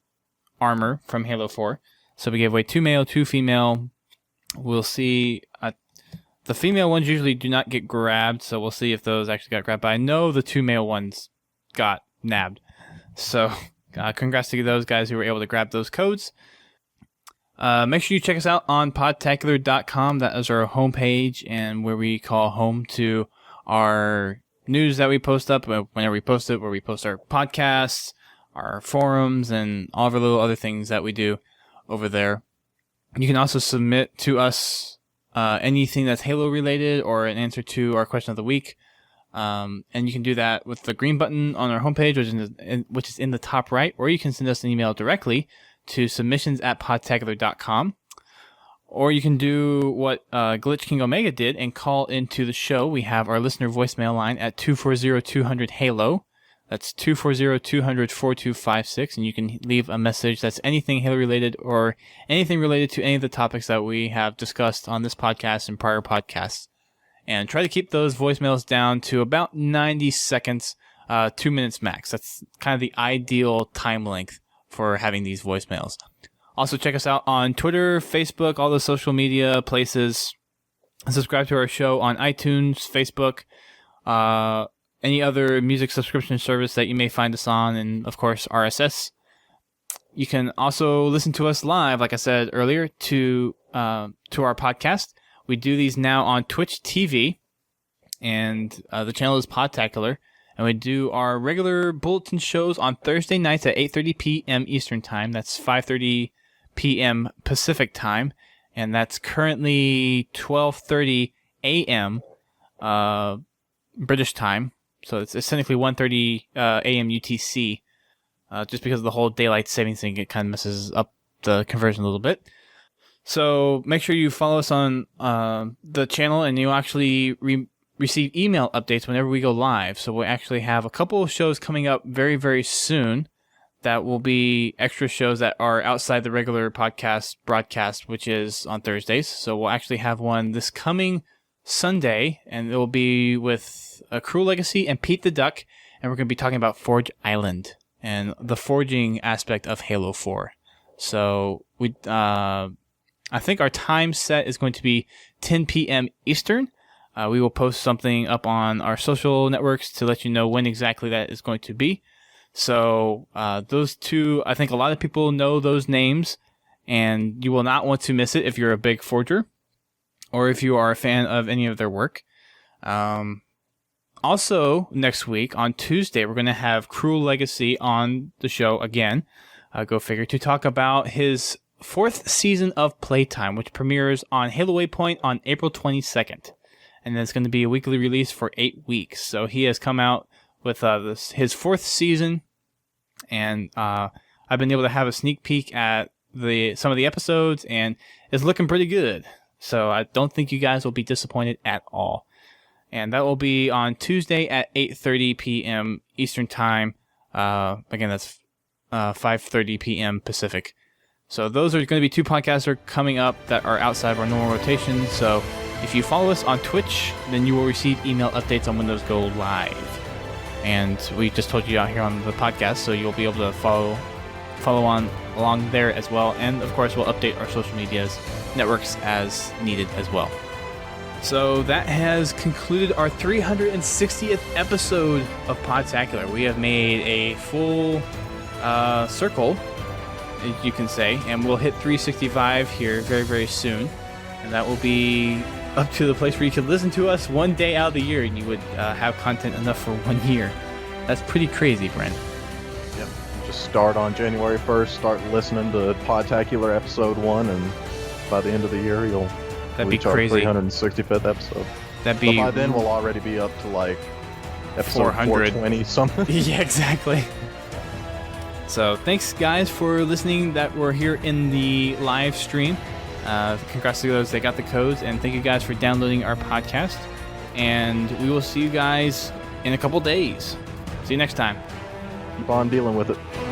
armor from Halo 4. So we gave away 2 male, 2 female. We'll see. The female ones usually do not get grabbed, so we'll see if those actually got grabbed. But I know the 2 male ones got nabbed. So, congrats to those guys who were able to grab those codes. Make sure you check us out on podtacular.com. That is our homepage and where we call home to our news that we post up whenever we post it, where we post our podcasts, our forums, and all of our little other things that we do over there. You can also submit to us anything that's Halo related or an answer to our question of the week. And you can do that with the green button on our homepage, which is in the top right, or you can send us an email directly to submissions@podtacular.com. Or you can do what Glitch King Omega did and call into the show. We have our listener voicemail line at 240-200-HALO. That's 240-200-4256, and you can leave a message that's anything Halo related or anything related to any of the topics that we have discussed on this podcast and prior podcasts. And try to keep those voicemails down to about 90 seconds, 2 minutes max. That's kind of the ideal time length for having these voicemails. Also, check us out on Twitter, Facebook, all the social media places. Subscribe to our show on iTunes, Facebook, any other music subscription service that you may find us on, and, of course, RSS. You can also listen to us live, like I said earlier, to our podcast. We do these now on Twitch TV, and the channel is Podtacular. And we do our regular bulletin shows on Thursday nights at 8:30 p.m. Eastern Time. That's 5:30 p.m. Pacific Time. And that's currently 12:30 a.m. British Time. So it's technically 1:30 a.m. UTC. Just because of the whole daylight savings thing, it kind of messes up the conversion a little bit. So make sure you follow us on the channel, and you'll actually receive email updates whenever we go live. So we'll actually have a couple of shows coming up very, very soon that will be extra shows that are outside the regular podcast broadcast, which is on Thursdays. So we'll actually have one this coming Sunday, and it will be with Cruel Legacy and Pete the Duck, and we're going to be talking about Forge Island and the forging aspect of Halo 4. So I think our time set is going to be 10 p.m. Eastern. We will post something up on our social networks to let you know when exactly that is going to be. So those two, I think a lot of people know those names, and you will not want to miss it if you're a big forger or if you are a fan of any of their work. Also, next week on Tuesday, we're going to have Cruel Legacy on the show again. Go figure, to talk about his 4th season of Playtime, which premieres on Halo Waypoint on April 22nd. And then it's going to be a weekly release for 8 weeks. So he has come out with his 4th season, and I've been able to have a sneak peek at some of the episodes, and it's looking pretty good. So I don't think you guys will be disappointed at all. And that will be on Tuesday at 8:30 p.m. Eastern Time. Again, that's 5:30 p.m. Pacific. So those are going to be 2 podcasts that are coming up that are outside of our normal rotation. So if you follow us on Twitch, then you will receive email updates on when those go live. And we just told you out here on the podcast, so you'll be able to follow along there as well. And of course, we'll update our social medias networks as needed as well. So that has concluded our 360th episode of Podtacular. We have made a full circle, you can say, and we'll hit 365 here very, very soon. And that will be up to the place where you can listen to us one day out of the year, and you would have content enough for 1 year. That's pretty crazy, Brent. Yep. just start on January 1st, start listening to Podtacular episode 1, and by the end of the year, you'll That'd be reach our crazy. 365th episode. That'd So be by then, we'll already be up to like episode 400. 420 something. Yeah, exactly. So thanks, guys, for listening that were here in the live stream. Congrats to those that got the codes, and thank you guys for downloading our podcast. And we will see you guys in a couple days. See you next time. Keep on dealing with it.